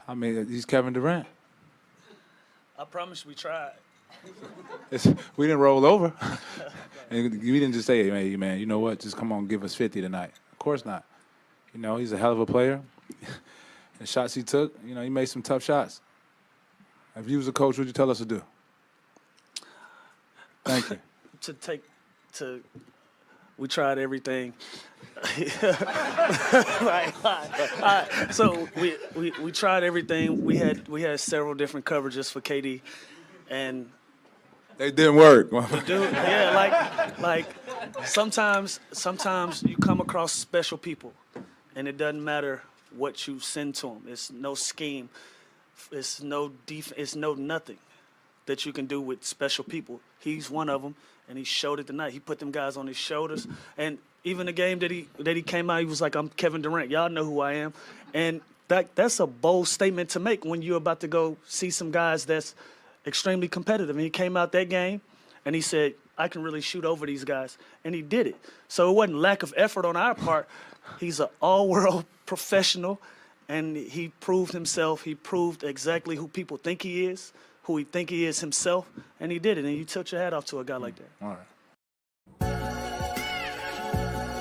I mean, he's Kevin Durant. I promise we tried. We didn't roll over. And we didn't just say, hey, man, you know what? Just come on, give us 50 tonight. Of course not. You know, he's a hell of a player. The shots he took, you know, he made some tough shots. If you was a coach, what would you tell us to do? Thank you. We tried everything. So we tried everything. We had several different coverages for KD, and they didn't work. Dude, yeah, like sometimes you come across special people, and it doesn't matter what you send to them. It's no scheme. It's no it's no nothing that you can do with special people. He's one of them, and he showed it tonight. He put them guys on his shoulders, and even the game that he came out, he was like, "I'm Kevin Durant. Y'all know who I am," and that's a bold statement to make when you're about to go see some guys that's extremely competitive. And he came out that game, and he said, "I can really shoot over these guys," and he did it. So it wasn't lack of effort on our part. He's an all-world professional, and he proved himself. He proved exactly who people think he is, who he think he is himself, and he did it. And you tilt your hat off to a guy like that. All right.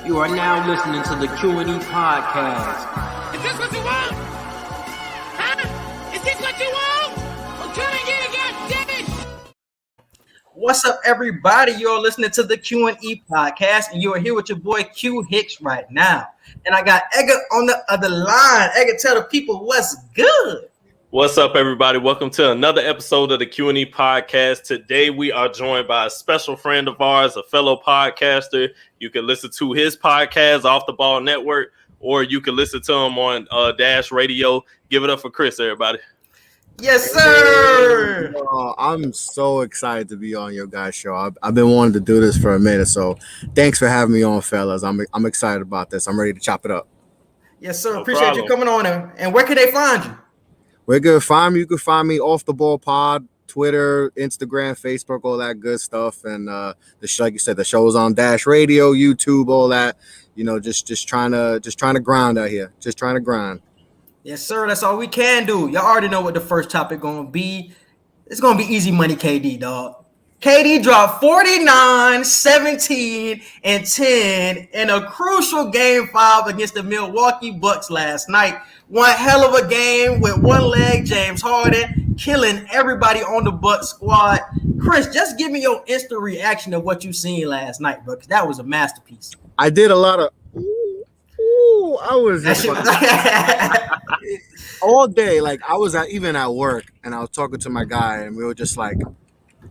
You are now listening to the Q&E Podcast. Is this what you want? Huh? Is this what you want? Well, come and get it, goddammit! What's up, everybody? You're listening to the Q&E Podcast, and you are here with your boy Q Hicks right now. And I got Edgar on the other line. Edgar, tell the people what's good. What's up, everybody? Welcome to another episode of the Q&E Podcast. Today, we are joined by a special friend of ours, a fellow podcaster. You can listen to his podcast, Off the Ball Network, or you can listen to him on Dash Radio. Give it up for Chris, everybody. Yes, sir. I'm so excited to be on your guys' show. I've been wanting to do this for a minute, so thanks for having me on, fellas. I'm excited about this. I'm ready to chop it up. Yes, sir. No Appreciate problem. you coming on. And where can they find you? We're good. You can find me Off the Ball Pod, Twitter, Instagram, Facebook, all that good stuff. And the show, like you said, the show's on Dash Radio, YouTube, all that. You know, just trying to grind out here. Just trying to grind. Yes, sir. That's all we can do. Y'all already know what the first topic gonna be. It's gonna be easy money, KD, dog. KD dropped 49, 17, and 10 in a crucial Game 5 against the Milwaukee Bucks last night. One hell of a game with one leg, James Harden, killing everybody on the Bucks squad. Chris, just give me your instant reaction of what you seen last night, bro, because that was a masterpiece. I did a lot of I was just all day. Like I was even at work, and I was talking to my guy, and we were just like,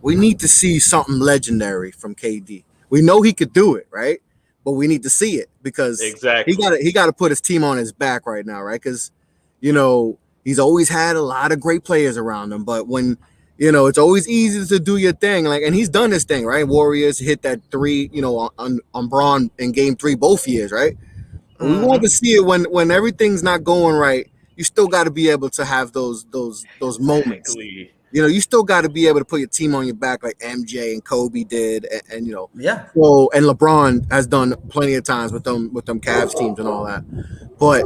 we need to see something legendary from KD. We know he could do it, right? But we need to see it because Exactly. he got to put his team on his back right now, right? Because you know he's always had a lot of great players around him, but when you know it's always easy to do your thing, like, and he's done his thing, right? Warriors hit that 3, you know, on Bron in Game 3 both years, right? Mm-hmm. We want to see it when everything's not going right. You still got to be able to have those moments. Exactly. You know, you still got to be able to put your team on your back like MJ and Kobe did, and you know, Yeah. So and LeBron has done plenty of times with them Cavs teams and all that. But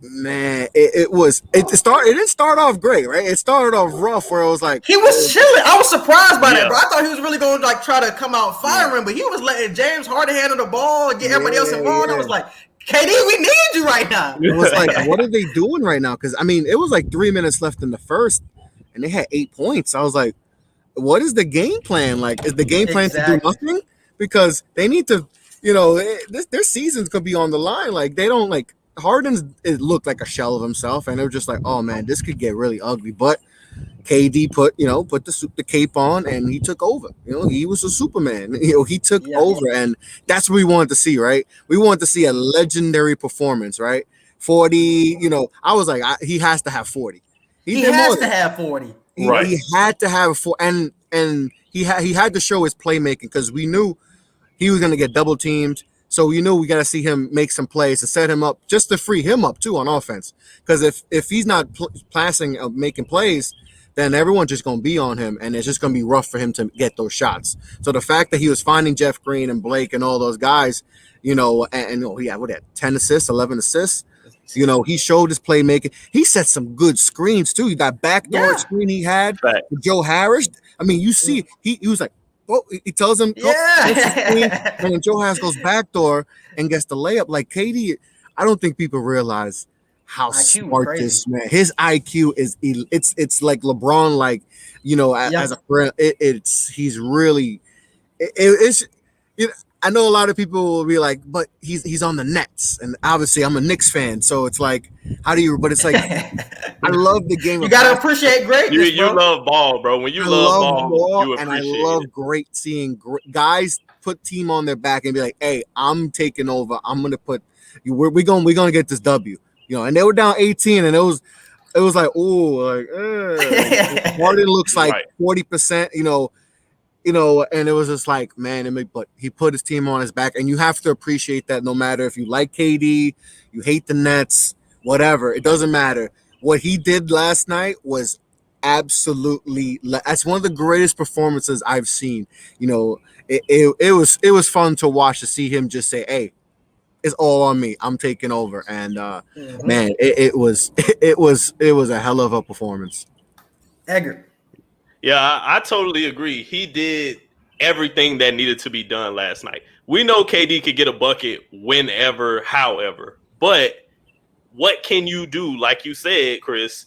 man, it didn't start off great, right? It started off rough where it was like He was chilling. I was surprised by that, Yeah. bro. I thought he was really going to like try to come out firing, but he was letting James Harden handle the ball and get everybody else involved. I was like, KD, we need you right now. it was like, what are they doing right now? Because I mean, it was like 3 minutes left in the first, and they had 8 points. I was like, what is the game plan? Like, is the game plan to do nothing? Because they need to, you know, their seasons could be on the line. Like, they don't like it looked like a shell of himself, and they were just like, oh man, this could get really ugly. But KD put the cape on, and he took over. You know, he was a Superman. You know, he took over, and that's what we wanted to see, right? We wanted to see a legendary performance, right? 40. You know, I was like, he has to have 40. He has to have 40. Right. He had to have 4, and he had to show his playmaking because we knew he was going to get double teamed. So you know we got to see him make some plays to set him up, just to free him up too on offense. Because if he's not passing, making plays, then everyone's just going to be on him, and it's just going to be rough for him to get those shots. So the fact that he was finding Jeff Green and Blake and all those guys, you know, and he had 10 assists, 11 assists. You know, he showed his playmaking. He set some good screens too. You got backdoor screen he had with Joe Harris. I mean, you see, he was like, oh, he tells him, and then Joe Harris goes backdoor and gets the layup. Like KD, I don't think people realize how smart this man. His IQ is it's like LeBron, like, you know, as a friend. He's really it's you know, I know a lot of people will be like, but he's on the Nets, and obviously I'm a Knicks fan, so it's like, how do you? But it's like, I love the game. You gotta appreciate greatness. You love ball, bro. When you love ball, you and appreciate I love seeing guys put team on their back and be like, hey, I'm taking over. I'm gonna put you. We're gonna get this W. You know, and they were down 18, and it was like, oh, like Harden looks like 40%. You know, and it was just like, man, but he put his team on his back, and you have to appreciate that no matter if you like KD, you hate the Nets, whatever, it doesn't matter. What he did last night was absolutely, that's one of the greatest performances I've seen. You know, it was fun to watch, to see him just say, hey, it's all on me. I'm taking over. And man, it was a hell of a performance. Edgar. Yeah, I totally agree. He did everything that needed to be done last night. We know KD could get a bucket whenever, however. But what can you do, like you said, Chris,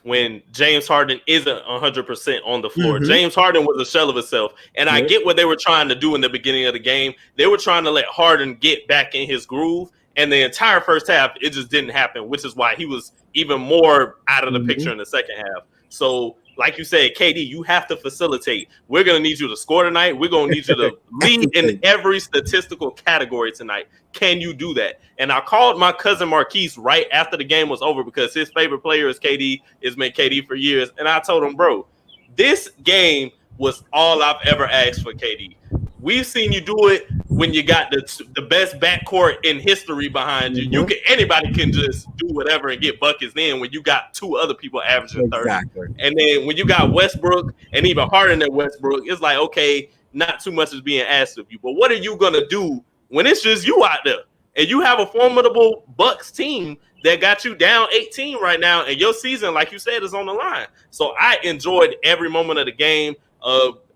when James Harden isn't 100% on the floor? Mm-hmm. James Harden was a shell of himself. And I get what they were trying to do in the beginning of the game. They were trying to let Harden get back in his groove. And the entire first half, it just didn't happen, which is why he was even more out of the picture in the second half. So, like you said, KD, you have to facilitate. We're going to need you to score tonight. We're going to need you to lead in every statistical category tonight. Can you do that? And I called my cousin Marquise right after the game was over, because his favorite player is KD, has been KD for years. And I told him, bro, this game was all I've ever asked for KD. We've seen you do it when you got the best backcourt in history behind you. Anybody can just do whatever and get buckets. Then when you got two other people averaging 30, and then when you got Westbrook and even Harden at Westbrook, it's like, okay, not too much is being asked of you. But what are you gonna do when it's just you out there and you have a formidable Bucks team that got you down 18 right now, and your season, like you said, is on the line? So I enjoyed every moment of the game.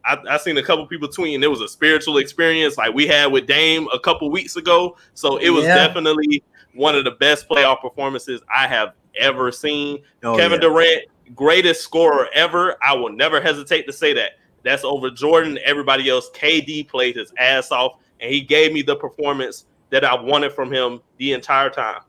I seen a couple people tweeting it was a spiritual experience like we had with Dame a couple weeks ago. So it was definitely one of the best playoff performances I have ever seen. Kevin Durant, greatest scorer ever. I will never hesitate to say that. That's over Jordan. Everybody else, KD played his ass off, and he gave me the performance that I wanted from him the entire time.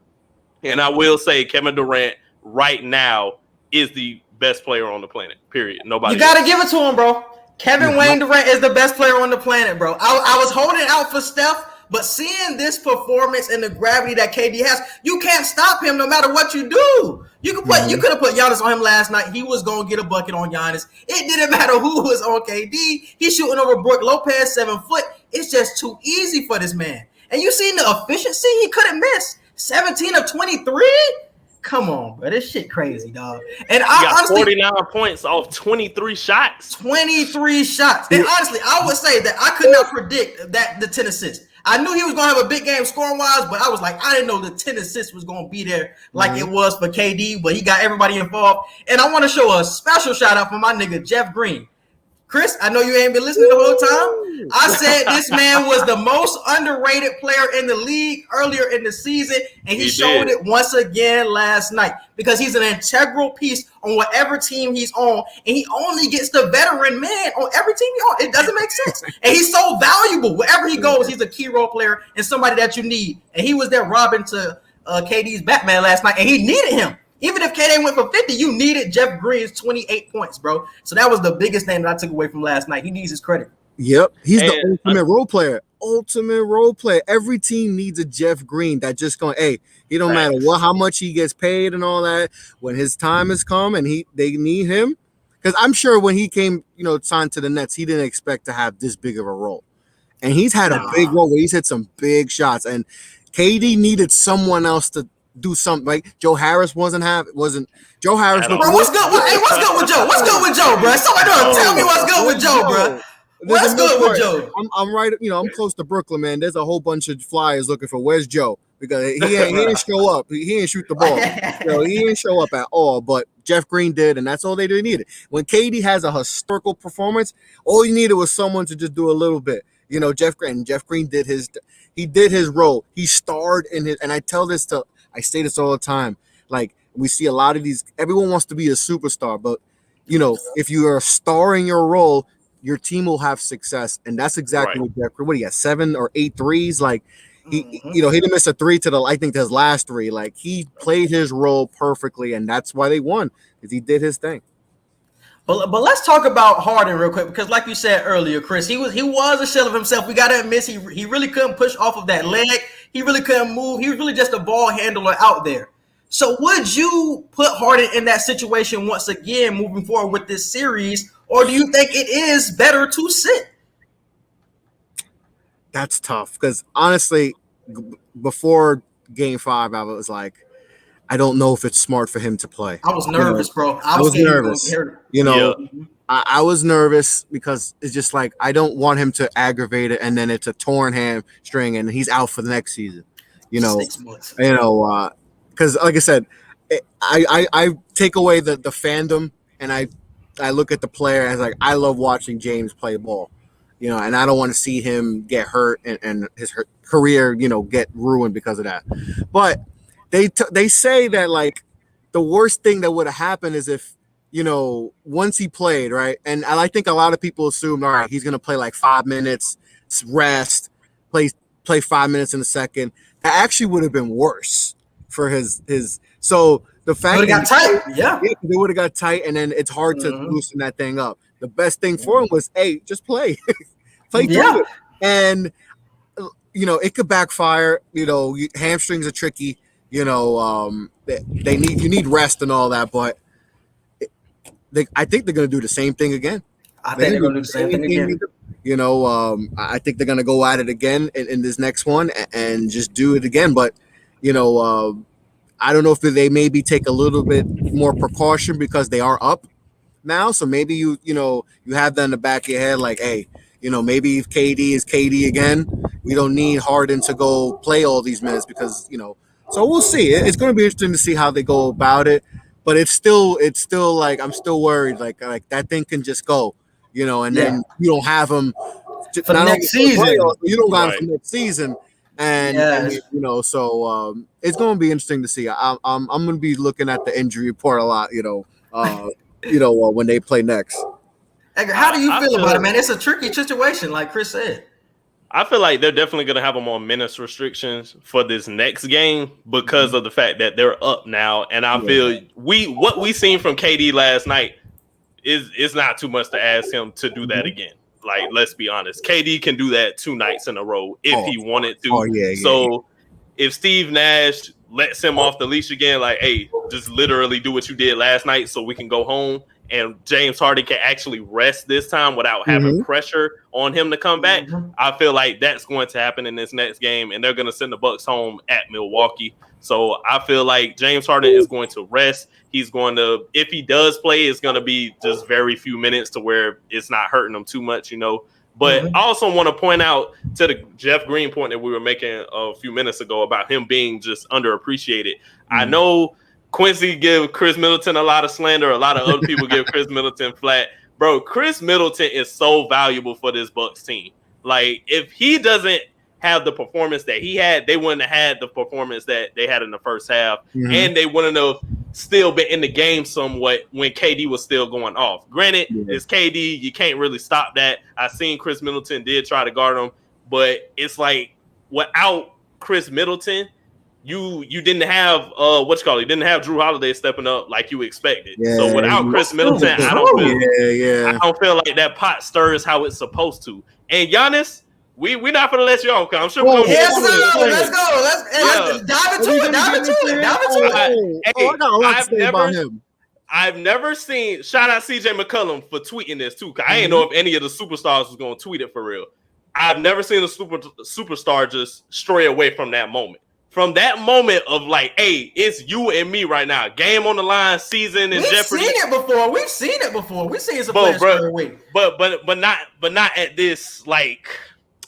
And I will say Kevin Durant right now is the best player on the planet, period. Nobody You got to give it to him, bro. Kevin Wayne Durant is the best player on the planet, bro. I was holding out for Steph, but seeing this performance and the gravity that KD has, you can't stop him no matter what you do. You could have put Giannis on him last night. He was going to get a bucket on Giannis. It didn't matter who was on KD. He's shooting over Brook Lopez, 7 foot. It's just too easy for this man. And you seen the efficiency? He couldn't miss. 17 of 23? Come on, bro. This shit crazy, dog. And I got 49 points off 23 shots. 23 shots. And honestly, I would say that I could not predict that the 10 assists. I knew he was going to have a big game scoring-wise, but I was like, I didn't know the 10 assists was going to be there like it was for KD, but he got everybody involved. And I want to show a special shout-out for my nigga, Jeff Green. Chris, I know you ain't been listening the whole time. I said this man was the most underrated player in the league earlier in the season, and he showed it once again last night, because he's an integral piece on whatever team he's on, and he only gets the veteran man on every team he's on. It doesn't make sense. And he's so valuable. Wherever he goes, he's a key role player and somebody that you need. And he was there robbing to KD's Batman last night, and he needed him. Even if KD went for 50, you needed Jeff Green's 28 points, bro. So that was the biggest thing that I took away from last night. He needs his credit. Yep. He's the ultimate role player. Ultimate role player. Every team needs a Jeff Green that just going, hey, it don't matter how much he gets paid and all that. When his time has come and they need him. Because I'm sure when he came, signed to the Nets, he didn't expect to have this big of a role. And he's had a big role where he's hit some big shots. And KD needed someone else to do something. Like Joe Harris wasn't Joe Harris. Bro, what's good? What's good with Joe? What's good with Joe, bro? Somebody tell me what's good with Joe, bro. What's good with Joe? I'm right. I'm close to Brooklyn, man. There's a whole bunch of flyers looking for where's Joe. because he didn't show up. He didn't shoot the ball. He didn't show up at all. But Jeff Green did, and that's all they needed. When KD has a historical performance, all you needed was someone to just do a little bit. Jeff Green did his role. He starred in his, and I say this all the time. Like, we see a lot of these, everyone wants to be a superstar, but if you are a star in your role, your team will have success. And that's exactly what Jeff Green, what he got, 7 or 8 threes. Like, he didn't miss a 3 I think to his last 3. Like, he played his role perfectly, and that's why they won, because he did his thing. But let's talk about Harden real quick, because like you said earlier, Chris, he was a shell of himself. We got to admit, he really couldn't push off of that leg. He really couldn't move. He was really just a ball handler out there. So would you put Harden in that situation once again moving forward with this series, or do you think it is better to sit? That's tough, because honestly, before Game 5, I was like, I don't know if it's smart for him to play. I was nervous, bro. I was nervous. I was nervous because it's just like, I don't want him to aggravate it, and then it's a torn hamstring, and he's out for the next season. 6 months. Because like I said, I take away the fandom, and I look at the player as like, I love watching James play ball, and I don't want to see him get hurt and his career, get ruined because of that. But they say that like the worst thing that would have happened is if, once he played, right? And I think a lot of people assumed, all right, he's going to play like 5 minutes, rest, play 5 minutes in a second. That actually would have been worse for his. So the fact that got tight, they would have got tight, and then it's hard to loosen that thing up. The best thing for him was, hey, just play, play through it, and it could backfire. Hamstrings are tricky. You need rest and all that, but I think they're going to do the same thing again. I think they're going to do the same thing again. I think they're going to go at it again in this next one and just do it again. But, I don't know if they maybe take a little bit more precaution because they are up now. So maybe you have that in the back of your head, like, hey, maybe if KD is KD again, we don't need Harden to go play all these minutes because, so we'll see. It's going to be interesting to see how they go about it. But it's still like, I'm still worried. Like that thing can just go, and then you don't have them for the next season. You don't got them for next season. And so it's going to be interesting to see. I'm going to be looking at the injury report a lot, when they play next. How do you feel about it, man? It's a tricky situation, like Chris said. I feel like they're definitely going to have them on minutes restrictions for this next game because of the fact that they're up now. And I feel what we seen from KD last night is not too much to ask him to do that again. Like, let's be honest. KD can do that 2 nights in a row if he wanted to. So if Steve Nash lets him off the leash again, like, hey, just literally do what you did last night so we can go home, and James Harden can actually rest this time without having pressure on him to come back, I feel like that's going to happen in this next game, and they're going to send the Bucks home at Milwaukee. So I feel like James Harden is going to rest. He's going to, if he does play, it's going to be just very few minutes to where it's not hurting him too much, But I also want to point out to the Jeff Green point that we were making a few minutes ago about him being just underappreciated. I know Quincy give Chris Middleton a lot of slander. A lot of other people give Chris Middleton flat. Bro, Chris Middleton is so valuable for this Bucks team. Like, if he doesn't have the performance that he had, they wouldn't have had the performance that they had in the first half. And they wouldn't have still been in the game somewhat when KD was still going off. Granted, it's KD. You can't really stop that. I seen Chris Middleton did try to guard him, but it's like without Chris Middleton, you didn't have you didn't have Drew Holiday stepping up like you expected. So without Chris Middleton, I don't feel like that pot stirs how it's supposed to. And Giannis, we're not gonna let you off, because I'm sure we're gonna let's go. Let's dive into it. I've never seen, shout out CJ McCollum for tweeting this too, because I didn't know if any of the superstars was gonna tweet it for real. I've never seen a superstar just stray away from that moment. From that moment of like, hey, it's you and me right now. Game on the line, season in jeopardy. We've seen it before. We've seen some players stray away. But not at this, like,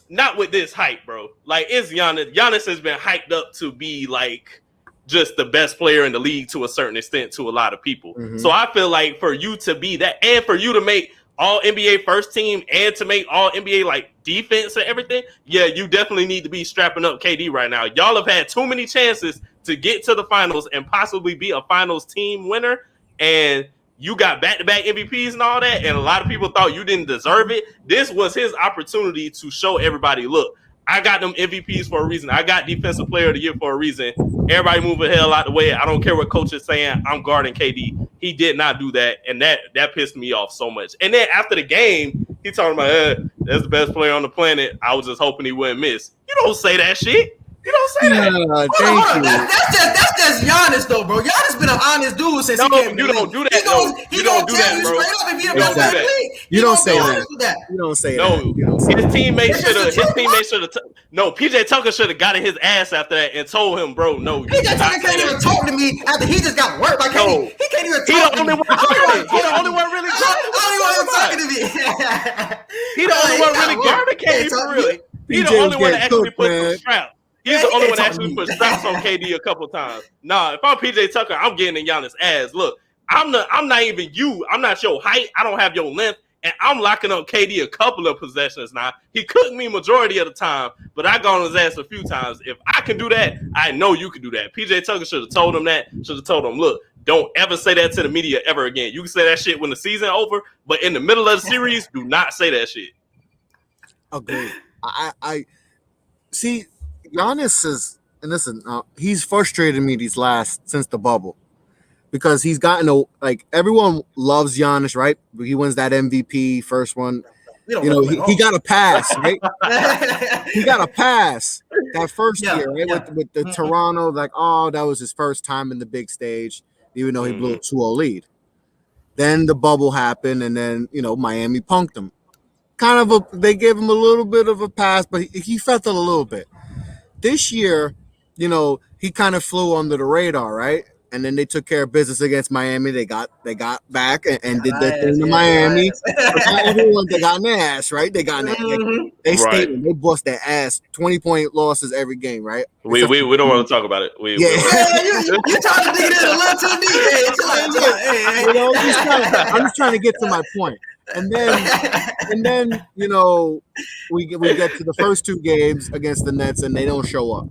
not with this hype, bro. Like, it's Giannis. Giannis has been hyped up to be like just the best player in the league to a certain extent to a lot of people. Mhm. So I feel like for you to be that, and for you to make all NBA first team and to make all NBA like defense and everything, yeah, you definitely need to be strapping up KD right now. Y'all have had too many chances to get to the finals and possibly be a finals team winner, and you got back-to-back MVPs and all that, and a lot of people thought you didn't deserve it. This was his opportunity to show everybody, look, I got them MVPs for a reason. I got Defensive Player of the Year for a reason. Everybody move the hell out the way. I don't care what coach is saying. I'm guarding KD. He did not do that, and that pissed me off so much. And then after the game, he talking about, that's the best player on the planet. I was just hoping he wouldn't miss. You don't say that shit. You don't say that. Thank you. That's just Giannis, though, bro. Giannis been an honest dude since he came. You don't do that. He gonna tell you straight up if he the best player in the league. You don't say that. You don't say that. His teammates should have. No, PJ Tucker should have gotten his ass after that and told him, bro, no. PJ Tucker can't even talk to me after he just got worked. Like, he can't even He talk the only one guarding. He the only one really talking to me. He the only one really guarding KD for real. He the only one that actually put some straps. He's the only one that actually put straps on KD a couple times. Nah, if I'm PJ Tucker, I'm getting in Giannis' ass. Look, I'm not even you. I'm not your height. I don't have your length. And I'm locking up KD a couple of possessions now. He cooked me majority of the time, but I got on his ass a few times. If I can do that, I know you can do that. PJ Tucker should have told him that. Should have told him, look, don't ever say that to the media ever again. You can say that shit when the season over, but in the middle of the series, do not say that shit. Agreed. I see. Giannis is, and listen, he's frustrated me since the bubble, because he's gotten everyone loves Giannis, right? He wins that MVP first one. He got a pass, right? He got a pass that first year, right? With the Toronto, like, oh, that was his first time in the big stage, even though he blew a 2-0 lead. Then the bubble happened, and then Miami punked him. They gave him a little bit of a pass, but he felt it a little bit. This year, he kind of flew under the radar, right? And then they took care of business against Miami. They got back and did their thing to Miami. Everyone, they got in their ass, right? They got in their They stayed. They bust their ass. 20-point losses every game, right? We don't want to talk about it. You trying to dig it a little too deep. I'm just trying to get to my point. And then we get to the first two games against the Nets and they don't show up.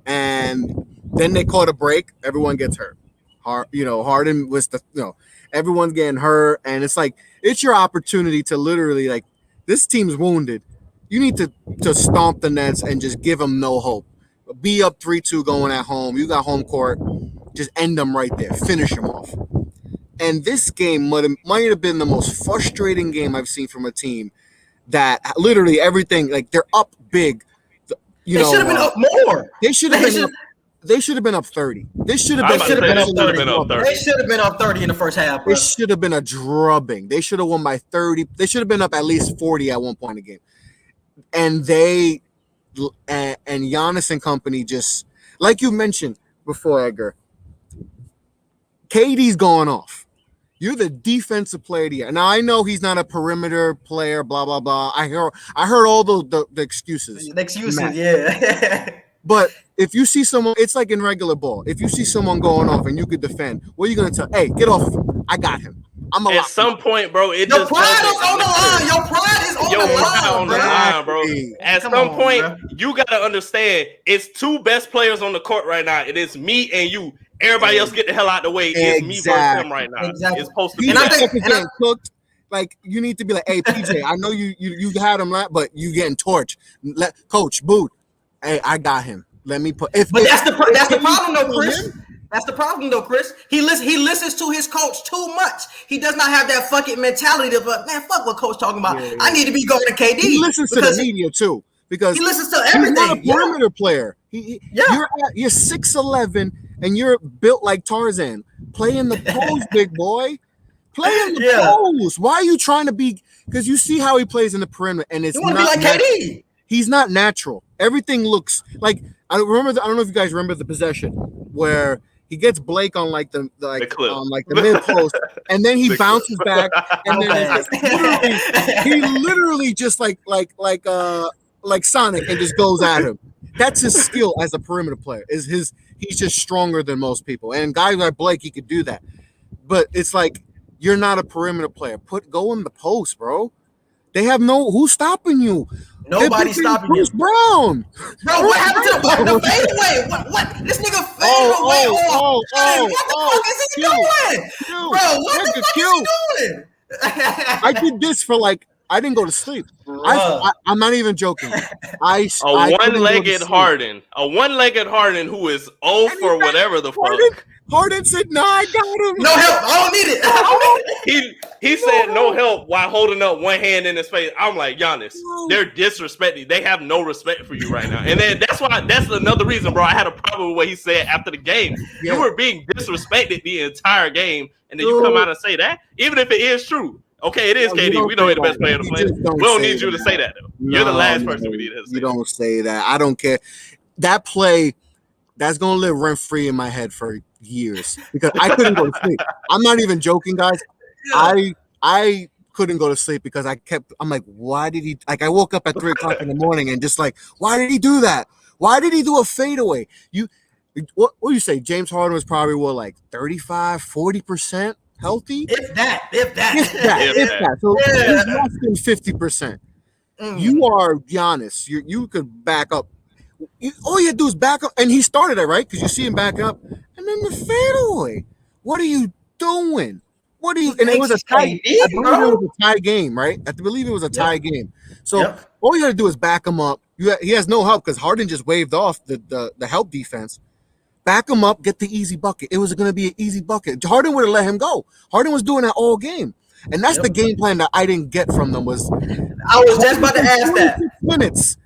And then they caught a break. Everyone gets hurt. Harden was everyone's getting hurt, and it's like it's your opportunity to literally this team's wounded. You need to stomp the Nets and just give them no hope. Be up 3-2 going at home. You got home court. Just end them right there. Finish them off. And this game might have been the most frustrating game I've seen from a team that literally everything, they're up big. They should have been up more. They should have been up 30. They should have been up 30. They should have been up 30 in the first half. Bro. It should have been a drubbing. They should have won by 30. They should have been up at least 40 at one point in the game. And and Giannis and company just, like you mentioned before, Edgar, KD's going off. You're the defensive player of the year. Now, I know he's not a perimeter player, blah, blah, blah. I heard all the excuses. The excuses, yeah. But if you see someone, it's like in regular ball. If you see someone going off and you could defend, what are you going to tell? Hey, get off. I got him. I'm at some point, bro. Your pride is on the line. Your pride is on the line, bro. At some point, you got to understand it's two best players on the court right now. It is me and you. Everybody else get the hell out of the way. It's me versus him right now. It's supposed to be. And I think getting cooked. You need to be like, hey, PJ, I know you had him, but you getting torched. Coach, boot. Hey, I got him. Let me put. That's the problem, though, Chris. That's the problem, though, Chris. He listens to his coach too much. He does not have that fucking mentality of, man, fuck what coach talking about. Yeah. I need to be going to KD. He listens to the media too, because he listens to everything. He's not a perimeter player. You're 6'11" and you're built like Tarzan. Play in the pose, big boy. Play in the pose. Why are you trying to be? Because you see how he plays in the perimeter, and it's not be like KD. He's not natural. Everything looks like I don't know if you guys remember the possession where he gets Blake on the mid post, and then he bounces back, and then he literally just like Sonic and just goes at him. That's his skill as a perimeter player. He's just stronger than most people. And guys like Blake, he could do that. But it's like you're not a perimeter player. Go in the post, bro. They have who's stopping you? Nobody's stopping you. Bruce Brown. Bro, what happened to the fadeaway? What? This nigga faded away. What the fuck is he doing? Bro, what the fuck is he doing? I did this for I didn't go to sleep. I'm not even joking. A one-legged Harden who is 0 for whatever the fuck. Harden said, "No, I got him. No help. I don't need it." He said no help while holding up one hand in his face. I'm like, Giannis, they're disrespecting. They have no respect for you right now. And then that's another reason, bro. I had a problem with what he said after the game. Yeah. You were being disrespected the entire game, and then you come out and say that, even if it is true. Okay, it is KD. We know he's the best player on the planet. We don't need you to say that, though. You're the last person we need to say. You don't say that. I don't care. That play, that's going to live rent-free in my head for years because I couldn't go to sleep. I'm not even joking, guys. I couldn't go to sleep because I'm like, why did he? Like, I woke up at 3 o'clock in the morning and just like, why did he do that? Why did he do a fadeaway? What do you say? James Harden was probably 35, 40%? Healthy, if that. So he's less than 50%. You are Giannis. You could back up. All you do is back up, and he started it right because you see him back up, and then the fadeaway. What are you doing? And it was a tie. I believe it was a tie game, right? I believe it was a tie game. So all you got to do is back him up. He has no help because Harden just waved off the help defense. Back him up, get the easy bucket. It was going to be an easy bucket. Harden would have let him go. Harden was doing that all game. And that's the game plan that I didn't get from them I was just about to ask that. Minutes.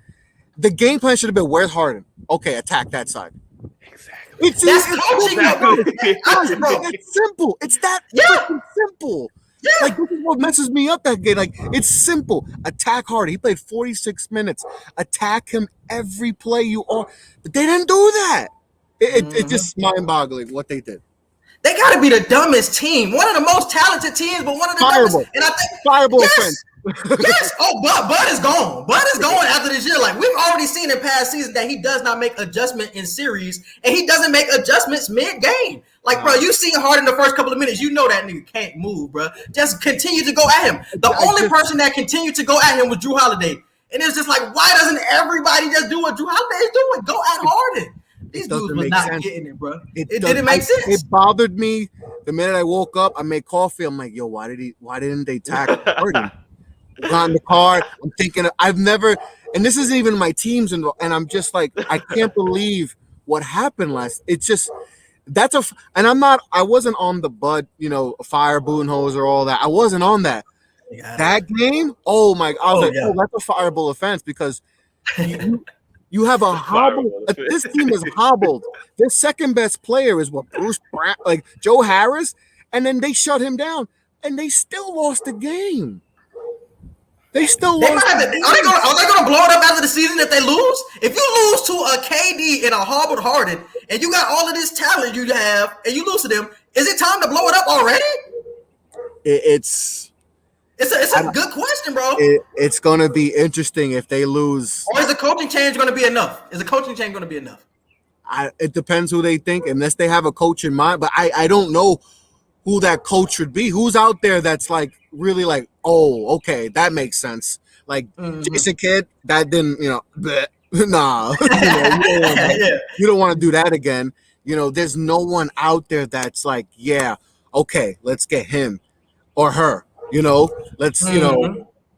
The game plan should have been, where's Harden? Okay, attack that side. Exactly. It's simple. It's that simple. Yeah. Like, this is what messes me up that game. Like, it's simple. Attack Harden. He played 46 minutes. Attack him every play you are. But they didn't do that. It's just mind-boggling what they did. They got to be the dumbest team. One of the most talented teams, but one of the dumbest. And I think Fireball friends. Yes. Oh, Bud is gone. Bud is gone after this year. Like, we've already seen in past seasons that he does not make adjustment in series, and he doesn't make adjustments mid-game. Like, bro, you see Harden in the first couple of minutes, you know that nigga can't move, bro. Just continue to go at him. The only person that continued to go at him was Drew Holiday. And it's just like, why doesn't everybody just do what Drew Holiday is doing? Go at Harden. These dudes was not getting it, bro. It didn't make sense. It bothered me the minute I woke up. I made coffee. I'm like, yo, why didn't they tackle Harden? Got in the car. I'm thinking, and this isn't even my teams, and I'm just like, I can't believe what happened last. It's just I wasn't on the Bud, fire Budenholzer or all that. I wasn't on that. Yeah. That game, oh my! I was that's a fireable offense because you have a hobble. This team is hobbled. Their second best player is Bruce Brown, like Joe Harris, and then they shut him down, and they still lost the game. They still lost. Are they going to blow it up after the season if they lose? If you lose to a KD and a hobbled Harden, and you got all of this talent you have, and you lose to them, is it time to blow it up already? It's a good question, bro. It's going to be interesting if they lose. Or is the coaching change going to be enough? It depends who they think, unless they have a coach in mind. But I don't know who that coach should be. Who's out there that's like really like, oh, okay, that makes sense. Like Jason Kidd, that didn't, nah. You don't want to do that again. There's no one out there that's like, yeah, okay, let's get him or her. Let's,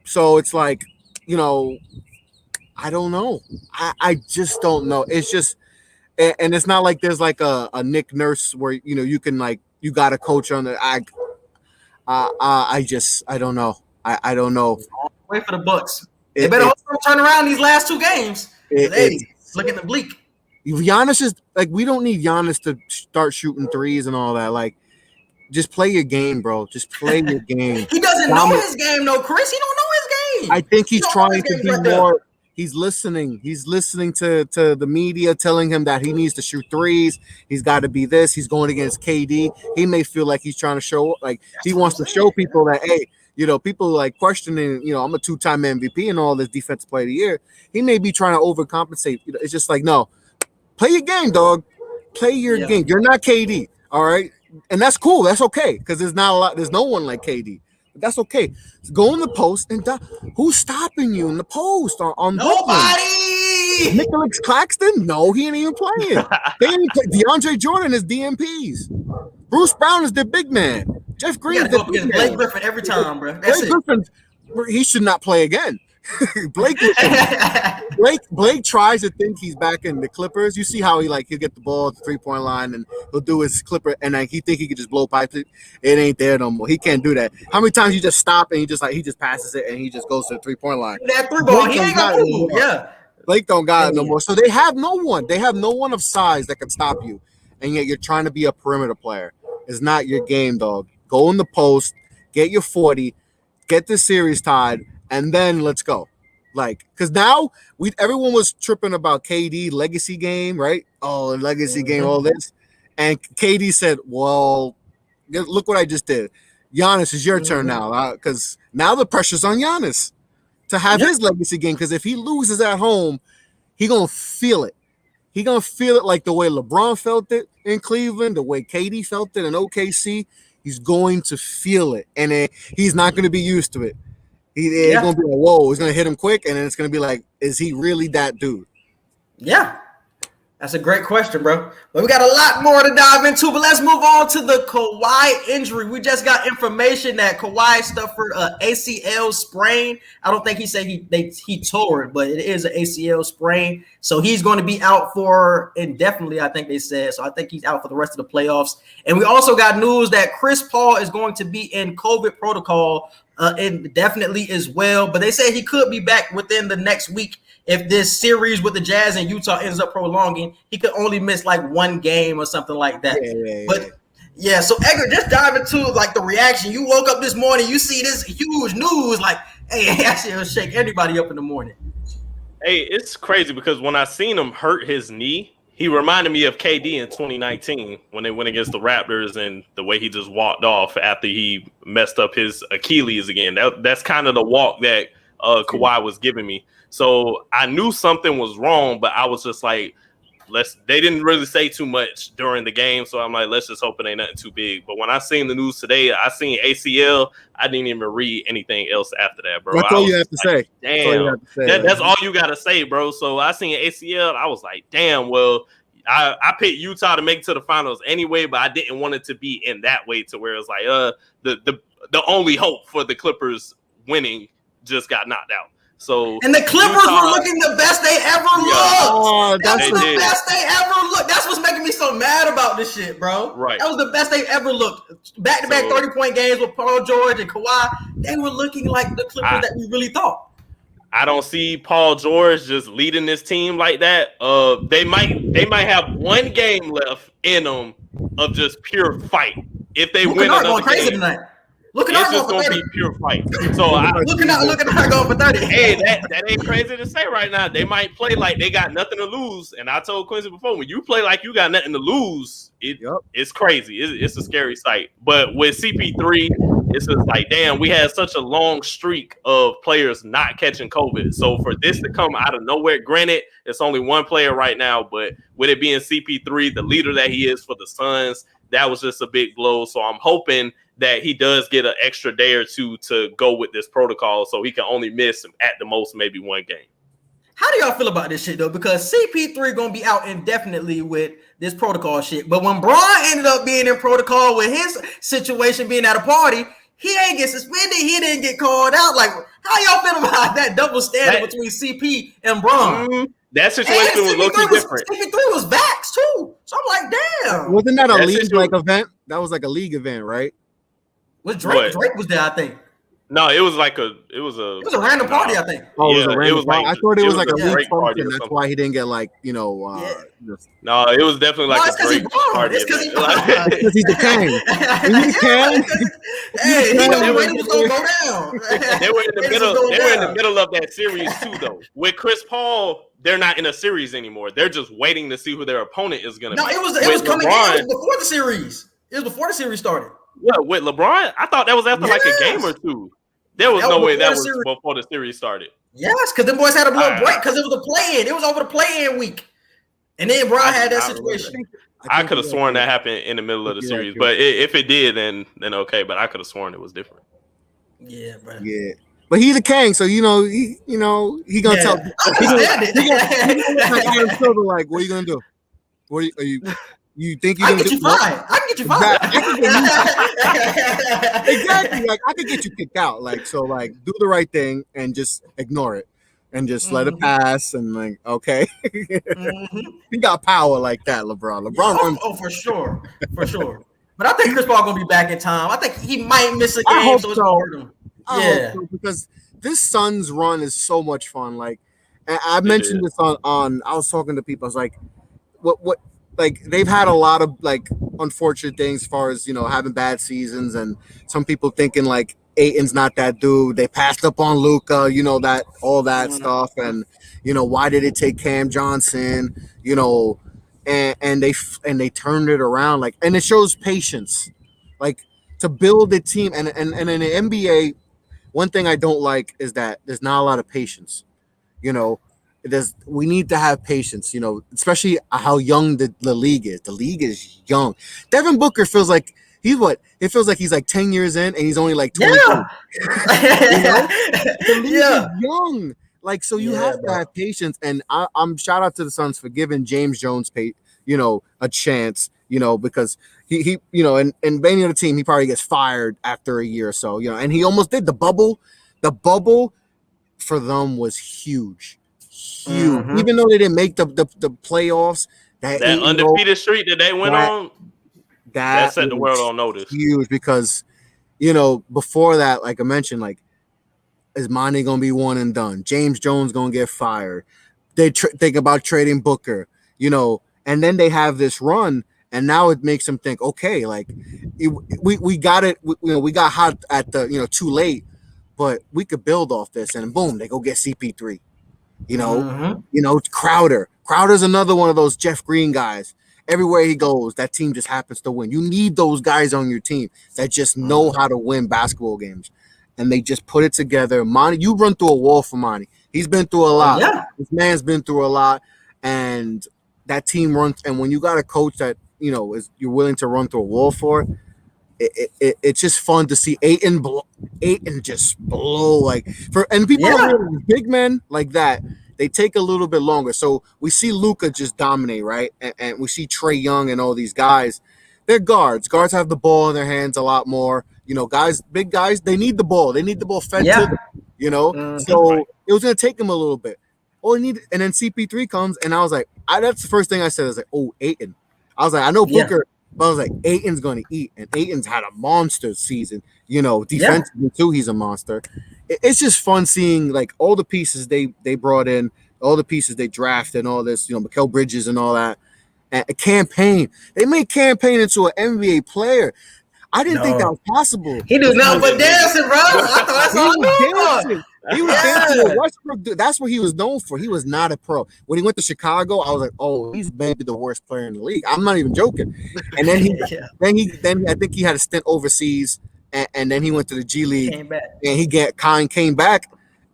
so it's like, I don't know. I just don't know. It's just, and it's not like there's like a Nick Nurse where, you can like, you got a coach on the, I don't know. I don't know. Wait for the Bucks. They better turn around these last 2 games. It's looking bleak. Giannis is like, we don't need Giannis to start shooting threes and all that. Like, just play your game, bro. Just play your game. He doesn't know his game, though, Chris. He don't know his game. I think he's trying to be more. He's listening. He's listening to the media telling him that he needs to shoot threes. He's got to be this. He's going against KD. He may feel like he's trying to show, like he wants to show people that, hey, people like questioning, I'm a 2-time MVP and all this defensive player of the year. He may be trying to overcompensate. It's just like, no, play your game, dog. Play your game. You're not KD, all right? And that's cool. That's okay because there's no one like KD. That's okay. So go in the post and who's stopping you in the post on nobody? Nicholas Claxton? No, he ain't even playing. They ain't play. DeAndre Jordan is DMPs. Bruce Brown is their big man. Jeff Green is Blake Griffin every time, bro. That's Blake Griffin, he should not play again. Blake tries to think he's back in the Clippers. You see how he'll get the ball at the 3-point line and he'll do his Clipper and he think he could just blow pipes it. It ain't there no more. He can't do that. How many times you just stop and he just passes it and he just goes to the 3-point line? That 3-ball, he ain't got move. Yeah. Blake don't got it no more. So they have no one. They have no one of size that can stop you. And yet you're trying to be a perimeter player. It's not your game, dog. Go in the post, get your 40, get the series tied, and then let's go. Because now everyone was tripping about KD legacy game, right? Oh, legacy game, all this. And KD said, well, look what I just did. Giannis, it's your turn now. Because now the pressure's on Giannis to have his legacy game. Because if he loses at home, he going to feel it. He going to feel it like the way LeBron felt it in Cleveland, the way KD felt it in OKC. He's going to feel it. And he's not going to be used to it. He's going to be like, whoa, it's going to hit him quick, and then it's going to be like, is he really that dude? Yeah. That's a great question, bro. But we got a lot more to dive into, but let's move on to the Kawhi injury. We just got information that Kawhi suffered an ACL sprain. I don't think he said he tore it, but it is an ACL sprain. So he's going to be out for indefinitely, I think they said. So I think he's out for the rest of the playoffs. And we also got news that Chris Paul is going to be in COVID protocol indefinitely as well. But they say he could be back within the next week. If this series with the Jazz and Utah ends up prolonging, he could only miss like one game or something like that. Yeah. So Edgar, just dive into the reaction. You woke up this morning, you see this huge news, hey, actually it'll shake everybody up in the morning. Hey, it's crazy because when I seen him hurt his knee, he reminded me of KD in 2019 when they went against the Raptors and the way he just walked off after he messed up his Achilles again. That's kind of the walk that Kawhi was giving me. So I knew something was wrong, but I was just like, they didn't really say too much during the game. So I'm like, let's just hope it ain't nothing too big. But when I seen the news today, I seen ACL. I didn't even read anything else after that, bro. That's all you have to say. Damn. That's all you got to say, bro. So I seen ACL. I was like, damn, well, I picked Utah to make it to the finals anyway, but I didn't want it to be in that way to where it's like the only hope for the Clippers winning just got knocked out. So and the Clippers were looking the best they ever looked. That's the best they ever looked. That's what's making me so mad about this shit, bro. Right. That was the best they ever looked. Back-to-back 30-point games with Paul George and Kawhi. They were looking like the Clippers that we really thought. I don't see Paul George just leading this team like that. They might have one game left in them of just pure fight. If they win another game. Tonight. Look at it's just gonna be pure fight. So look at her going for 30. Hey, that ain't crazy to say right now. They might play like they got nothing to lose. And I told Quincy before, when you play like you got nothing to lose, it's crazy. It's a scary sight. But with CP3, it's just like, damn, we had such a long streak of players not catching COVID. So for this to come out of nowhere, granted, it's only one player right now, but with it being CP3, the leader that he is for the Suns, that was just a big blow. So I'm hoping that he does get an extra day or two to go with this protocol so he can only miss at the most maybe one game. How do y'all feel about this shit, though? Because CP3 going to be out indefinitely with this protocol shit. But when Bron ended up being in protocol with his situation being at a party, he ain't get suspended. He didn't get called out. Like, how y'all feel about that double standard between CP and Bron? That situation was looking different. CP3 was vaxxed, too. So I'm like, damn. Wasn't that a league event? That was like a league event, right? Was Drake was there, I think. No, it was a It was a random party, I think. Oh, Yeah, it was a it random was party. like- I thought it was like a a league break party function. or That's something. why he didn't get like No, it was definitely like No, it's a 'cause he Drake Bron. party. It's 'cause he event. Bron. because he's the king. He's the king. Hey, he They know were- when it was gonna go down. They were in the It was middle. going They were in the down. middle of that series too, though. With Chris Paul, they're not in a series anymore. They're just waiting to see who their opponent is going to No, be. it was With coming in. LeBron, It was before the series. It was before the series started. What, with LeBron? I thought that was after like a Yes. game or two. There was That no was way before that the was series. before the series started. Yes, because them boys had a little Alright. break because it was a play-in. It was over the play-in week. And then Bron had that I remember situation. I could have sworn that happened in the middle of the You're right, series, you're but if it did, then okay. But I could have sworn it was different. Yeah, bro. Yeah, but he's the king, so he gonna tell. I understand it. Like Adam Silver, like, what are you gonna do? What are you think you're I gonna can get do? you fired. I can get you fired. Exactly. Like I could get you kicked out. Like so, like do the right thing and just ignore it and just let it pass. And like, okay, he got power like that, LeBron. LeBron runs. Oh, for sure, for sure. But I think Chris Paul gonna be back in time. I think he might miss a I game, hope so it's so. gonna hurt him. I Yeah. hope so, because this Suns run is so much fun. Like, and I mentioned this on. I was talking to people. I was like, what like they've had a lot of like unfortunate things as far as having bad seasons, and some people thinking like Ayton's not that dude. They passed up on Luka, that all that stuff, and why did it take Cam Johnson? And they turned it around, like, and it shows patience, like to build a team. And in the NBA, one thing I don't like is that there's not a lot of patience. We need to have patience, especially how young the league is. The league is young. Devin Booker feels like it feels like he's like 10 years in and he's only like 22. The league is young. Like, so you have to have patience. And I'm shout out to the Suns for giving James Jones a chance, because he and being on the team, he probably gets fired after a year or so, and he almost did. The bubble for them was huge. Even though they didn't make the playoffs, that undefeated streak that they went on, that set the world on notice. Huge, because before that, like I mentioned, like, is Monty gonna be one and done? James Jones gonna get fired? They think about trading Booker, and then they have this run, and now it makes them think, okay, like we got it, we got hot at the too late, but we could build off this, and boom, they go get CP3. Crowder. Crowder's another one of those Jeff Green guys. Everywhere he goes, that team just happens to win. You need those guys on your team that just know how to win basketball games. And they just put it together. Monty, you run through a wall for Monty. He's been through a lot. Yeah. This man's been through a lot. And that team runs. And when you got a coach that, you're willing to run through a wall for, it's just fun to see Ayton just blow, like, and people big men like that, they take a little bit longer. So we see Luka just dominate, right? And we see Trae Young and all these guys. They're guards. Guards have the ball in their hands a lot more. Guys, big guys, they need the ball. They need the ball fed to them, So it was going to take them a little bit. And then CP3 comes, and I was like, that's the first thing I said. I was like, oh, Ayton. I was like, I know Booker, but I was like, Ayton's going to eat. And Ayton's had a monster season. Defensively, too, he's a monster. It's just fun seeing, like, all the pieces they brought in, all the pieces they drafted, and all this, Mikal Bridges and all that. And a campaign. They made campaign into an NBA player. I didn't think that was possible. He did nothing but dancing, bro. I thought that's all dancing. He was dancing with Westbrook. That's what he was known for. He was not a pro. When he went to Chicago, I was like, oh, he's maybe the worst player in the league. I'm not even joking. And then then I think he had a stint overseas, and then he went to the G League. Came back. And he came back,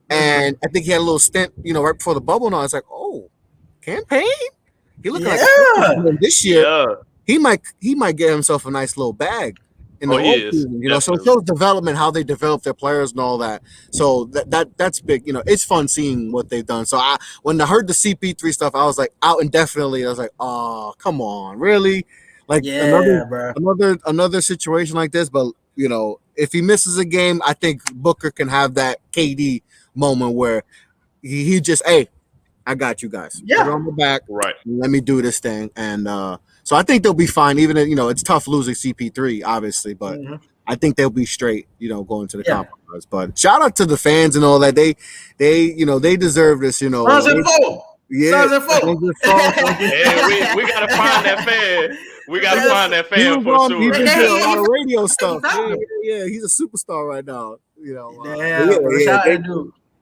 and I think he had a little stint, right before the bubble. And I was like, oh, campaign. He looked like this year. Yeah. He might get himself a nice little bag in the offseason, so it shows development, how they develop their players and all that. So that's big. It's fun seeing what they've done. So when I heard the CP3 stuff, I was like out indefinitely. I was like, oh, come on, really? Like another situation like this. But if he misses a game, I think Booker can have that KD moment where he just, hey, I got you guys. Put it on the back. Right. Let me do this thing. And so I think they'll be fine. Even if, it's tough losing CP3, obviously, but I think they'll be straight, going to the conference. But shout out to the fans and all that. They deserve this, Sons and four. Yeah, Sons and four. Yeah, we gotta find that fan. We gotta find that fan for sure. He's been doing a lot of radio stuff. Yeah, he's a superstar right now.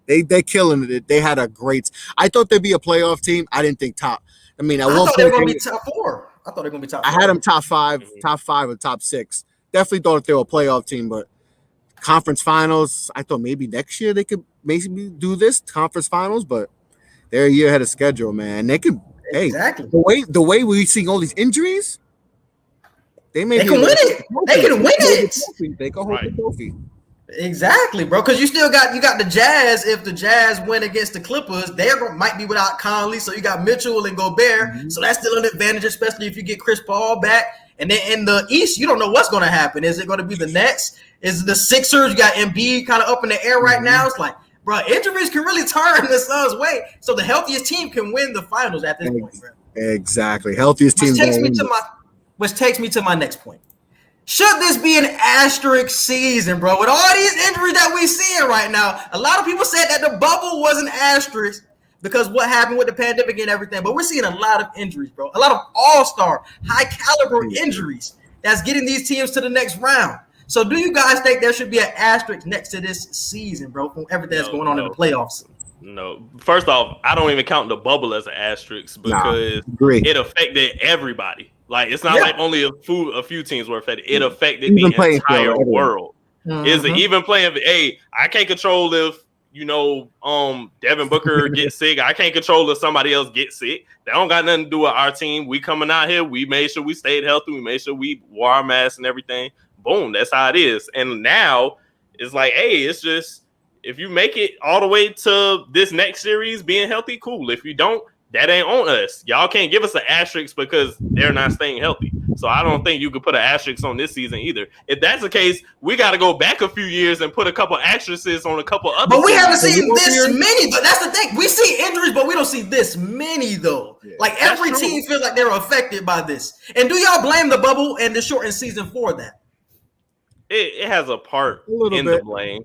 They're killing it. They had a great. I thought they'd be a playoff team. I didn't think top. I mean, I thought they were going to be top 4. I thought they were going to be top 4. I had them top 5 or top 6. Definitely thought they were a playoff team, but conference finals. I thought maybe next year they could maybe do this conference finals, but they're a year ahead of schedule, man. They could. Exactly. The way we see all these injuries, they can win it. They can win it. They can hold the trophy. Exactly, bro. Because you got the Jazz. If the Jazz win against the Clippers, they might be without Conley. So you got Mitchell and Gobert. Mm-hmm. So that's still an advantage, especially if you get Chris Paul back. And then in the East, you don't know what's going to happen. Is it going to be the Nets? Is it the Sixers? You got Embiid kind of up in the air right now. It's like, bro, injuries can really turn the Suns' way. So the healthiest team can win the finals at this point, bro. Exactly, healthiest team. Which takes me to my next point. Should this be an asterisk season, bro? With all these injuries that we're seeing right now, a lot of people said that the bubble was an asterisk because what happened with the pandemic and everything. But we're seeing a lot of injuries, bro. A lot of all-star, high-caliber injuries that's getting these teams to the next round. So do you guys think there should be an asterisk next to this season, bro, from everything that's going on in the playoffs? No. First off, I don't even count the bubble as an asterisk because it affected everybody. Like, it's not like only a few teams were affected. It affected the entire world. Is it even playing? Hey, I can't control if, Devin Booker gets sick. I can't control if somebody else gets sick. That don't got nothing to do with our team. We coming out here. We made sure we stayed healthy. We made sure we wore our masks and everything. Boom. That's how it is. And now it's like, hey, it's just, if you make it all the way to this next series being healthy, cool. If you don't, that ain't on us. Y'all can't give us an asterisk because they're not staying healthy. So I don't think you could put an asterisk on this season either. If that's the case, we got to go back a few years and put a couple asterisks on a couple other. But we haven't seen this many. But that's the thing. We see injuries, but we don't see this many though. Yeah, like every team feels like they're affected by this. And do y'all blame the bubble and the shortened season for that? It has a part in the blame.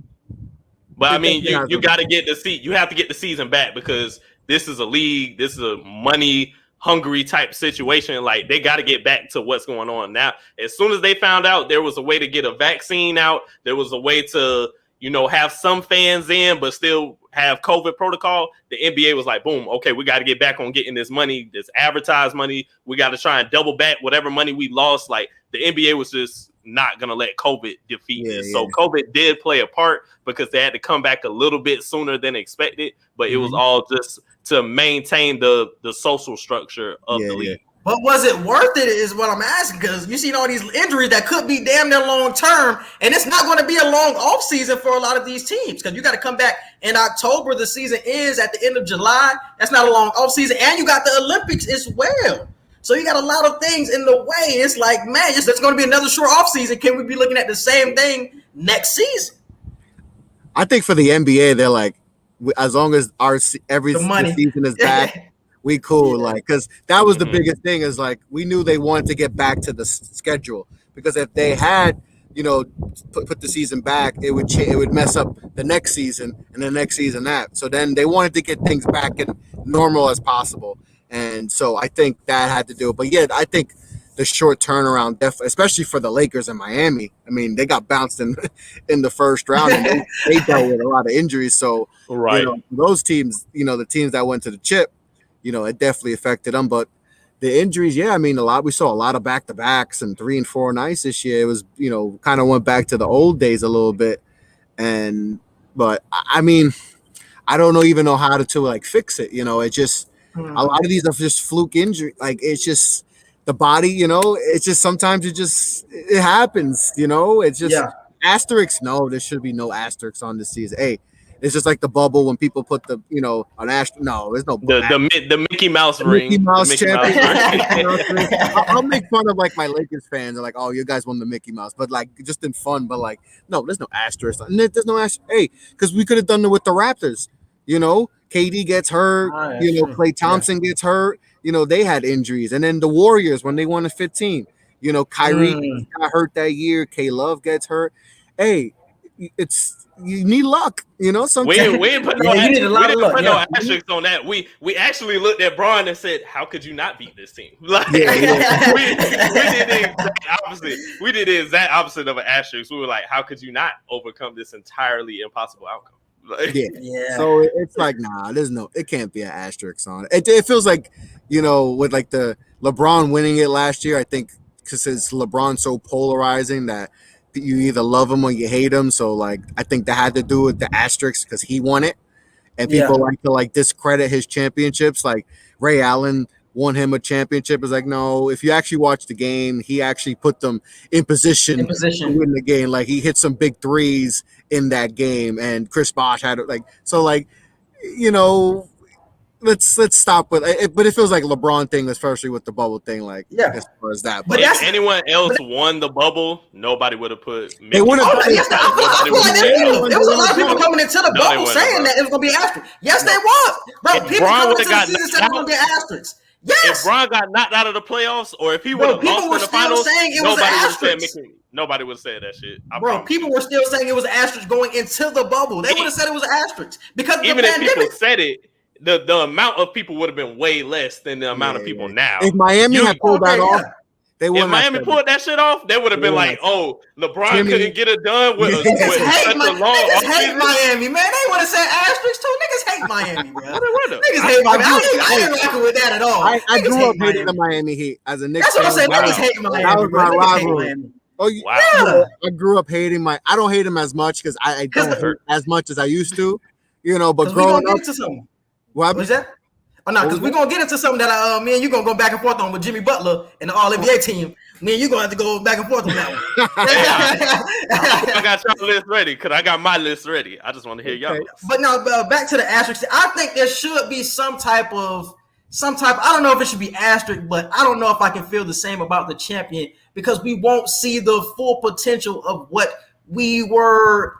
But I mean, you got to get you have to get the season back because this is a league. This is a money hungry type situation. Like, they got to get back to what's going on now. As soon as they found out there was a way to get a vaccine out, there was a way to, have some fans in, but still have COVID protocol. The NBA was like, boom, okay, we got to get back on getting this money, this advertised money. We got to try and double back whatever money we lost. Like, the NBA was just not going to let COVID defeat this. So COVID did play a part because they had to come back a little bit sooner than expected, but it was all just to maintain the social structure of the league. But was it worth it is what I'm asking, because you've seen all these injuries that could be damn near long term, and it's not going to be a long off season for a lot of these teams because you got to come back in October. The season ends at the end of July. That's not a long off season, and you got the Olympics as well. So you got a lot of things in the way. It's like, man, there's going to be another short off season. Can we be looking at the same thing next season? I think for the NBA, they're like, as long as every season is back, we cool. Like, because that was the biggest thing is like, we knew they wanted to get back to the schedule because if they had, put the season back, it would mess up the next season and the next season that. So then they wanted to get things back in normal as possible. And so I think that had to do it. But yeah, I think the short turnaround, especially for the Lakers and Miami. I mean, they got bounced in the first round and they dealt with a lot of injuries. So those teams, the teams that went to the chip, it definitely affected them. But the injuries, I mean, we saw a lot of back-to-backs and 3 and 4 nights this year. It was, kind of went back to the old days a little bit. But I mean, I don't even know how to like fix it. It just, a lot of these are just fluke injury. Like, it's just the body, it's just sometimes it happens, it's just asterisks. No, there should be no asterisks on this season. Hey, it's just like the bubble when people put the, an asterisk. No, there's no the Mickey Mouse ring. Mickey Mouse champion. I'll make fun of like my Lakers fans. They're like, oh, you guys won the Mickey Mouse, but like just in fun. But like, no, there's no asterisk. There's no asterisk. Hey, because we could have done it with the Raptors. KD gets hurt. Klay Thompson gets hurt. They had injuries, and then the Warriors when they won at 15. You know, Kyrie got hurt that year. K-Love gets hurt. Hey, you need luck. You know, sometimes We ain't put no asterisks on that. We actually looked at Bron and said, "How could you not beat this team?" Like we did the exact opposite. We did the exact opposite of an asterisk. We were like, "How could you not overcome this entirely impossible outcome?" Like, yeah. So it's like, nah, it can't be an asterisk on it. It feels like, you know, with like the LeBron winning it last year, I think because it's LeBron so polarizing that you either love him or you hate him. So like, I think that had to do with the asterisk because he won it, and people like to like discredit his championships. Like Ray Allen won him a championship. It's like, no, if you actually watch the game, he actually put them in position to win the game. Like he hit some big threes in that game, and Chris Bosh had it. Like, so like, you know, let's stop with it. But it feels like LeBron thing, especially with the bubble thing. Like, as far as that, but if anyone else won the bubble, nobody would have put. They would have. There was a lot of people coming into the bubble saying that it was going to be asterisk. Yes, they was, bro. People coming into the season said it was going to be asterisk. Yes. If Bron got knocked out of the playoffs, or if he would have lost in the finals, nobody would have said that shit. People were still saying it was asterisk going into the bubble. They would have said it was asterisk because even if people said it, the amount of people would have been way less than the amount of people now. If Miami had pulled that off, if Miami pulled that shit off, they would have been like, "Oh, LeBron couldn't get it done with such a long." Niggas hate Miami, man. They would have said asterisk too. Niggas hate Miami, bro. Niggas hate Miami. I didn't rock with that at all. I grew up hating the Miami Heat as a Knicks. That's what I'm saying. Niggas hate Miami. That was my rivalry. Oh, wow. I grew up hating I don't hate him as much because I don't hurt as much as I used to, you know. But growing up, what is that? Oh no, because we're gonna get into something that me and you gonna go back and forth on with Jimmy Butler and the All NBA team. Me and you gonna have to go back and forth on that one. I got your list ready because I got my list ready. I just want to hear y'all. But no, back to the asterisk. I think there should be some type. I don't know if it should be asterisk, but I don't know if I can feel the same about the champion because we won't see the full potential of what we were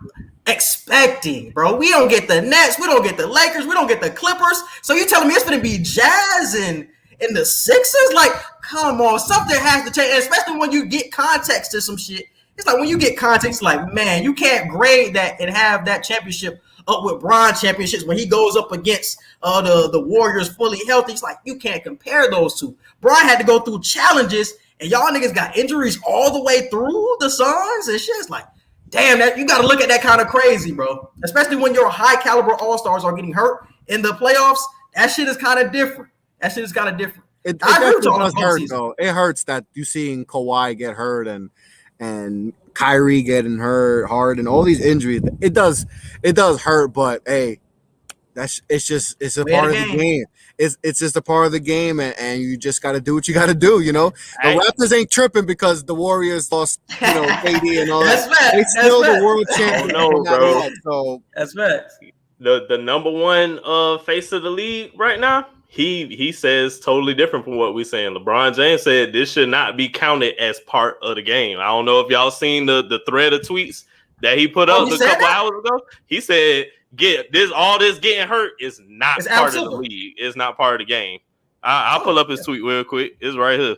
expecting, bro. We don't get the Nets, we don't get the Lakers, we don't get the Clippers. So you telling me it's gonna be Jazz and the Sixers? Like, come on, something has to change, especially when you get context to some shit. It's like when you get context, like, man, you can't grade that and have that championship up with Bron championships when he goes up against the Warriors fully healthy. It's like you can't compare those two. Bron had to go through challenges, and y'all niggas got injuries all the way through the Suns and shit. It's like, damn, that you got to look at that kind of crazy, bro. Especially when your high caliber all-stars are getting hurt in the playoffs. That shit is kind of different. It does hurt, though. It hurts that you seeing Kawhi get hurt and Kyrie getting hurt, Harden, all these injuries. It does hurt, but hey, it's a part of the game. It's just a part of the game, and you just got to do what you got to do. You know, the Raptors ain't tripping because the Warriors lost, you know, KD and all that. They still the world champion. No, bro. So that's facts. The number one face of the league right now, he says totally different from what we're saying. LeBron James said this should not be counted as part of the game. I don't know if y'all seen the thread of tweets that he put up a couple hours ago. He said, all this getting hurt is not part of the league. It's not part of the game. I'll pull up his tweet real quick. It's right here.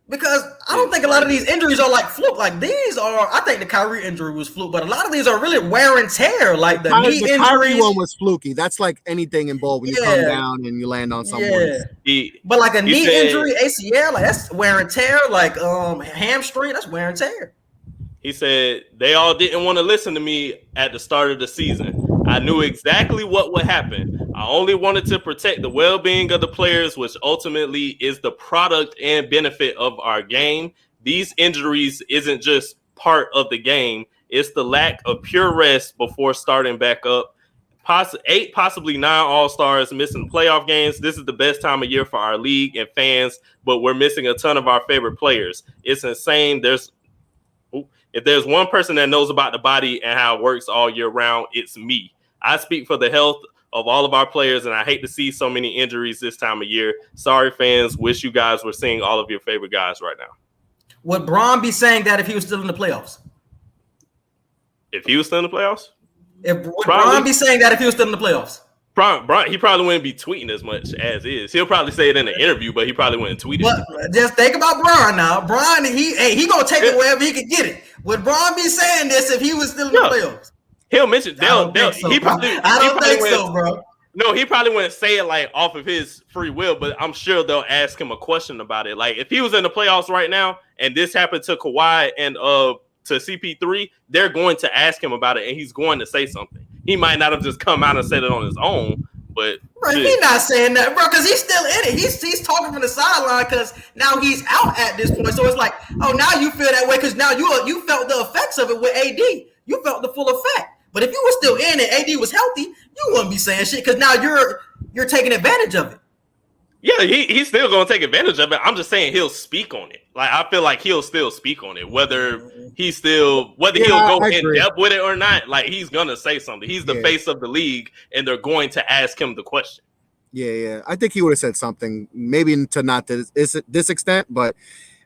Because I don't think a lot of these injuries are like fluke. Like these are, I think the Kyrie injury was fluke, but a lot of these are really wear and tear. Like the knee injuries. Kyrie one was fluky. That's like anything in ball when you come down and you land on someone. But like a knee injury, ACL, like that's wear and tear. Like hamstring, that's wear and tear. He said they all didn't want to listen to me at the start of the season. I knew exactly what would happen. I only wanted to protect the well-being of the players, which ultimately is the product and benefit of our game. These injuries isn't just part of the game. It's the lack of pure rest before starting back up. 8, possibly 9 all-stars missing playoff games. This is the best time of year for our league and fans, but we're missing a ton of our favorite players. It's insane. If there's one person that knows about the body and how it works all year round, it's me. I speak for the health of all of our players, and I hate to see so many injuries this time of year. Sorry, fans. Wish you guys were seeing all of your favorite guys right now. Would Bron be saying that if he was still in the playoffs? If he was still in the playoffs? Would Bron be saying that if he was still in the playoffs? Bron, he probably wouldn't be tweeting as much as is. He'll probably say it in an interview, but he probably wouldn't tweet it. But just think about Bron now. Bron, he gonna take it wherever he can get it. Would Bron be saying this if he was still in the playoffs? He'll mention. I don't think so, bro. No, he probably wouldn't say it like off of his free will, but I'm sure they'll ask him a question about it. Like if he was in the playoffs right now and this happened to Kawhi and to CP3, they're going to ask him about it and he's going to say something. He might not have just come out and said it on his own, but he's not saying that, bro, because he's still in it. He's talking from the sideline because now he's out at this point. So it's like, oh, now you feel that way because now you felt the effects of it with AD. You felt the full effect. But if you were still in it, AD was healthy, you wouldn't be saying shit because now you're taking advantage of it. Yeah, he's still going to take advantage of it. I'm just saying he'll speak on it. Like I feel like he'll still speak on it, whether he'll go in depth with it or not. Like he's gonna say something. He's the face of the league, and they're going to ask him the question. Yeah. I think he would have said something, maybe to not this extent, but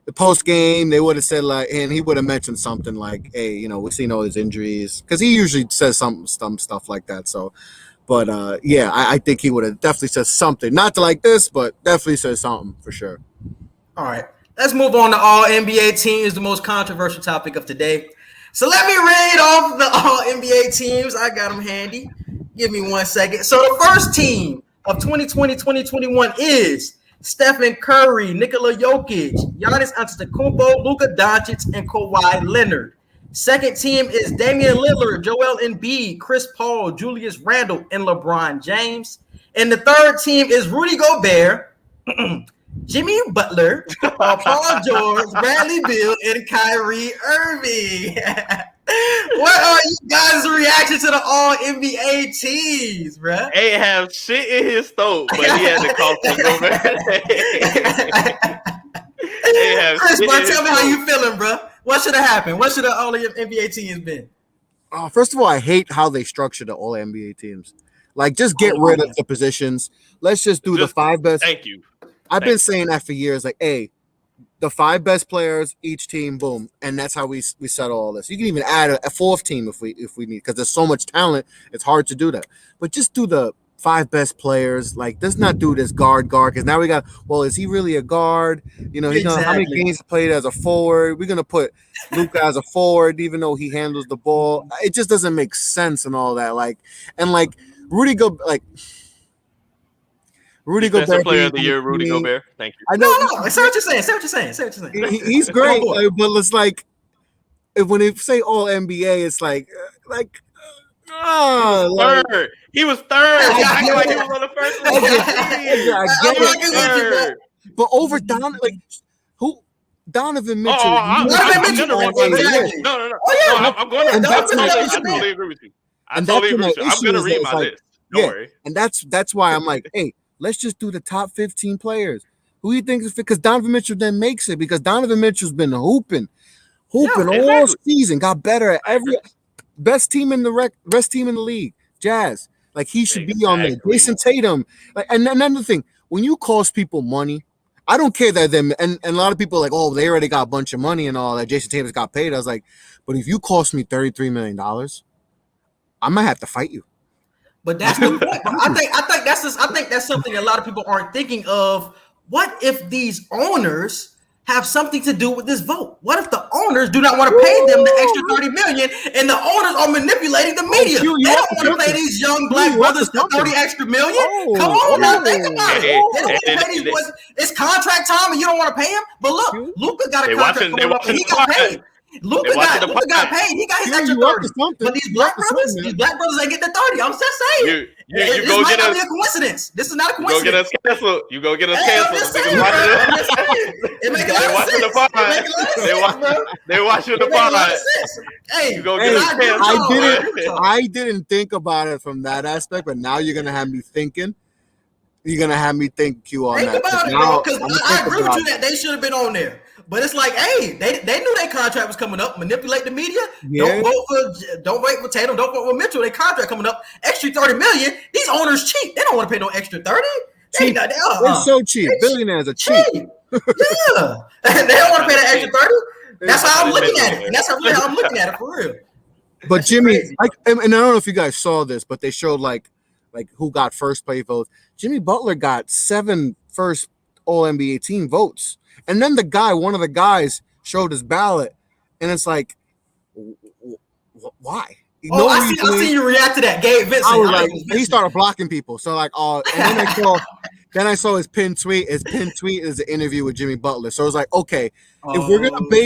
the post game they would have said like, and he would have mentioned something like, "Hey, we've seen all his injuries," because he usually says some stuff like that. So. But, I think he would have definitely said something. Not like this, but definitely said something for sure. All right. Let's move on to all NBA teams, the most controversial topic of today. So let me read off the all NBA teams. I got them handy. Give me 1 second. So the first team of 2020-2021 is Stephen Curry, Nikola Jokic, Giannis Antetokounmpo, Luka Doncic, and Kawhi Leonard. Second team is Damian Lillard, Joel Embiid, Chris Paul, Julius Randle, and LeBron James. And the third team is Rudy Gobert, Jimmy Butler, Paul George, Bradley Beal, and Kyrie Irving. What are you guys' reaction to the all NBA teams, bro? Ain't have shit in his throat, but he had to call for Gobert. Chris, bro, tell me how you feeling, bro. What should have happened? What should all the NBA teams been? First of all, I hate how they structure the all NBA teams. Like, just get rid of the positions. Let's just do the 5 best. Thank you. I've been saying that for years. Like, hey, the 5 best players, each team, boom, and that's how we settle all this. You can even add a 4th team if we need, because there's so much talent. It's hard to do that. But just do the 5 best players. Like, let's not do this guard, because now we got, well, is he really a guard? He's gonna, how many games he played as a forward? We're gonna put Luka as a forward, even though he handles the ball. It just doesn't make sense and all that. Rudy Gobert. Player of the year, Rudy Gobert. Thank you. I know. No. Say what you're saying. He's great, but it's like when they say all NBA, it's like. He was third. He acted like he was on the first one. I get it. But over Donovan Mitchell. I'm going to totally agree with you. I'm going to read my list. Don't worry. And that's why I'm like, hey, let's just do the top 15 players. Who do you think is fit? Because Donovan Mitchell then makes it. Because Donovan Mitchell's been hooping all season. Got better at every best team in the league. Jazz. Like, he should be on there. Jason Tatum. And another thing, when you cost people money, I don't care that them and a lot of people are like, oh, they already got a bunch of money and all that. Jason Tatum's got paid. I was like, but if you cost me $33 million, I might have to fight you. But that's the point. I think that's something a lot of people aren't thinking of. What if these owners have something to do with this vote? What if the owners do not want to pay them the extra $30 million and the owners are manipulating the media? They don't want to pay these young black brothers the $30 extra million. Come on now, think about it. They don't want to pay these boys. It's contract time and you don't want to pay him. But look, Luka got a contract coming up and he got paid. Luka got paid. He got his extra 30. But these black brothers ain't getting the 30. I'm just saying. You go get us. Be a coincidence. This is not a coincidence. You go get us canceled. You go get us canceled. It makes a lot of sense. They watching the pod. Hey, you go get us canceled. I didn't think about it from that aspect, but now you're gonna have me thinking. You're gonna have me think Q on that. Think about it, bro. Because I agree with you that they should have been on there. But it's like, hey, they knew their contract was coming up. Manipulate the media. Yeah. Don't vote for Tatum. Don't vote for Mitchell. Their contract coming up. Extra $30 million. These owners cheap. They don't want to pay no extra 30. They're so cheap. Billionaires are cheap. Yeah. They don't want to pay that extra 30. That's how I'm looking at it. And that's how I'm looking at it for real. But Jimmy, and I don't know if you guys saw this, but they showed like like who got first place votes. Jimmy Butler got 7 first All-NBA team votes. And then one of the guys showed his ballot, and it's like, why? Oh, I see you react to that, Gabe Vincent. I was like, he started blocking people. So like, and then I saw his pinned tweet. His pinned tweet is an interview with Jimmy Butler. So it was like, okay, if we're gonna vote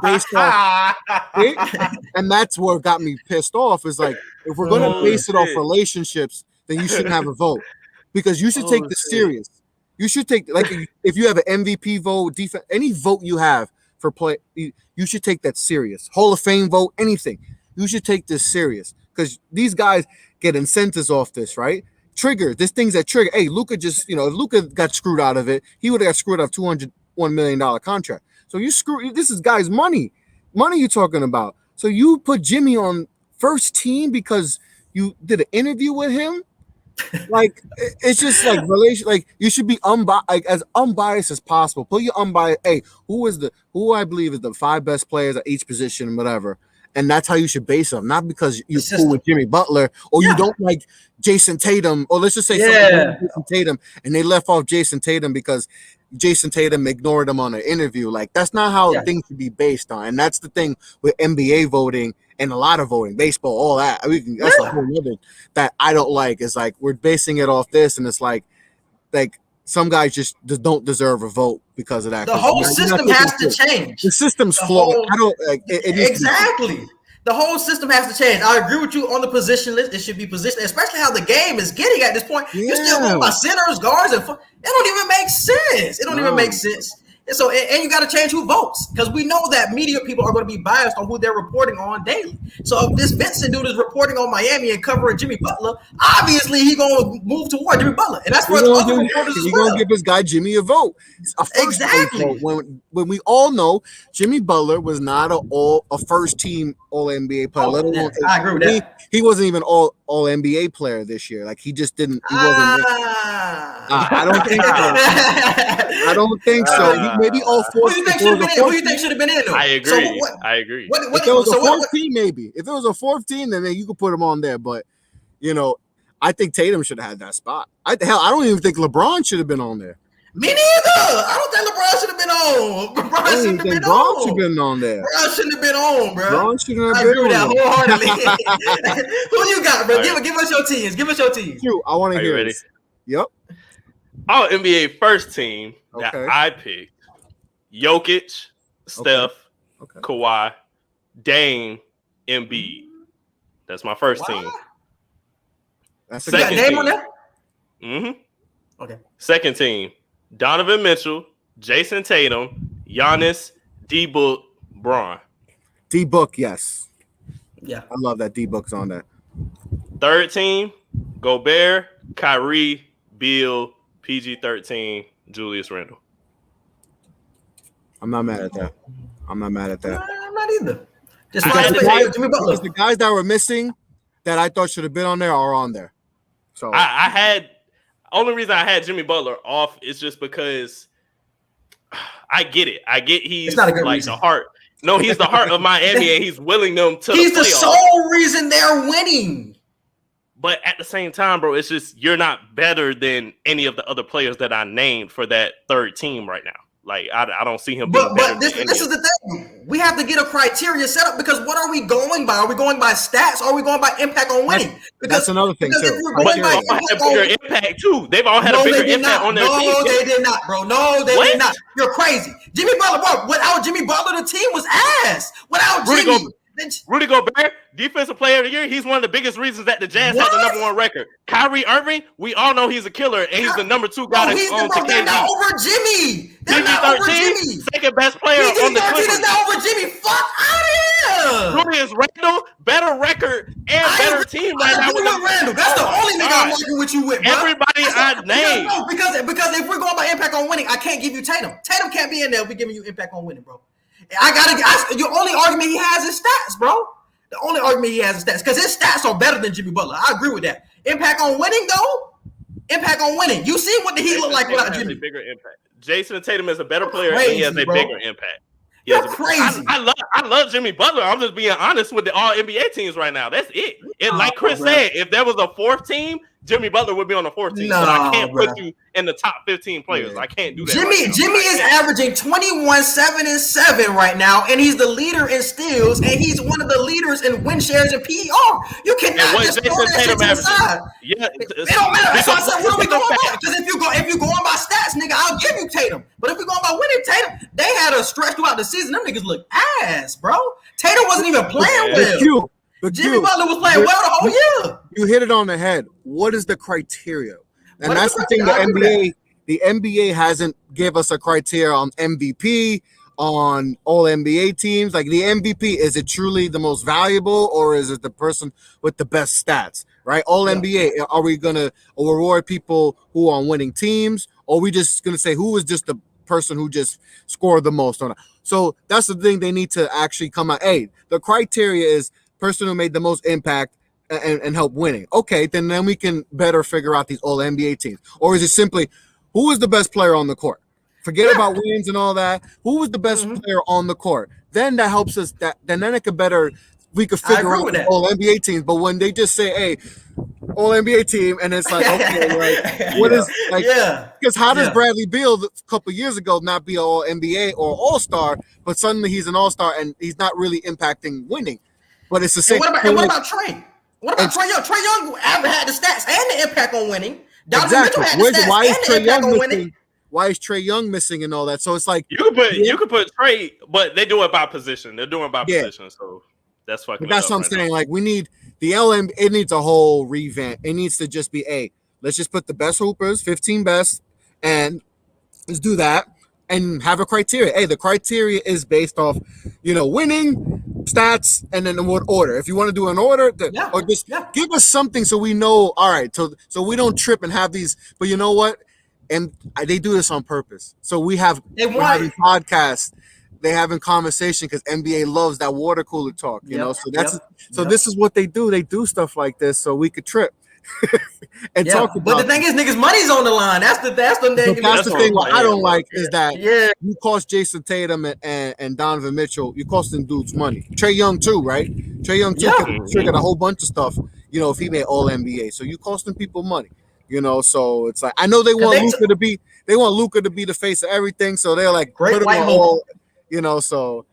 based off it, and that's what got me pissed off, is like, if we're gonna base it off relationships, then you shouldn't have a vote, because you should take this serious. You should take, like, if you have an MVP vote, defense, any vote you have for play, you should take that serious. Hall of Fame vote, anything. You should take this serious, because these guys get incentives off this, right? Trigger. There's things that trigger. Hey, Luka just, if Luka got screwed out of it, he would have got screwed out of $201 million contract. So this is guys' money you're talking about. So you put Jimmy on first team because you did an interview with him? Like, it's just like like, you should be as unbiased as possible. Put your unbiased. Hey, who I believe is the 5 best players at each position, whatever. And that's how you should base them, not because you're cool with Jimmy Butler or you don't like Jason Tatum, or let's just say something like Jason Tatum, and they left off Jason Tatum because Jason Tatum ignored him on an interview. Like, that's not how things should be based on. And that's the thing with NBA voting and a lot of voting, baseball, all that. I mean, that's a whole other that I don't like. Is like, we're basing it off this, and it's like some guys just don't deserve a vote because of that. The whole system has to change. The system's flawed. I don't like it. Exactly. The whole system has to change. I agree with you on the position list. It should be positioned, especially how the game is getting at this point. You're still going by centers, guards, and it don't even make sense. It don't even make sense. And so, and you got to change who votes, because we know that media people are going to be biased on who they're reporting on daily. So if this Vincent dude is reporting on Miami and covering Jimmy Butler, obviously he's going to move toward Jimmy Butler, and that's where the other reporters as well. He's going to give this guy Jimmy a vote. Exactly. Vote. When we all know Jimmy Butler was not a first team All NBA player. I agree with that. He wasn't even all NBA player this year. Like, he just didn't. He wasn't. I don't think so. I don't think so. Maybe all 4. Who do you think should have been in though? I agree. I agree. If there was a 4th team, maybe. If there was a 4th team, then you could put him on there. But I think Tatum should have had that spot. I don't even think LeBron should have been on there. Me neither. I don't think LeBron should have been on. LeBron should have been on there. LeBron shouldn't have been on, bro. LeBron shouldn't have been on. I agree with that wholeheartedly. Who you got, bro? Right. Give us your teams. Give us your teams. I want to hear ready? this. Yep. All NBA first team that I picked: Jokic, Steph, Kawhi, Dame, Embiid. That's my first team. That's a name on there? Mm-hmm. Okay. Second team: Donovan Mitchell, Jason Tatum, Giannis, D-Book, Bron. D-Book, yes. Yeah. I love that D-Book's on there. Third team: Gobert, Kyrie, Beal, PG-13, Julius Randle. I'm not mad at that. I'm not either. Just the guys that were missing that I thought should have been on there are on there. So I had only reason I had Jimmy Butler off is just because I get it. I get he's like reason. The heart. No, he's the heart of Miami, and he's willing them to. He's the sole reason they're winning. But at the same time, bro, it's just you're not better than any of the other players that I named for that third team right now. Like, I don't see him being better. But this is the thing. We have to get a criteria set up, because what are we going by? Are we going by stats? Or are we going by impact on winning? That's another thing, too. But they've all had a bigger impact, too. They've all had a bigger impact on their team. No, they did not, bro. No, they did not. You're crazy. Jimmy Butler, bro. Without Jimmy Butler, the team was ass. Without Jimmy. Rudy Gobert, defensive player of the year. He's one of the biggest reasons that the Jazz have the #1 record. Kyrie Irving, we all know he's a killer, and he's the #2 guy. They're not over Jimmy. They're not over Jimmy. Second best player on the Clippers. is not over Jimmy. Fuck out of here. Julius Randle, better record and better team right now. With Randle. That's the only nigga I'm working with you with, bro. Everybody I named. Because if we're going by impact on winning, I can't give you Tatum. Tatum can't be in there if we're giving you impact on winning, bro. Your only argument he has is stats, bro. The only argument he has is stats, because his stats are better than Jimmy Butler. I agree with that. Impact on winning, though. Impact on winning. You see what the Heat look like without Jimmy. A bigger impact. Jason Tatum is a better player, and he has a bigger impact. You're crazy. I love Jimmy Butler. I'm just being honest with the All NBA teams right now. That's it. like Chris said, if there was a fourth team, Jimmy Butler would be on the 14th. But I can't put you in the top 15 players. I can't do that. Jimmy is averaging 21, 7, and 7 right now, and he's the leader in steals, and he's one of the leaders in win shares and PER. You cannot just throw that shit to the side. Yeah, it don't matter. That's why I said, what are we going by? Because if you go on by stats, nigga, I'll give you Tatum. But if we going by winning Tatum, they had a stretch throughout the season. Them niggas look ass, bro. Tatum wasn't even playing well. Jimmy Butler was playing well the whole year. You hit it on the head. What is the criteria? And that's the thing. The NBA hasn't give us a criteria on MVP, on all NBA teams. Like the MVP, is it truly the most valuable, or is it the person with the best stats? Right? All NBA. Are we gonna reward people who are on winning teams, or are we just gonna say who is just the person who just scored the most on it? So that's the thing. They need to actually come out. Hey, the criteria is person who made the most impact and help winning. Okay, then we can better figure out these all NBA teams. Or is it simply who is the best player on the court? Forget about wins and all that. Who was the best player on the court? Then that helps us. Then it could better. We could figure out the all NBA teams. But when they just say, "Hey, all NBA team," and it's like, okay, like what is like? Because how does Bradley Beal a couple years ago not be an all NBA or all star, but suddenly he's an all star and he's not really impacting winning? But it's the same. And what about Trey? What about Trey Young? Trey Young had the stats and the impact on winning. Exactly. Why is Trey Young missing? Why is Trey Young missing and all that? So it's like you could put Trey, but they do it by position. They're doing it by position. So that's fucking. But that's what I'm saying. Like we need the LM. It needs a whole revamp. It needs to just be let's just put the best hoopers, 15 best, and let's do that and have a criteria. Hey, the criteria is based off, winning, stats, and then in what order. If you want to do an order, or just give us something so we know. All right, so we don't trip and have these. But you know what? And they do this on purpose. So we're having podcasts. They're having conversation because NBA loves that water cooler talk. So this is what they do. They do stuff like this so we could trip. And talk about. But the thing is, niggas' money's on the line. That's the thing. What I don't like is that you cost Jason Tatum and Donovan Mitchell. You cost them dudes money. Trey Young too, right? Trey Young too triggered a whole bunch of stuff. If he made all NBA, so you costing people money. So it's like I know they want Luka to be the face of everything. So they're like great white hole. So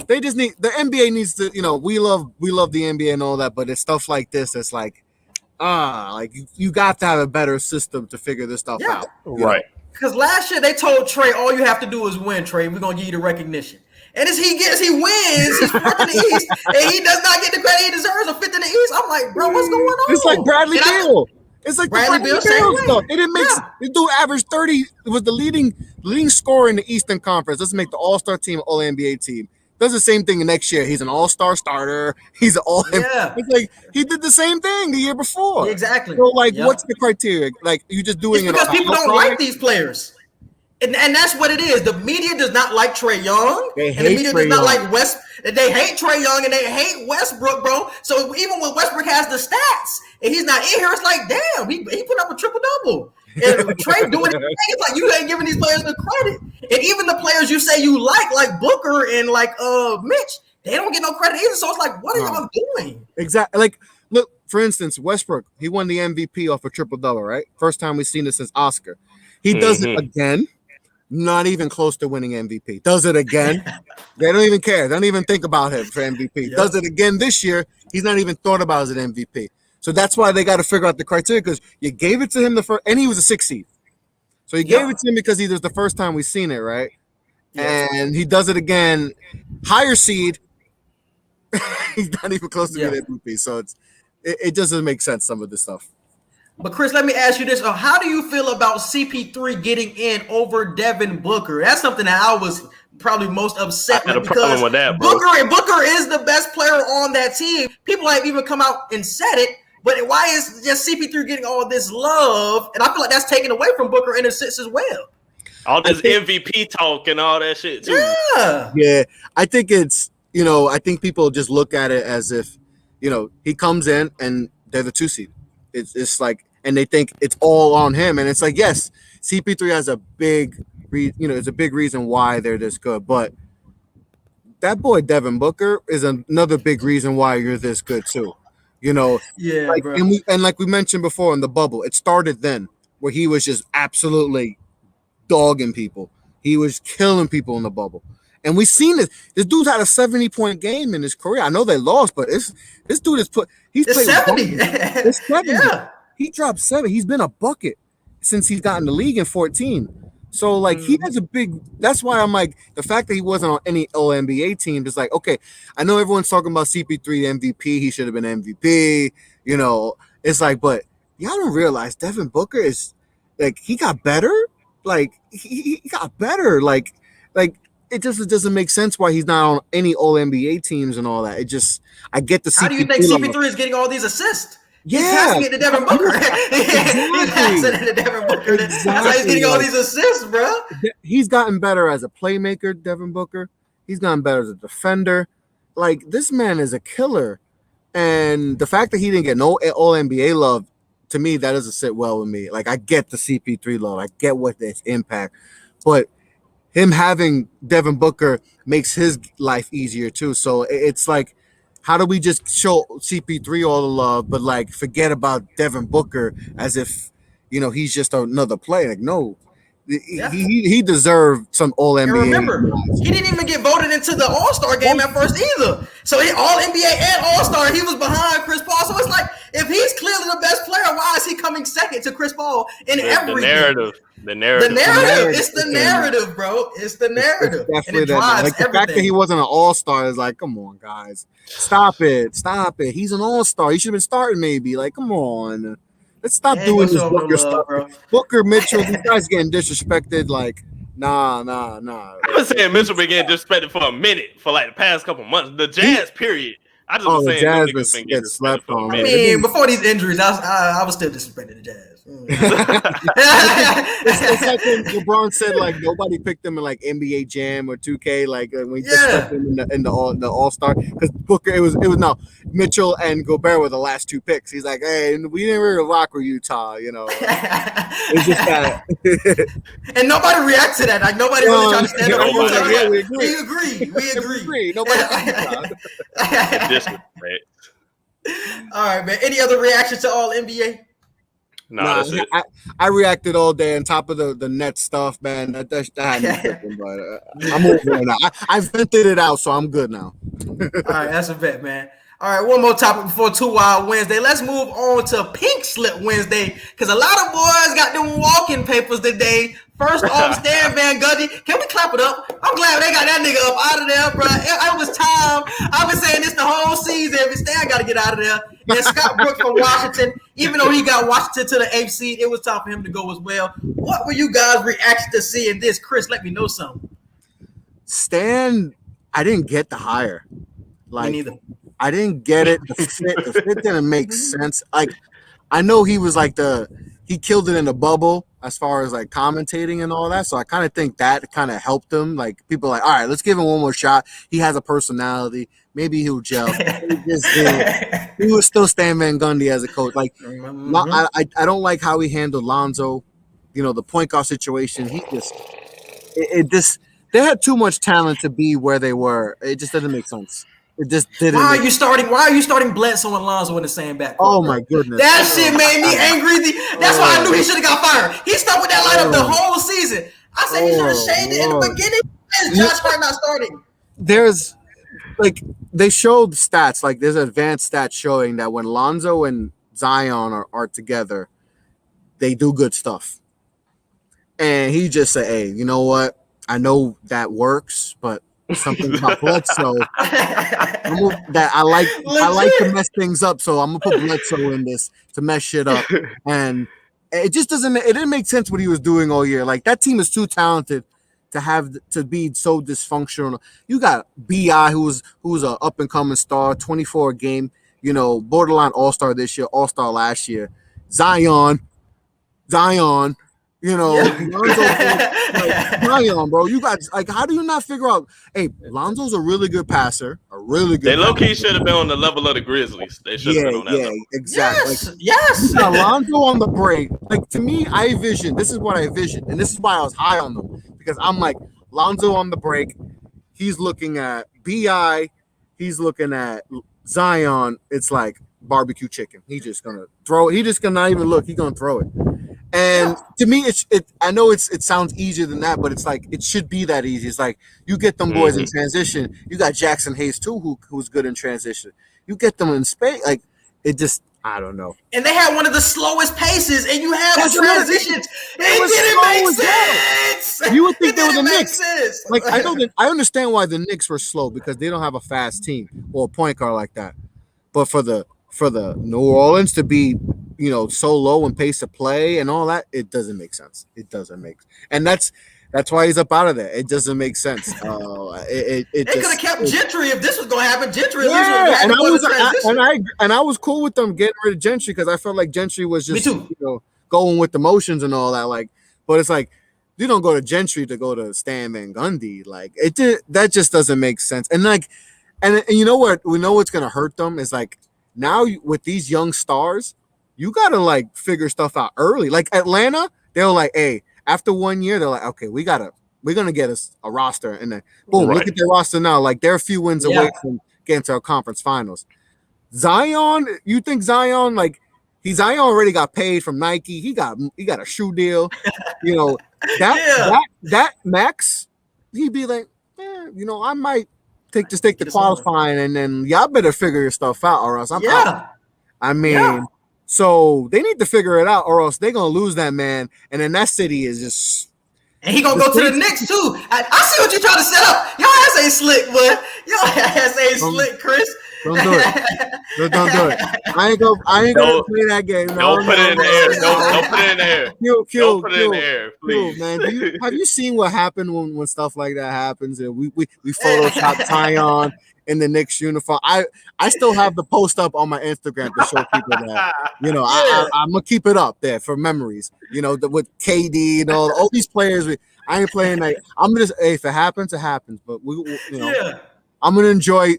they just need the NBA needs to. We love the NBA and all that, but it's stuff like this that's like. You got to have a better system to figure this stuff out. Right. Because last year they told Trey, all you have to do is win, Trey. We're going to give you the recognition. And as he wins, he's fourth in the East, and he does not get the credit he deserves, or fifth in the East. I'm like, bro, what's going on? It's like Bradley Beal. It's like Bradley Beal stuff. It didn't make the dude average 30. It was the leading scorer in the Eastern Conference. Doesn't make the All-Star team, All-NBA team. Does the same thing next year. He's an all-star starter. He's an all. It's like he did the same thing the year before. Exactly. So what's the criteria? Like you just doing it's because people don't like these players, and that's what it is. The media does not like Trey Young, and the media does not like West. They hate Trey Young and they hate Westbrook, bro. So even when Westbrook has the stats and he's not in here, it's like, damn, he put up a triple double. And Trey doing it, it's like you ain't giving these players the credit. And even the players you say you like Booker and Mitch, they don't get no credit either. So it's like, what are y'all doing? Exactly. Like, look, for instance, Westbrook, he won the MVP off a triple double, right? First time we've seen this since Oscar. He does it again, not even close to winning MVP. Does it again. They don't even care. They don't even think about him for MVP. Does it again this year. He's not even thought about as an MVP. So that's why they got to figure out the criteria, because you gave it to him the first, and he was a 6th seed. So you gave it to him because he was the first time we've seen it, right? And he does it again, higher seed. He's not even close to being MVP. So it doesn't make sense, some of this stuff. But Chris, let me ask you this: how do you feel about CP3 getting in over Devin Booker? That's something that I was probably most upset with, because with that, bro. Booker is the best player on that team. People have even come out and said it. But why is just CP3 getting all this love? And I feel like that's taken away from Booker in a sense as well. All this MVP talk and all that shit too. Yeah. I think it's, I think people just look at it as if, he comes in and they're the 2 seed. It's like, and they think it's all on him. And it's like, yes, CP3 has a big, it's a big reason why they're this good. But that boy Devin Booker is another big reason why you're this good too. You know, Yeah, bro. and like we mentioned before in the bubble, it started then where he was just absolutely dogging people. He was killing people in the bubble. And we've seen this. This dude's had a 70-point game in his career. I know they lost, but this dude has he's It's played 70. It's 70. Yeah. He dropped 7. He's been a bucket since he's gotten the league in 14. So like he has a big. That's why I'm like the fact that he wasn't on any All-NBA team is like, okay, I know everyone's talking about CP3 MVP. He should have been MVP. You know, it's like, but y'all don't realize Devin Booker is like he got better. Like he got better. Like it just doesn't make sense why he's not on any All-NBA teams and all that. It just I get the CP3. How do you think CP3 is getting all these assists? Yeah, He's passing it to Devin Booker. He's passing it to Devin Booker. That's how he's getting all these assists, bro. He's gotten better as a playmaker, Devin Booker. He's gotten better as a defender. Like this man is a killer, and the fact that he didn't get no All-NBA love, to me, that doesn't sit well with me. Like I get the CP3 love, I get what its impact, but him having Devin Booker makes his life easier too. So it's like, how do we just show CP3 all the love, but like forget about Devin Booker as if he's just another player? Like no, he deserved some All-NBA. And remember, he didn't even get voted into the All-Star game at first either. So he All-NBA and All-Star, he was behind Chris Paul. So it's like, if he's clearly the best player, why is he coming second to Chris Paul in every narrative? The narrative. It's the narrative, bro. It's the narrative. It's definitely that. Like the fact that he wasn't an All-Star is like, come on, guys, stop it. He's an All-Star. He should have been starting maybe. Like, come on, let's stop doing this Booker stuff. Bro. Booker, Mitchell, these guys getting disrespected. Like, nah. I've been saying Mitchell been getting disrespected for a minute for like the past couple months. The Jazz, period. I just was saying the Jazz Jazz get slept on. I mean, before these injuries, I was still disrespecting the Jazz. It's like when LeBron said like nobody picked him in like NBA Jam or 2K like when he just him in the All-Star because Booker it was no Mitchell and Gobert were the last 2 picks. He's like, hey, we didn't really rock with Utah, It's just that, and nobody reacts to that. Like nobody really tried to stand up. We agree. Nobody. Disrespect. All right, man. Any other reaction to All NBA? Nah, that's it. I reacted all day on top of the net stuff, man. That had me tripping, but I'm over it now. I vented it out, so I'm good now. All right, that's a bet, man. All right, one more topic before 2 Wild Wednesday. Let's move on to Pink Slip Wednesday because a lot of boys got them walking papers today. First off, Stan Van Gundy. Can we clap it up? I'm glad they got that nigga up out of there, bro. It was time. I've been saying this the whole season. Stan got to get out of there. And Scott Brooks from Washington, even though he got Washington to the 8th seed, it was time for him to go as well. What were you guys' reaction to seeing this? Chris, let me know something. Stan, I didn't get the hire. Like, me neither. I didn't get it. The fit didn't make sense. Like, I know he was like he killed it in the bubble as far as like commentating and all that. So I kind of think that kind of helped him. Like people are like, all right, let's give him one more shot. He has a personality. Maybe he'll gel. He was still Stan Van Gundy as a coach. Like I don't like how he handled Lonzo. The point guard situation. He just they had too much talent to be where they were. It just doesn't make sense. It just didn't. Why are you starting Bledsoe and Lonzo in the same backcourt? Oh my goodness! That shit made me angry. That's why I knew he should have got fired. He stuck with that lineup the whole season. I said he should have shaded it in the beginning. Is Josh Hart not starting? There's they showed stats. Like there's advanced stats showing that when Lonzo and Zion are together, they do good stuff. And he just said, "Hey, you know what? I know that works, but." Something about Bledsoe that I like to mess things up, so I'm gonna put Bledsoe in this to mess shit up, and it just didn't make sense what he was doing all year. Like that team is too talented to be so dysfunctional. You got BI who's an up and coming star, 24 a game, borderline all-star this year, all-star last year. Zion. Zion, bro. You got how do you not figure out? Hey, Lonzo's a really good passer, They low key should have been on the level of the Grizzlies. They should have been on that level. Exactly. Yes. You got Lonzo on the break. Like to me, this is what I envisioned, and this is why I was high on them because I'm like Lonzo on the break. He's looking at BI. He's looking at Zion. It's like barbecue chicken. He's just gonna throw it. He's just gonna not even look. He's gonna throw it. And to me, I know it sounds easier than that, but it's like it should be that easy. It's like you get them boys in transition. You got Jackson Hayes too, who's good in transition. You get them in space, like it just. I don't know. And they had one of the slowest paces, and you have transitions. It didn't make sense. You would think they were the Knicks. Like I understand why the Knicks were slow because they don't have a fast team or a point guard like that. But for the New Orleans to be, so low in pace of play and all that, it doesn't make sense. It doesn't make, and that's why he's up out of there. It doesn't make sense. They could have kept Gentry if this was going to happen. Gentry, yeah, and I was cool with them getting rid of Gentry because I felt like Gentry was just going with the motions and all that. Like, but it's like you don't go to Gentry to go to Stan Van Gundy. Like that just doesn't make sense. And like, and you know what? We know what's gonna hurt them is like now with these young stars, you gotta like figure stuff out early. Like Atlanta, they were like, hey. After 1 year, they're like, okay, we're gonna get us a roster, and then boom, look at their roster now. Like they're a few wins away from getting to our conference finals. Zion, you think Zion Zion already got paid from Nike? He got a shoe deal. That Max, he'd be like, I might take the qualifying, and then y'all better figure your stuff out, or else I'm out. I mean. Yeah. So they need to figure it out, or else they're gonna lose that man. And then that city is just. And he gonna go to the Knicks too. I see what you're trying to set up. Your ass ain't slick, boy. Your ass ain't slick, Chris. Don't do it. Don't do it. I ain't gonna play that game. Don't put it in the air. Don't put it in the air. Don't put it in the air, please. Man, have you seen what happened when stuff like that happens? And we Photoshop Zion in the Knicks uniform. I still have the post up on my Instagram to show people that I'm gonna keep it up there for memories. With KD and all these players. I ain't playing like I'm just if it happens, it happens. But I'm gonna enjoy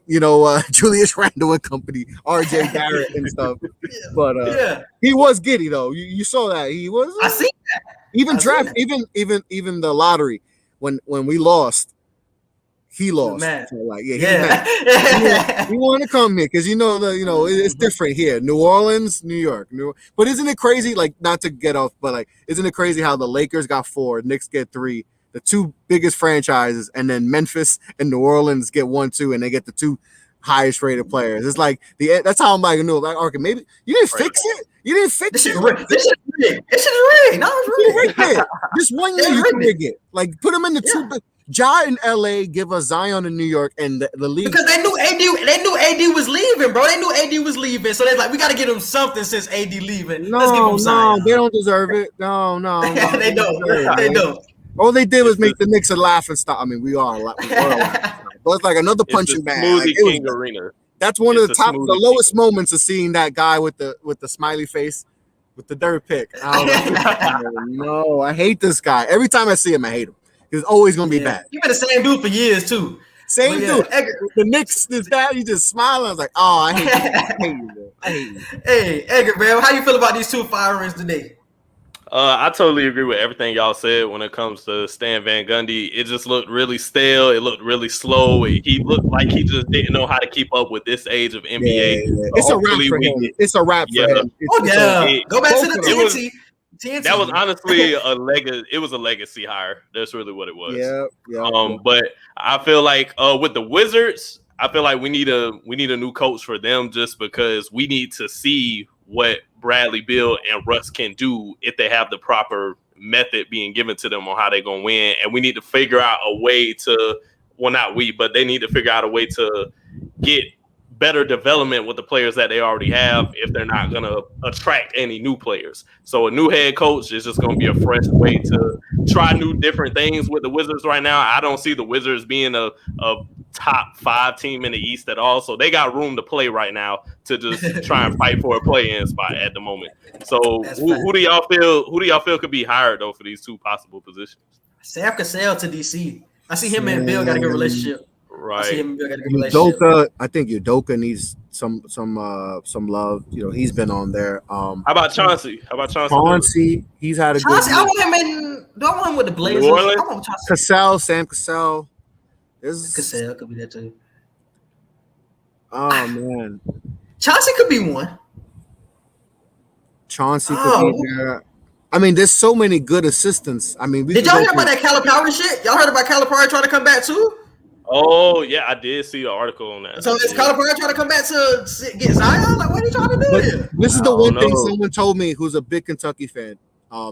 Julius Randle and company, RJ Barrett and stuff. But he was giddy though. You saw that he was. I see that. Even the lottery when we lost. He lost. Man. So he wanted to come here because it's different here. New Orleans, New York. But isn't it crazy? Like not to get off, but isn't it crazy how the Lakers got 4, Knicks get 3, the 2 biggest franchises, and then Memphis and New Orleans get 1, 2, and they get the 2 highest rated players. It's like that's how I'm like, okay, maybe you didn't fix it. You didn't fix it. This shit is rigged. No, it's rigged. Just 1 year you can rig it. Like put them in the 2. Ja in LA, give us Zion in New York, and the league because they knew AD was leaving, bro. They knew AD was leaving, so they're like, we got to get him something since AD leaving. Let's give him Zion. They don't deserve it. No, they don't. They don't. All they did was make the Knicks a laughing stock. I mean, we are a laughing stock. But it's like another punching bag. Arena. That's one of the lowest moments of seeing that guy with the smiley face with the dirt pick. No, I hate this guy. Every time I see him, I hate him. It's always gonna be bad. You've been the same dude for years too. Same dude. The Knicks is bad. You just smile. I was like, oh, I hate you. I hate you. Hey, Edgar, man, how you feel about these 2 firings today? I totally agree with everything y'all said when it comes to Stan Van Gundy. It just looked really stale. It looked really slow. He looked like he just didn't know how to keep up with this age of NBA. Yeah. It's a wrap for him. It's a wrap for him. Go back to the TNT. That was honestly a legacy. It was a legacy hire. That's really what it was. Yeah. But I feel like with the Wizards, I feel like we need a new coach for them just because we need to see what Bradley Beal and Russ can do if they have the proper method being given to them on how they're gonna win. And we need to figure out a way to but they need to figure out a way to get better development with the players that they already have if they're not going to attract any new players. So a new head coach is just going to be a fresh way to try new different things with the Wizards right now. I don't see the Wizards being a top 5 team in the East at all. So they got room to play right now to just try and fight for a play-in spot at the moment. So who do y'all feel could be hired though for these 2 possible positions? Sam Cassell to DC. I see him and Bill got a good relationship. Right. Udoka, I think Udoka needs some love. He's been on there. How about Chauncey? Chauncey, he's had a good. I want him do I want him with the Blazers? I want Chauncey. Sam Cassell. Cassell could be that too. Oh man. Chauncey could be one. Chauncey could be there. I mean, there's so many good assistants. I mean, did y'all hear about that Calipari shit? Y'all heard about Calipari trying to come back too? Oh yeah, I did see an article on that. So is Calipari trying to come back to get Zion? Like, what are you trying to do here? This is the one thing someone told me who's a big Kentucky fan.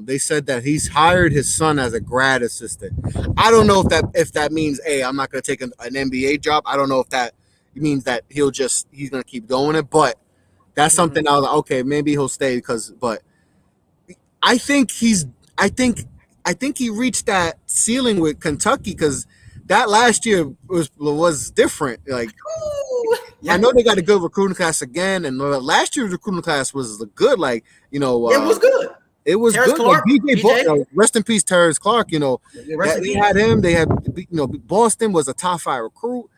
They said that he's hired his son as a grad assistant. I don't know if that means, hey, I'm not going to take an NBA job. I don't know if that means that he's going to keep going it. But that's something I was like, okay, maybe he'll stay but I think he reached that ceiling with Kentucky because that last year was different. Like, I know they got a good recruiting class again, and last year's recruiting class was good. Like, it was good. It was Terrence good. Clark, like BJ, rest in peace, Terrence Clark. They had him. They had, Boston was a top 5 recruit.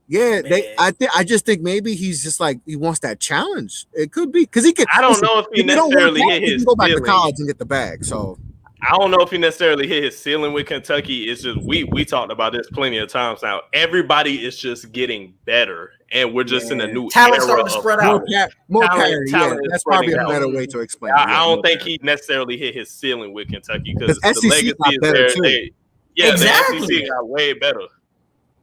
Yeah, I just think maybe he's just like he wants that challenge. It could be because he could. I don't know if he necessarily hit his. He can go back to college and get the bag. So I don't know if he necessarily hit his ceiling with Kentucky. It's just we talked about this plenty of times now. Everybody is just getting better, and we're just in a new talent era starting to spread out. More parity. Yeah, that's probably a better way to explain it. I don't think he necessarily hit his ceiling with Kentucky because the SEC legacy got is better there. too. Exactly. The SEC got way better.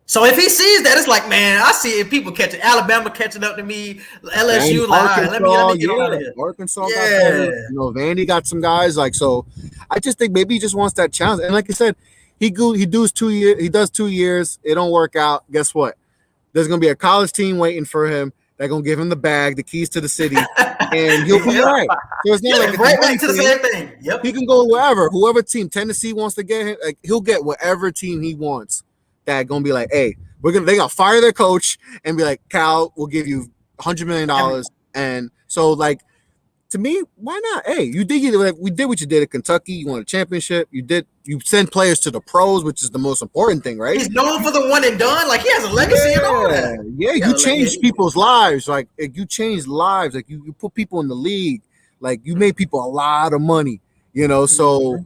So if he sees that, it's like, man, I see it. People catching Alabama catching up to me, LSU, and let me get out of here. Arkansas got better. Vandy got some guys like so. I just think maybe he just wants that challenge. And like I said, he does 2 years. He does 2 years. It don't work out. Guess what? There's gonna be a college team waiting for him. They're gonna give him the bag, the keys to the city, and he'll be all right. So it's not like right back to the same thing. Yep. He can go wherever. Whoever team Tennessee wants to get him, like he'll get whatever team he wants. That gonna be like, hey, they gonna fire their coach and be like, Cal, we'll give you $100 million. And so, like, to me, why not? Hey, we did what you did at Kentucky. You won a championship. You send players to the pros, which is the most important thing, right? He's known for the one and done. Like, he has a legacy and all that. Yeah, you change people's lives. Like, you change lives. Like, you put people in the league. Like, you made people a lot of money, so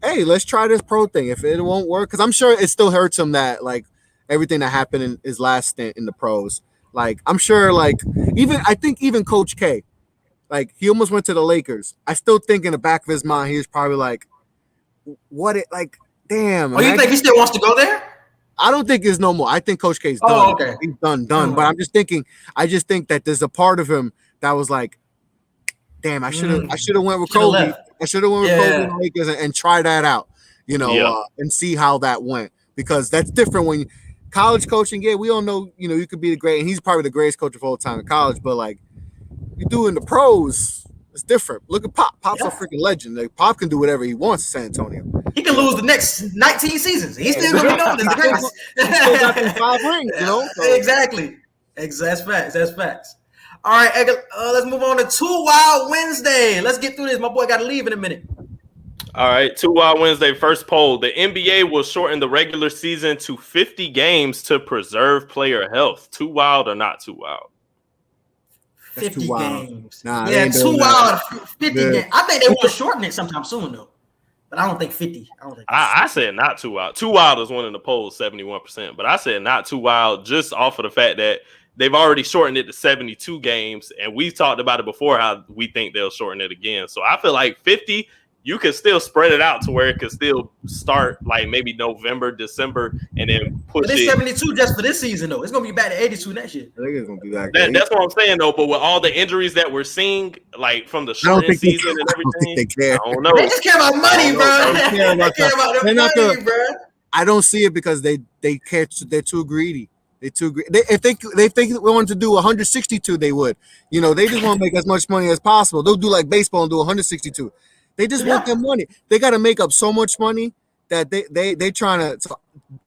hey, let's try this pro thing. If it won't work, because I'm sure it still hurts him that, like, everything that happened in his last stint in the pros. Like, I'm sure, like, I think even Coach K, like, he almost went to the Lakers. I still think in the back of his mind, he was probably like, damn. Oh, you think he still wants to go there? I don't think there's no more. I think Coach K's done. Oh, okay. He's done. But I just think that there's a part of him that was like, damn, I should have went with Kobe. I should have went with Kobe and Lakers and try that out, and see how that went. Because that's different when college coaching. Yeah, we all know, you could be the great, and he's probably the greatest coach of all time in college. But like, you do in the pros, it's different. Look at Pop. Pop's a freaking legend. Like, Pop can do whatever he wants in San Antonio. He can lose the next 19 seasons. He's still gonna be known as the greatest. He still got them 5 rings, So. Exactly. That's facts. All right, let's move on to 2 Wild Wednesday. Let's get through this. My boy got to leave in a minute. All right, 2 Wild Wednesday, first poll. The NBA will shorten the regular season to 50 games to preserve player health. Too wild or not too wild? 50 games. Nah, 2 wild, 50 games. I think they want to shorten it sometime soon, though. But I don't think 50. I said not too wild. Too wild is one in the polls, 71%. But I said not too wild just off of the fact that they've already shortened it to 72 games. And we've talked about it before, how we think they'll shorten it again. So I feel like 50, you can still spread it out to where it could still start like maybe November, December, and then push but it's it. 72 just for this season, though. It's going to be back to 82 next year. I think it's going to be back. That's what I'm saying, though. But with all the injuries that we're seeing, like from the shortened season and everything, I don't know. They just care about money, bro. They care about the money, bro. I don't see it because they're too greedy. They're too greedy. If they wanted to do 162, they would. They just want to make as much money as possible. They'll do like baseball and do 162. They just want their money. They got to make up so much money that they trying to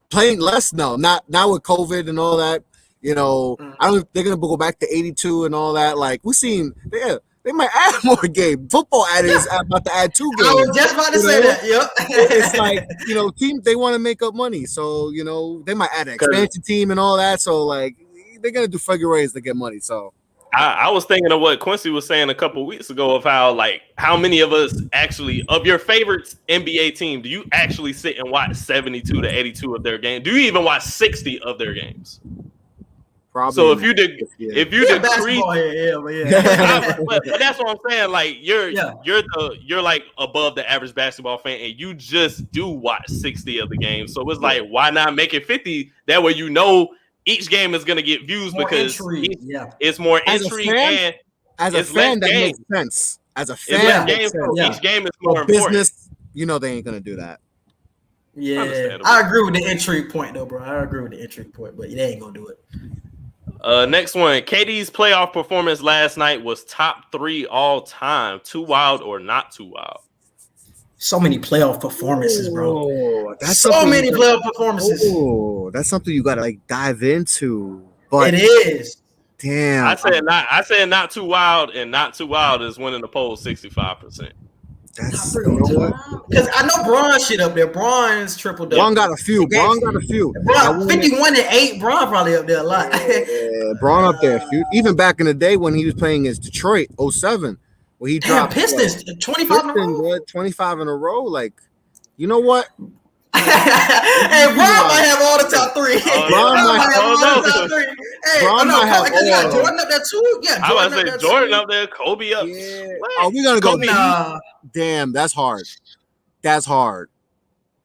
play less now. Not with COVID and all that. I don't. They're gonna go back to 82 and all that. Like we seen, they might add more games. Football is about to add 2 games. I was just about to say that. Yep. It's like teams they want to make up money, so they might add an expansion team and all that. So like they're gonna do figure ways to get money. So. I was thinking of what Quincy was saying a couple weeks ago of how many of us actually, of your favorite NBA team, do you actually sit and watch 72 to 82 of their games? Do you even watch 60 of their games? Probably. So if you decrease, basketball, yeah. but that's what I'm saying. Like you're like above the average basketball fan, and you just do watch 60 of the games. So it's like, why not make it 50? That way you know each game is gonna get views More because intrigue, it's more intrigue and as a fan that makes sense. As a fan, each game is more important. Business, you know they ain't gonna do that. Yeah, I agree with the intrigue point though, bro. I agree with the intrigue point, but they ain't gonna do it. Next one. KD's playoff performance last night was top 3 all time. Too wild or not too wild? So many playoff performances, bro. Oh, so many playoff performances. Oh, that's something you gotta like dive into. But it is. Damn. I said not too wild, and not too wild is winning the poll 65%. That's because I know Bron shit up there. Bron's triple double. Bron got a few. Bron 51 and 8. Bron probably up there a lot. Yeah, Bron up there a few. Even back in the day when he was playing against Detroit 07, where he dropped Pistons 25 in a row. 25 in a row. Like, you know what? Hey, Bron might have all the top 3. Bron might have all the top 3. Hey, Bron might have all. You got Jordan up there too. Yeah, I was say Jordan up there, Kobe up. Yeah. Oh, we gonna go. Nah. Damn, that's hard. That's hard.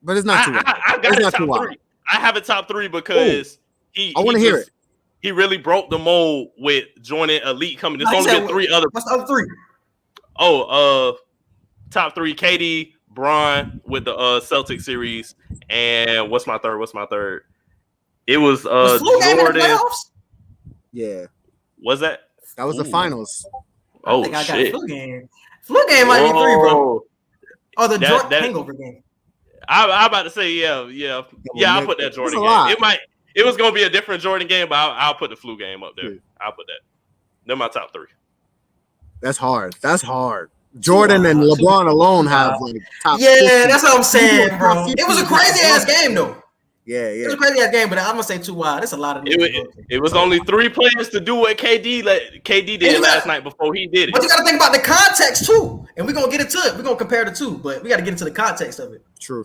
But it's not too hard. I got a top 3. I have a top 3 because I want to hear it. He really broke the mold with joining Elite coming. There's only been 3 other. What's the other 3? Oh, top 3: KD, Bron with the Celtics series, and what's my third? It was Jordan. Yeah. Was that? That was the finals. Oh, I think I got shit. Flu game. Flu game might be 3, bro. Oh, the Jordan hangover game. I'm about to say, yeah. I'll put that Jordan game. It was gonna be a different Jordan game, but I'll put the Flu game up there. Yeah. I'll put that. They're my top 3. That's hard. Jordan and LeBron alone have like top. Yeah, that's what I'm saying, bro. It was a crazy ass game, though. Yeah. It was a crazy ass game, but I'm gonna say too wild. That's a lot of. It was only 3 players to do what KD did last night before he did it. But you got to think about the context too, and we're gonna get into it. We're gonna compare the two, but we got to get into the context of it. True.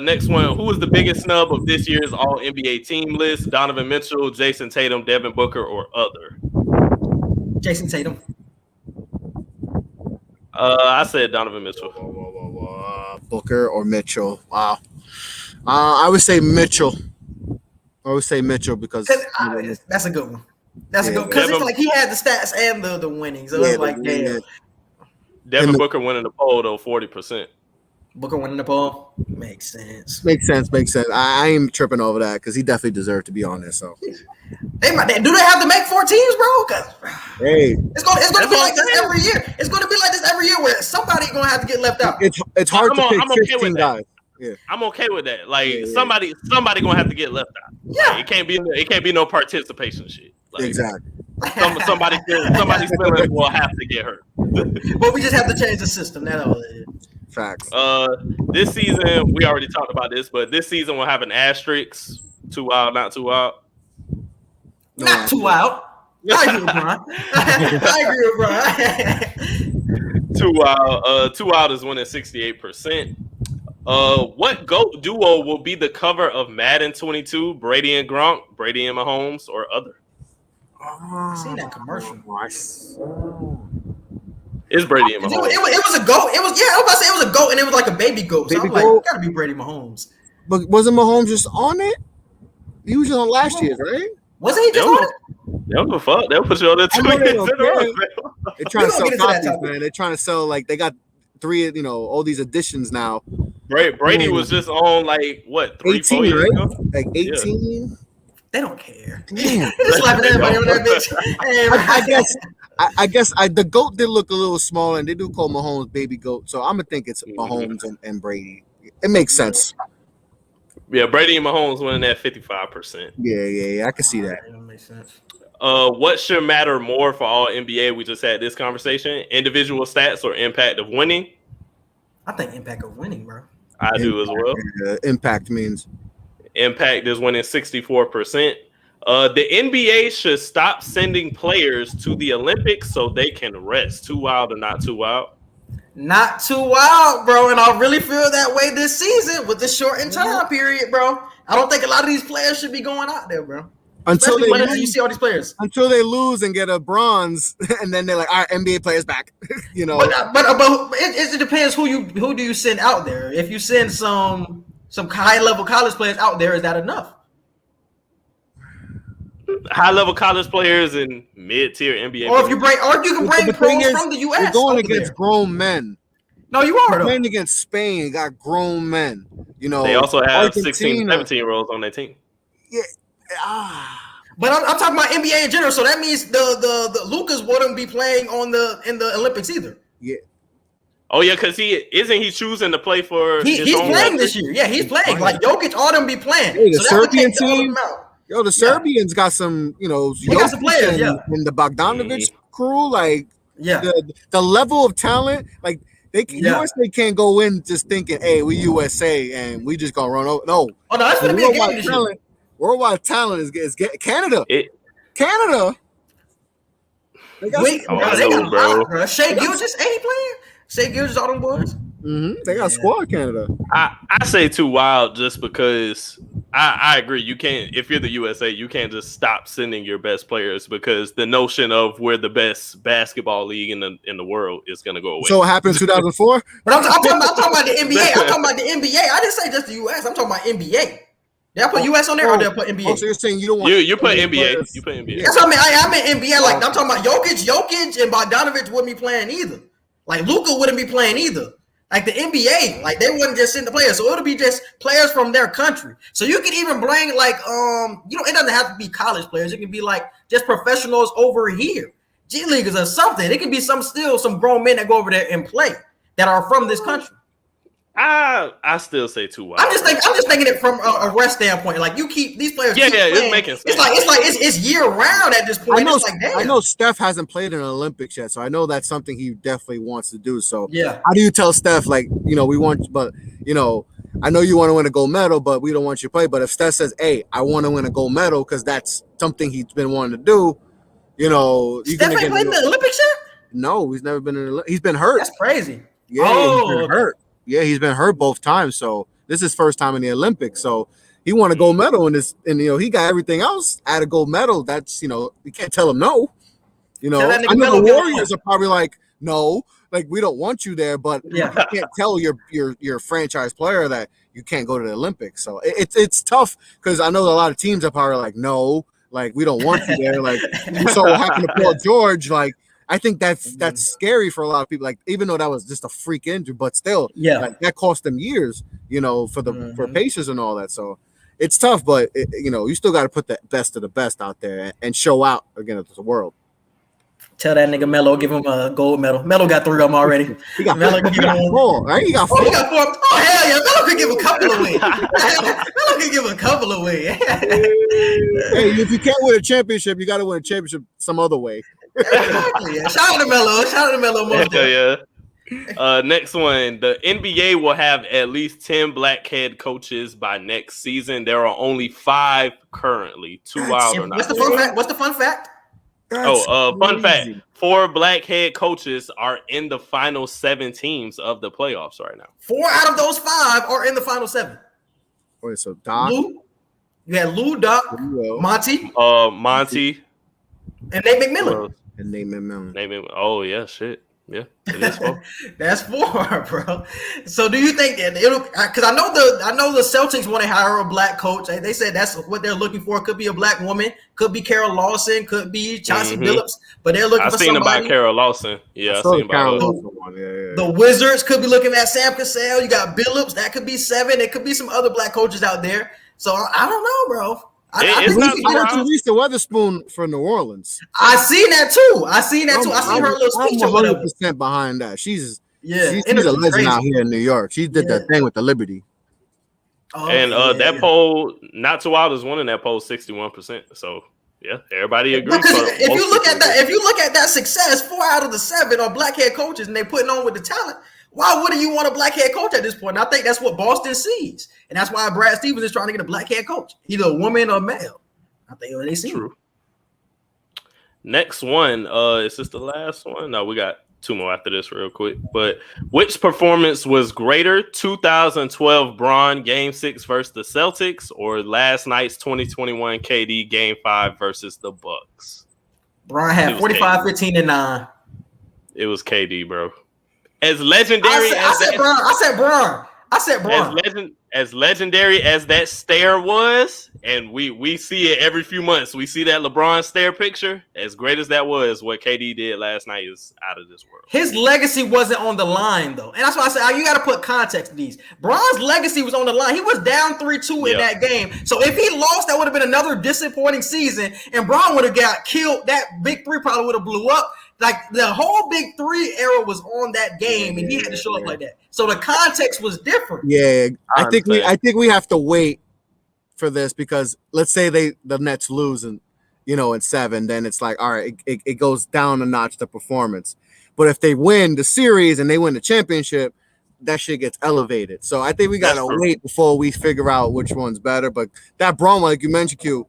Next one. Who is the biggest snub of this year's All NBA team list? Donovan Mitchell, Jason Tatum, Devin Booker, or other? Jason Tatum. I said Donovan Mitchell. Booker or Mitchell? Wow. I would say Mitchell. Because that's a good one. That's a good because it's like he had the stats and the winnings. So it's like damn. Devin Booker winning the poll though 40%. Booker winning the poll makes sense. Makes sense. I ain't tripping over that because he definitely deserved to be on there. So do they have to make 4 teams, bro? Hey, it's gonna be like this every year. It's gonna be like this every year where somebody gonna have to get left out. It's hard to pick 15 guys. Yeah. I'm okay with that. Like somebody gonna have to get left out. Yeah, like, it can't be no participation shit. Like, exactly. Somebody's feelings will have to get hurt. But we just have to change the system. That's all it is. Facts. This season we already talked about this, but this season we'll have an asterisk. Too wild, not too wild. Not too wild. I agree with Bron. Too wild. Too wild is winning 68%. What GOAT duo will be the cover of Madden 22? Brady and Gronk, Brady and Mahomes, or other? I seen that commercial. It's Brady and Mahomes. It was a goat. I was about to say it was a goat, and it was like a baby goat. So I'm like, it gotta be Brady Mahomes. But wasn't Mahomes just on it? He was just on last year's, right? Wasn't he just on it? They don't give a fuck. They'll put you on there 2 years in a row. They're trying to sell copies, man. They're trying to sell like they got 3, all these editions now. Brady was just on like what 3, 4 years ago? Like 18. Yeah. They don't care. Damn. Slapping everybody on that bitch. I guess the GOAT did look a little small, and they do call Mahomes baby GOAT. So I'm gonna think it's Mahomes and Brady. It makes sense. Yeah, Brady and Mahomes winning at 55%. Yeah, I can see that. That makes sense. What should matter more for all NBA? We just had this conversation: individual stats or impact of winning. I think impact of winning, bro. I do as well. Impact means impact is winning 64%. The NBA should stop sending players to the Olympics so they can rest. Too wild or not too wild? Not too wild, bro. And I really feel that way this season with the shortened time period, bro. I don't think a lot of these players should be going out there, bro. until Especially they when you see all these players. until they lose and get a bronze, and then they're like, all right, NBA players back. You know, But it depends who do you send out there. If you send some high level college players out there, is that enough? High level college players and mid tier NBA. Or if you can bring pros from the US. You're going over against there. grown men. No, you are You're though. playing against Spain. You got grown men. You know, They also have 16, Argentina. 17-year-olds on their team. Yeah. But I'm talking about NBA in general, so that means the Lucas wouldn't be playing in the Olympics either. Yeah. Oh yeah, because he choosing to play for. He's playing this year. Yeah, he's playing. Like Jokic, all them be playing. Hey, the So that would Serbian take all of team. them out. Yo, the Serbians got some, you know, They got some players, and, yeah. and the Bogdanovic crew, like Yeah. the level of talent, like USA can't go in just thinking, hey, we USA and we just gonna run over. No, Oh no, that's gonna be a game this year. Worldwide talent is Canada. Canada. They got Wait, Oh, bro, I they know, got bro. a lot, bro. Shea Gilgeous ain't he playing? Shea Gilgeous, all them boys. They got squad Canada. I say too wild just because I agree. You can't, if you're the USA, you can't just stop sending your best players because the notion of we're the best basketball league in the world is gonna go away. So what happened in 2004? But I'm talking about the NBA. I'm talking about the NBA. I didn't say just the US. I'm talking about NBA. Did I put US on there or did I put NBA? Oh, so you're saying you don't want you put NBA. players. You put NBA. That's what I mean. I meant NBA. Like I'm talking about Jokic and Bogdanovic wouldn't be playing either. Like Luka wouldn't be playing either. Like the NBA, like they wouldn't just send the players, so it'll be just players from their country. So you can even bring like it doesn't have to be college players. It can be like just professionals over here, G leaguers or something. It can be some grown men that go over there and play that are from this country. I still say too wild. I'm just thinking it from a rest standpoint. Like you keep these players. Yeah, keep it's playing. making sense. It's year round at this point. It's like, damn. I know Steph hasn't played in the Olympics yet, so I know that's something he definitely wants to do. So Yeah. how do you tell Steph, like, you know, we want, but you know, I know you want to win a gold medal, but we don't want you to play. But if Steph says, "Hey, I want to win a gold medal," because that's something he's been wanting to do, you know, Steph ain't played in the Olympics yet? No, he's never been in. He's been hurt. That's crazy. Yeah, he's been hurt. Yeah, he's been hurt both times. So this is his first time in the Olympics. So he won a gold medal in this, and you know he got everything else at a gold medal. That's, you know, you can't tell him no. You know, I know the Warriors are probably like, no, like we don't want you there, but you can't tell your franchise player that you can't go to the Olympics. So it's tough because I know a lot of teams are probably like, no, like we don't want you there. Like so what happened to Paul George, like. I think that's scary for a lot of people. Like, even though that was just a freak injury, but still, like, that cost them years, you know, for Pacers and all that. So it's tough, but you know, you still got to put the best of the best out there and show out against the world. Tell that nigga Melo, give him a gold medal. Melo got 3 of them already. He got Melo 4, right? He got 4. He got 4. Oh hell yeah, Melo could give a couple away. Melo could give a couple away. Hey, if you can't win a championship, you got to win a championship some other way. Exactly, yeah. Shout out to Melo. Yeah. Next one, the NBA will have at least 10 black head coaches by next season. There are only 5 currently. Too wild or not? What's the fun fact? Fun fact: 4 black head coaches are in the final 7 teams of the playoffs right now. 4 out of those 5 are in the final 7. Wait, so Doc, Lou, you had Lou, Doc, Monty, and Nate McMillan. and Nate McMillan. Oh yeah, shit. Yeah, it is 4. That's 4, bro. So do you think that it'll? Because I know the Celtics want to hire a black coach. They said that's what they're looking for. Could be a black woman. Could be Carol Lawson. Could be Chauncey Billups. But they're looking for somebody. I seen about Carol Lawson. Yeah, I seen about Carol Lawson one. Yeah. The Wizards could be looking at Sam Cassell. You got Billups. That could be 7. It could be some other black coaches out there. So I don't know, bro. I Lisa Weatherspoon for New Orleans. I seen that too. I seen her little speech I'm or whatever. 100% behind that. She's a Energy's legend crazy. out here in New York. She did that thing with the Liberty. That poll, Not Too Wild is winning that poll 61%. So yeah, everybody agrees. Because if you look at that success, 4 out of the 7 are black head coaches, and they're putting on with the talent. Why wouldn't you want a black head coach at this point? And I think that's what Boston sees, and that's why Brad Stevens is trying to get a black head coach, either a woman or a male. I think they see. True. Next one, is this the last one? No, we got two more after this real quick. But which performance was greater, 2012 Bron Game 6 versus the Celtics or last night's 2021 KD Game 5 versus the Bucks? Bron had 45, 15, and 9. It was KD, bro. As legendary I said Bron. As legendary as that stare was, and we see it every few months. We see that LeBron stare picture. As great as that was, what KD did last night is out of this world. His legacy wasn't on the line, though. And that's why I said you got to put context to these. Bron's legacy was on the line. He was down 3-2 in that game. So if he lost, that would have been another disappointing season, and Bron would have got killed. That big three probably would have blew up. Like the whole big three era was on that game, and he had to show up like that. So the context was different. Yeah, I think we have to wait for this because let's say the Nets lose in 7, then it's like all right, it goes down a notch the performance. But if they win the series and they win the championship, that shit gets elevated. So I think we gotta wait before we figure out which one's better. But that Bron, like you mentioned, Q,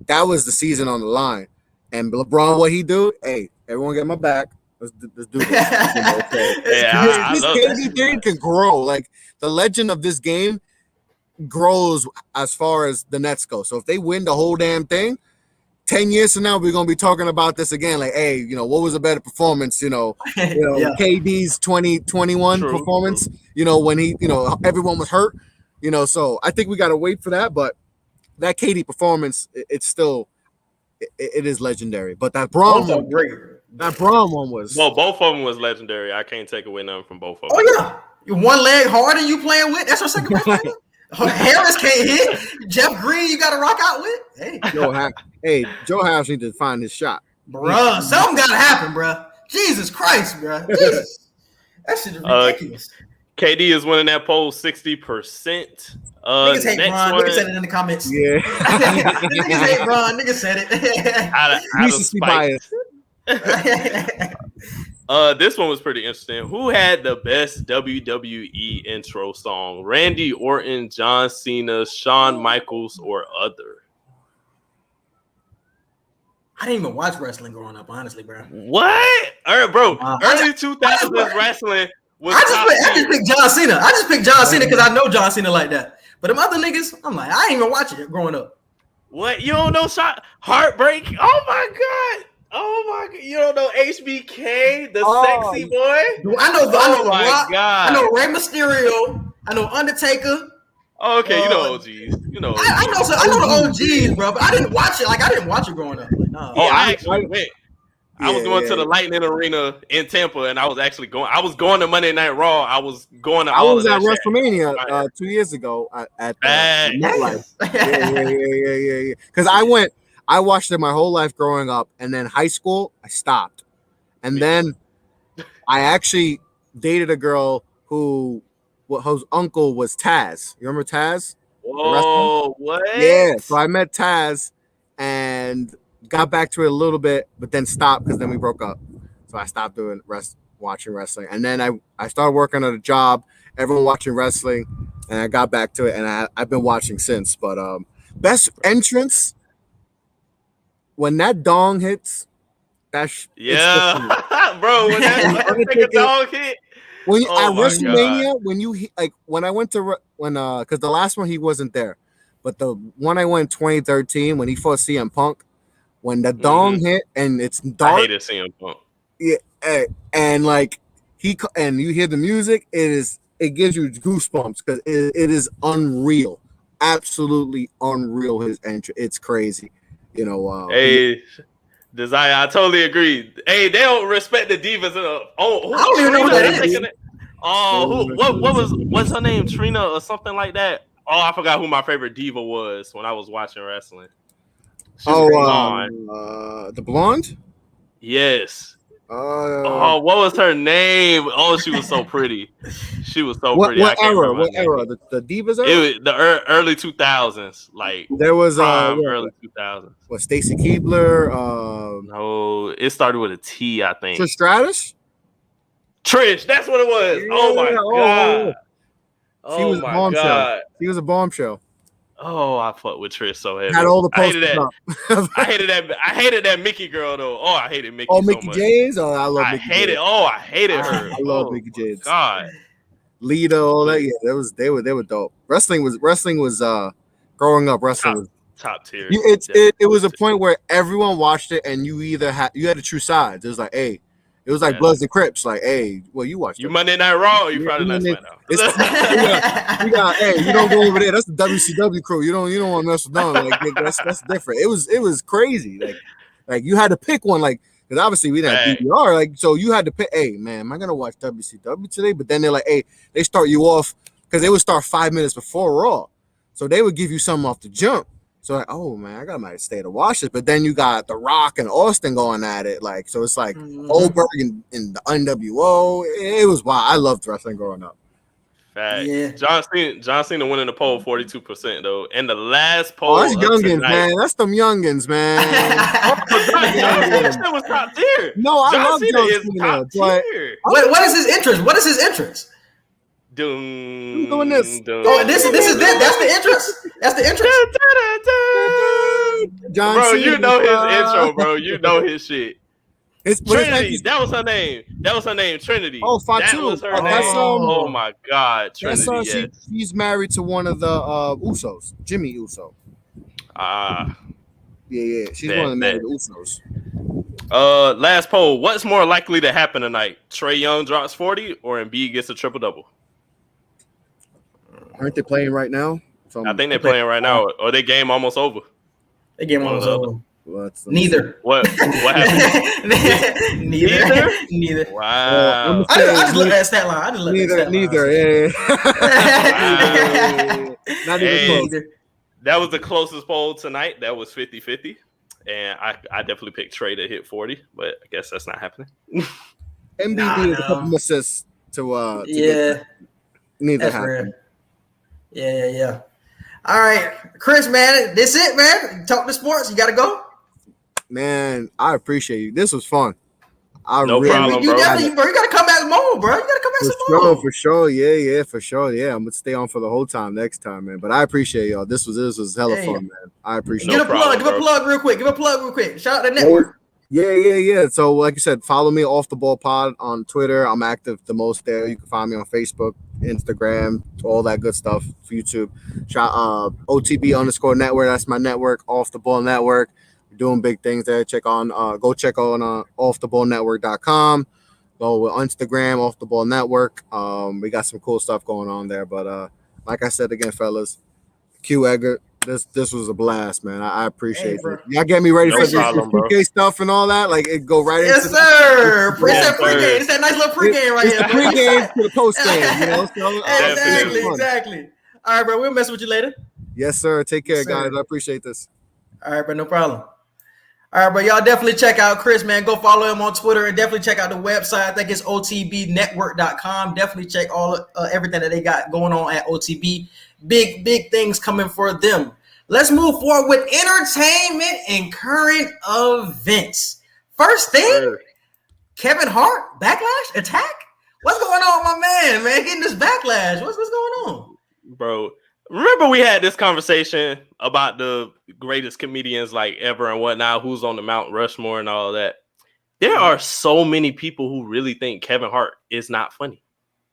that was the season on the line, and LeBron, what he do? Hey. Everyone get my back. Let's do this. This KD thing can grow. Like the legend of this game grows as far as the Nets go. So if they win the whole damn thing, 10 years from now, we're gonna be talking about this again. Like, hey, what was a better performance? KD's 2021 performance. When he, everyone was hurt. So I think we gotta wait for that. But that KD performance, it's still. It is legendary, but that Bron one, that Bron one was. Well, both of them was legendary. I can't take away nothing from both of them. Oh yeah, one leg Harden you playing with. That's your second best player. Harris can't hit. Jeff Green you got to rock out with. Hey, Joe Harris need to find his shot, bro. Something got to happen, bro. Jesus Christ, bro. Jesus. That shit is ridiculous. KD is winning that poll 60%. Niggas hate Bron. Niggas said it in the comments. Yeah. Niggas hate Bron. Niggas said it. out of spite. This one was pretty interesting. Who had the best WWE intro song? Randy Orton, John Cena, Shawn Michaels, or other? I didn't even watch wrestling growing up, honestly, bro. What? All right, bro. Early 2000s wrestling was I just picked John Cena. I just picked John Cena because I know John Cena like that. But them other niggas, I'm like, I ain't even watch it growing up. What? You don't know Heartbreak? Oh my god! You don't know HBK, the sexy boy? I know my god! I know Rey Mysterio. I know Undertaker. Oh, okay, you know OGs. I know the OGs, bro. But I didn't watch it. I didn't watch it growing up. Like, nah. I actually went. I was going to the Lightning Arena in Tampa, and I was actually going. I was going to Monday Night Raw. I was going to. I was at WrestleMania 2 years ago at MetLife. Yeah. Because I watched it my whole life growing up, and then high school I stopped, and then I actually dated a girl whose uncle was Taz. You remember Taz? Whoa! What? Yeah. So I met Taz, and got back to it a little bit, but then stopped because then we broke up. So I stopped watching wrestling. And then I started working at a job, everyone watching wrestling, and I got back to it, and I've been watching since. But best entrance, when that dong hits, that's bro, when that dong hit. When at WrestleMania, when I went to because the last one he wasn't there, but the one I went in 2013 when he fought CM Punk. When the dong hit and it's dark, I hated CM Punk. Yeah, and you hear the music, it gives you goosebumps because it is unreal, absolutely unreal. His entry, it's crazy, Hey, Desire, I totally agree. Hey, they don't respect the divas enough. I don't even know who that is. What's her name? Trina or something like that? Oh, I forgot who my favorite diva was when I was watching wrestling. The blonde? Yes. What was her name? Oh, she was so pretty. She was so pretty. What era? The Divas era? It was the early 2000s. Like there was early 2000s. What? Stacy Keibler? No, it started with a T, I think. Trish Stratus? Trish, that's what it was. Yeah, oh my god. She was a bombshell. She was a bombshell. Oh, I fuck with Trish so heavy. Had all the I hated posters that. up. I hated that Mickey girl though. Oh, I hated Mickey. Oh, so Mickey much. James. Oh, I love I Mickey hated. James. Oh, I hated her. I love Oh, Mickey James. God. Lita, all that. Yeah, they were dope. Wrestling was growing up. Wrestling was Top tier. it was a point where everyone watched it, and you had to choose sides. It was like, hey, it was like Bloods and Crips. Like, hey, well, you watched You it. Monday Night Raw. Or you Friday Night SmackDown. We got, hey, you don't go over there. That's the WCW crew. You don't want to mess with them. Like, that's different. It was crazy. Like you had to pick one. Like, because obviously we didn't have DVR. Like, so you had to pick. Hey, man, am I gonna watch WCW today? But then they're like, hey, they start you off because they would start 5 minutes before Raw, so they would give you something off the jump. So like, oh man, I might stay to watch this. But then you got The Rock and Austin going at it. Like, so it's like Goldberg and the NWO. It was wild. I loved wrestling growing up. Fact. Yeah. John Cena winning the poll 42% though. And the last poll. Oh, that's youngins, man. That's them youngins, man. John Cena was top tier. No, I love John Cena. But what is his interest? What is his interest? Who's doing this? Oh, this is that's the interest. That's the interest. John bro, Cena, you know his intro, bro. You know his shit. Trinity, that was her name. Trinity. Oh, Fatu. That was her Oh, name. that's, Oh my God, That's Trinity. she's married to one of the Usos, Jimmy Uso. Ah. Yeah. She's one of the married Usos. Last poll. What's more likely to happen tonight? Trae Young drops 40 or Embiid gets a triple-double? Aren't they playing right now? I think they're playing right now, or their game almost over. They game almost over. Neither. What happened? Neither. Wow. I just look at that stat line. Neither. Yeah. Not even close. That was the closest poll tonight. That was 50-50. And I definitely picked Trae to hit 40, but I guess that's not happening. MBD is a couple assists to yeah. Neither happened. Yeah. All right, Chris, man, that's it, man. Talk to sports. You got to go. Man, I appreciate you. This was fun. No problem, you bro. You got to come back more, bro. You got to come back some more. For sure. Yeah, for sure. Yeah, I'm gonna stay on for the whole time next time, man. But I appreciate y'all. This was hella fun, man. I appreciate it. Give a plug real quick. Shout out the network. Yeah. So, like you said, follow me Off the Ball Pod on Twitter. I'm active the most there. You can find me on Facebook, Instagram, all that good stuff. YouTube. OTB _ network. That's my network. Off the Ball Network. We're doing big things there. Go check on offtheballnetwork.com. Go with Instagram, Off the Ball Network. We got some cool stuff going on there. But like I said again, fellas, Q Edgar. This was a blast, man. I appreciate it. Y'all get me ready for this 2K stuff and all that. Like, it go right into sir. It's that pregame. It's that nice little pregame right here. Pregame to the postgame, you know? So, exactly. All right, bro. We'll mess with you later. Yes, sir. Take care, guys. I appreciate this. All right, bro. No problem. All right, bro. Y'all definitely check out Chris, man. Go follow him on Twitter and definitely check out the website. I think it's otbnetwork.com. Definitely check everything that they got going on at OTB. Big things coming for them. Let's move forward with entertainment and current events. First thing, Kevin Hart, backlash, attack? What's going on, my man, getting this backlash? What's going on? Bro, remember we had this conversation about the greatest comedians like ever and whatnot, who's on the Mount Rushmore and all that. There are so many people who really think Kevin Hart is not funny.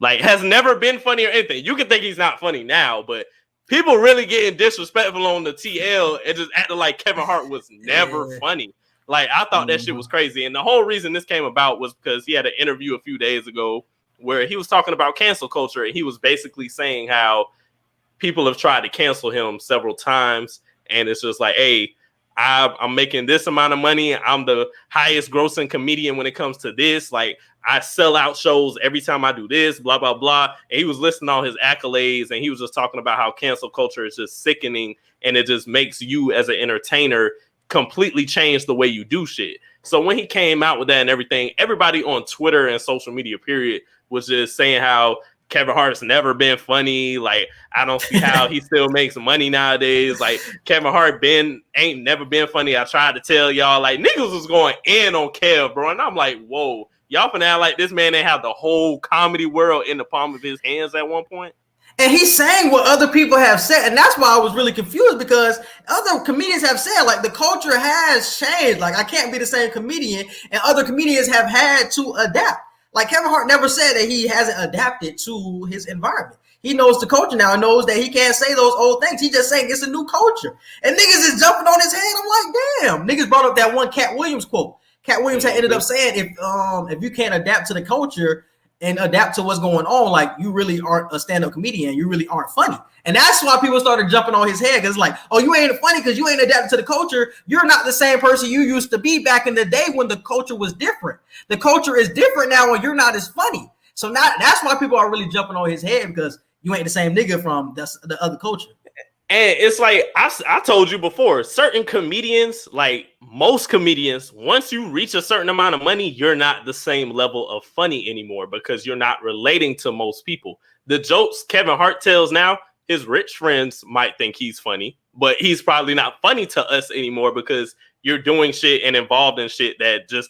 Like, has never been funny or anything. You can think he's not funny now, but people really getting disrespectful on the TL and just acting like Kevin Hart was never funny. Like, I thought that shit was crazy. And the whole reason this came about was because he had an interview a few days ago where he was talking about cancel culture. And he was basically saying how people have tried to cancel him several times. And it's just like, hey, I'm making this amount of money. I'm the highest grossing comedian when it comes to this. Like, I sell out shows every time I do this, blah, blah, blah. And he was listing all his accolades, and he was just talking about how cancel culture is just sickening, and it just makes you as an entertainer completely change the way you do shit. So when he came out with that and everything, everybody on Twitter and social media, period, was just saying how Kevin Hart's never been funny. Like, I don't see how he still makes money nowadays. Like, Kevin Hart ain't never been funny. I tried to tell y'all, like, niggas was going in on Kev, bro. And I'm like, whoa, y'all finna act like this man ain't have the whole comedy world in the palm of his hands at one point. And he's saying what other people have said, and that's why I was really confused because other comedians have said like the culture has changed. Like I can't be the same comedian, and other comedians have had to adapt. Like Kevin Hart never said that he hasn't adapted to his environment. He knows the culture now and knows that he can't say those old things. He's just saying it's a new culture, and niggas is jumping on his head. I'm like, damn. Niggas brought up that one Cat Williams quote. Cat Williams had ended up saying if you can't adapt to the culture and adapt to what's going on, like you really aren't a stand-up comedian, you really aren't funny. And that's why people started jumping on his head, because it's like, oh, you ain't funny because you ain't adapted to the culture. You're not the same person you used to be back in the day when the culture was different. The culture is different now and you're not as funny. So now that's why people are really jumping on his head, because you ain't the same nigga from the other culture. And it's like I told you before, certain comedians, like most comedians, once you reach a certain amount of money, you're not the same level of funny anymore because you're not relating to most people. The jokes Kevin Hart tells now, his rich friends might think he's funny, but he's probably not funny to us anymore because you're doing shit and involved in shit that just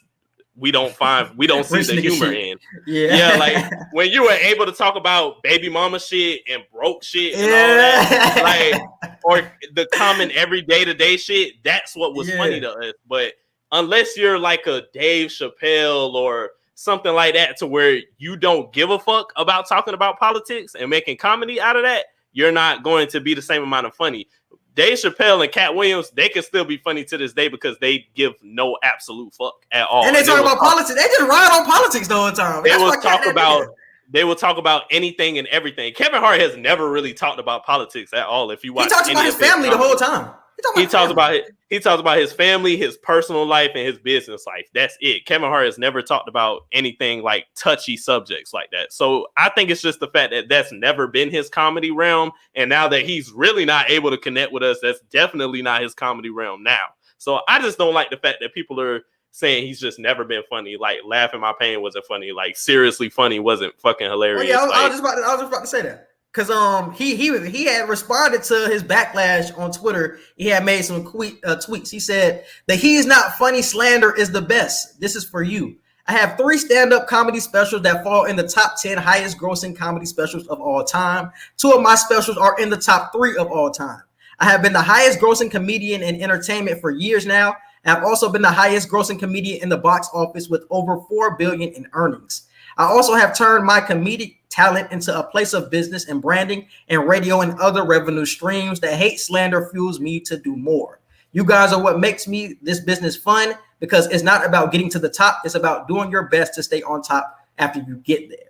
we don't see the humor in. Yeah, like when you were able to talk about baby mama shit and broke shit and all that, like, or the common every day-to-day shit, that's what was funny to us. But unless you're like a Dave Chappelle or something like that, to where you don't give a fuck about talking about politics and making comedy out of that, you're not going to be the same amount of funny. Dave Chappelle and Cat Williams, they can still be funny to this day because they give no absolute fuck at all. And they talk about politics. They just ride on politics the whole time. They will talk about anything and everything. Kevin Hart has never really talked about politics at all. If you watch, he talks about his family the whole time. He talks about his family, his personal life, and his business life. That's it. Kevin Hart has never talked about anything like touchy subjects like that. So I think it's just the fact that that's never been his comedy realm. And now that he's really not able to connect with us, that's definitely not his comedy realm now. So I just don't like the fact that people are saying he's just never been funny. Like Laughing My Pain wasn't funny. Like Seriously Funny wasn't fucking hilarious. I was just about to say that. Because he had responded to his backlash on Twitter. He had made some tweets. He said that he's not funny slander is the best. This is for you. I have 3 stand-up comedy specials that fall in the top 10 highest grossing comedy specials of all time. 2 of my specials are in the top 3 of all time. I have been the highest grossing comedian in entertainment for years now. I've also been the highest grossing comedian in the box office with over $4 billion in earnings. I also have turned my comedic talent into a place of business and branding and radio and other revenue streams. That hate slander fuels me to do more. You guys are what makes me this business fun, because it's not about getting to the top. It's about doing your best to stay on top after you get there.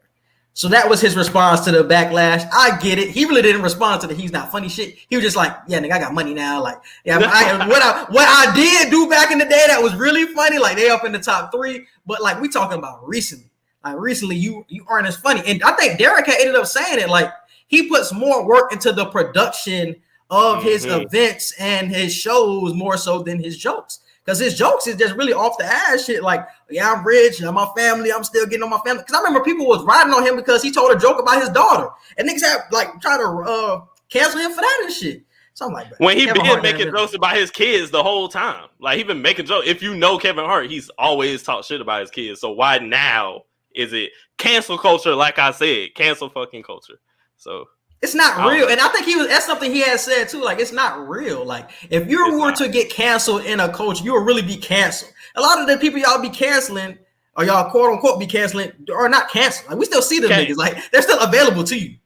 So that was his response to the backlash. I get it. He really didn't respond to the he's not funny shit. He was just like, yeah, nigga, I got money now. Like, yeah, what I did do back in the day that was really funny, like they up in the top 3. But like we talking about recently. Like recently, you aren't as funny. And I think Derek had ended up saying it. Like he puts more work into the production of his events and his shows more so than his jokes. Because his jokes is just really off the ass shit. Like, yeah, I'm rich, I'm my family, I'm still getting on my family. Because I remember people was riding on him because he told a joke about his daughter. And niggas had like try to cancel him for that and shit. So I'm like, when he been making jokes about his kids the whole time. Like he been making jokes. If you know Kevin Hart, he's always talked shit about his kids. So why now is it cancel culture? Like I said, cancel fucking culture. So it's not real. And I think that's something he has said too. Like, it's not real. Like, if you were to get canceled in a culture, you will really be canceled. A lot of the people y'all be canceling, or y'all quote unquote be canceling, are not canceled. Like, we still see them niggas. Like, they're still available to you.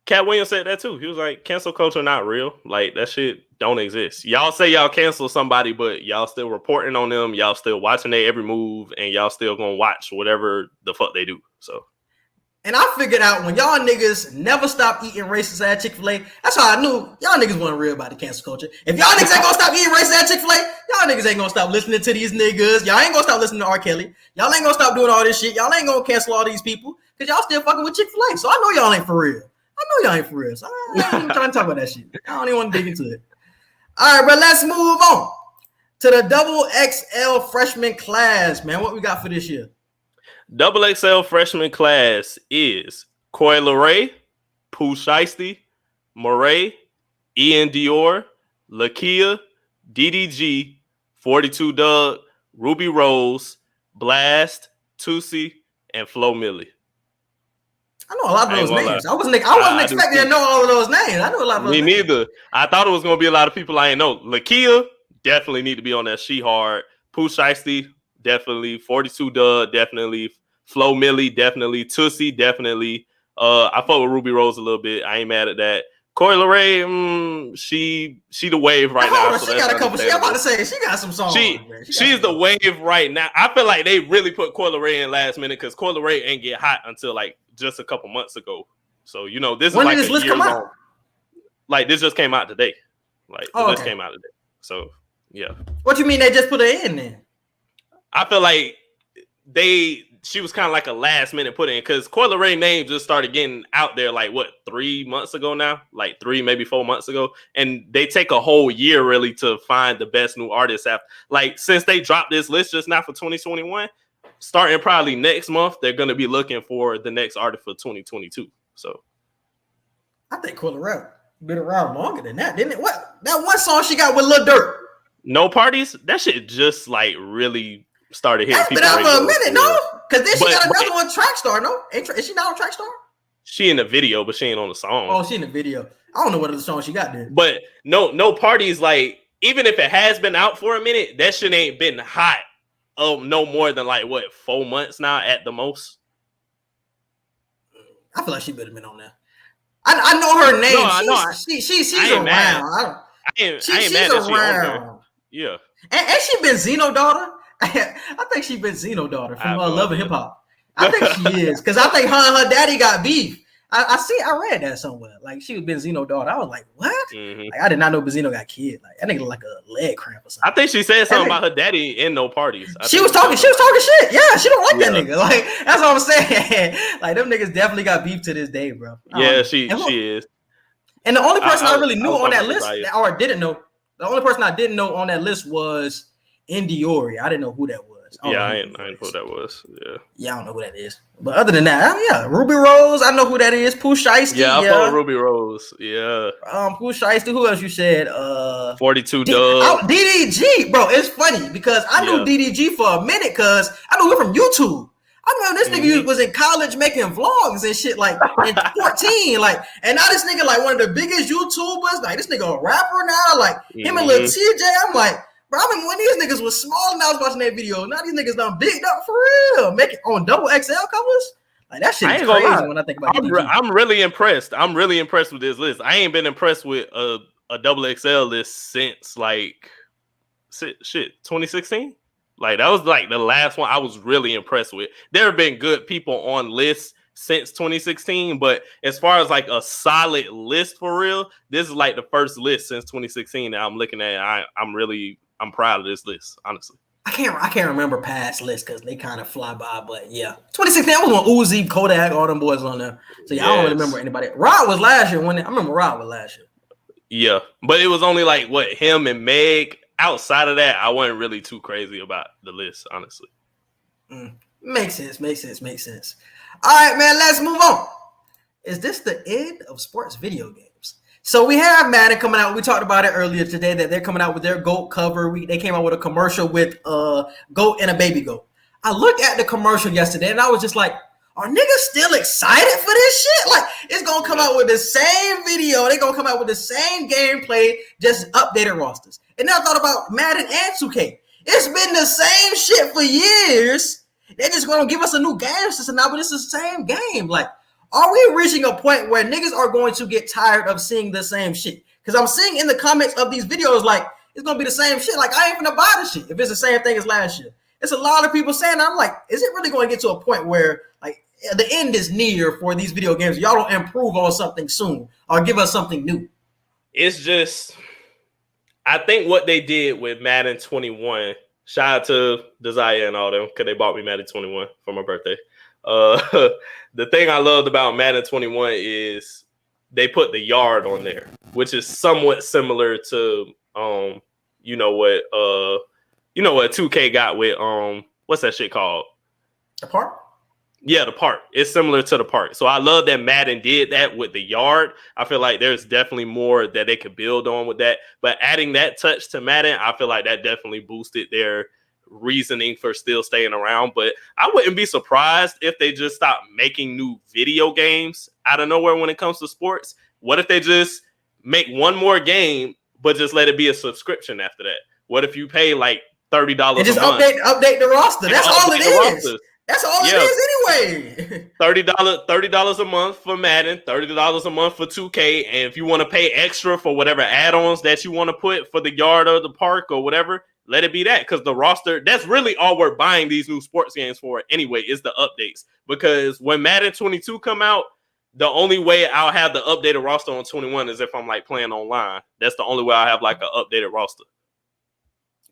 Cat Williams said that too. He was like, cancel culture not real. Like, that shit don't exist. Y'all say y'all cancel somebody, but y'all still reporting on them. Y'all still watching their every move, and y'all still gonna watch whatever the fuck they do. So. And I figured out when y'all niggas never stop eating racist ass Chick-fil-A, that's how I knew y'all niggas wasn't real about the cancel culture. If y'all niggas ain't gonna stop eating racist ass Chick-fil-A, y'all niggas ain't gonna stop listening to these niggas. Y'all ain't gonna stop listening to R. Kelly. Y'all ain't gonna stop doing all this shit. Y'all ain't gonna cancel all these people because y'all still fucking with Chick-fil-A. So I know y'all ain't for real. So I ain't even trying to talk about that shit. I don't even want to dig into it. All right, but let's move on to the double XL freshman class, man. What we got for this year? Double XL freshman class is Coi Leray, Pooh Shiesty, Murray, Ian Dior, Lakia, DDG, 42 Doug, Ruby Rose, Blast, Tusi, and Flo Millie. I know a lot of those names. I wasn't expecting to know all of those names. I know a lot of those names. Me neither. I thought it was going to be a lot of people I ain't know. Lakia definitely need to be on that. She hard. Pooh Shiesty, definitely. 42 Dub, definitely. Flo Millie, definitely. Tootsie, definitely. I fuck with Ruby Rose a little bit. I ain't mad at that. Coi Leray, she the wave right now. So she got a couple. I'm about to say she got some songs. She's the wave right now. I feel like they really put Coi Leray in last minute because Coi Leray ain't get hot until like just a couple months ago. So this when is like did this list come out? Like this just came out today. Like this came out today. So yeah. What you mean they just put it in then? I feel like she was kind of like a last minute put in because Coi Leray name just started getting out there like 3 months ago now, like 3 maybe 4 months ago, and they take a whole year really to find the best new artists after. Like since they dropped this list just now for 2021, starting probably next month, they're gonna be looking for the next artist for 2022. So I think Coi Leray been around longer than that, didn't it? What that one song she got with Lil Durk? No Parties. That shit just like really started hitting people. That's been out for a minute, no? Because then she got another one, Trackstar, no? Is she not on Trackstar? She in the video, but she ain't on the song. Oh, she in the video. I don't know what other song she got there. But no Parties, like, even if it has been out for a minute, that shit ain't been hot. No more than like 4 months now at the most. I feel like she better been on there. I know her name. No, she's around. I ain't mad that she on there. Yeah. And she been Zeno daughter. I think she been Zeno daughter from Love and Hip Hop. I think she is because I think her and her daddy got beef. I read that somewhere. Like she was Benzino daughter. I was like, what? Mm-hmm. Like, I did not know Benzino got kid. Like that nigga look like a leg cramp or something. I think she said something about her daddy in No Parties. She was talking shit. Yeah, she don't like that nigga. Like that's what I'm saying. Like them niggas definitely got beef to this day, bro. Yeah, she is. And the only person I really knew on that list, or didn't know, the only person I didn't know on that list was Indiori. I didn't know who that was. I ain't know who that was. Yeah, I don't know who that is. But other than that, Ruby Rose, I know who that is. Pooh Shiesty. Yeah, I follow Ruby Rose. Yeah. Pooh Shiesty. Who else you said? 42 Dub. DDG, bro. It's funny because I knew DDG for a minute because I knew him from YouTube. I remember this nigga was in college making vlogs and shit like in 14, like, and now this nigga like one of the biggest YouTubers. Like this nigga a rapper now, like him and Lil TJ. I'm like, bro, I remember when these niggas was small and I was watching that video. Now these niggas done big up for real, making on double XL covers. Like that shit is crazy when I think about it. I'm really impressed. I'm really impressed with this list. I ain't been impressed with a double XL list since like 2016. Like that was like the last one I was really impressed with. There have been good people on lists since 2016, but as far as like a solid list for real, this is like the first list since 2016 that I'm looking at. I'm proud of this list, honestly. I can't remember past lists because they kind of fly by, but yeah. 2016, I was on Uzi, Kodak, all them boys on there. So yeah, I don't really remember anybody. Rod was last year. I remember Rod was last year. Yeah, but it was only like him and Meg. Outside of that, I wasn't really too crazy about the list, honestly. Makes sense. All right, man, let's move on. Is this the end of sports video games? So we have Madden coming out. We talked about it earlier today that they're coming out with their GOAT cover. They came out with a commercial with GOAT and a baby GOAT. I looked at the commercial yesterday and I was just like, are niggas still excited for this shit? Like, it's going to come out with the same video. They're going to come out with the same gameplay, just updated rosters. And then I thought about Madden and 2K. It's been the same shit for years. They're just going to give us a new game system now, but it's the same game. Like, are we reaching a point where niggas are going to get tired of seeing the same shit? Because I'm seeing in the comments of these videos, like, it's going to be the same shit. Like, I ain't going to buy this shit if it's the same thing as last year. It's a lot of people saying, I'm like, is it really going to get to a point where, like, the end is near for these video games? Y'all don't improve on something soon or give us something new. It's just, I think what they did with Madden 21, shout out to Desire and all them, because they bought me Madden 21 for my birthday. The thing I loved about Madden 21 is they put the yard on there, which is somewhat similar to, what 2K got with, what's that shit called? The park? Yeah, the park. It's similar to the park. So I love that Madden did that with the yard. I feel like there's definitely more that they could build on with that. But adding that touch to Madden, I feel like that definitely boosted their reasoning for still staying around. But I wouldn't be surprised if they just stop making new video games out of nowhere when it comes to sports. What if they just make one more game, but just let it be a subscription after that? What if you pay like $30 and just a month? Update the roster. That's all it is. That's all it is anyway. $30 a month for Madden, $30 a month for 2K, and if you want to pay extra for whatever add-ons that you want to put for the yard or the park or whatever, let it be that. Because the roster, that's really all we're buying these new sports games for anyway, is the updates. Because when Madden 22 come out, the only way I'll have the updated roster on 21 is if I'm like playing online. That's the only way I have like an updated roster.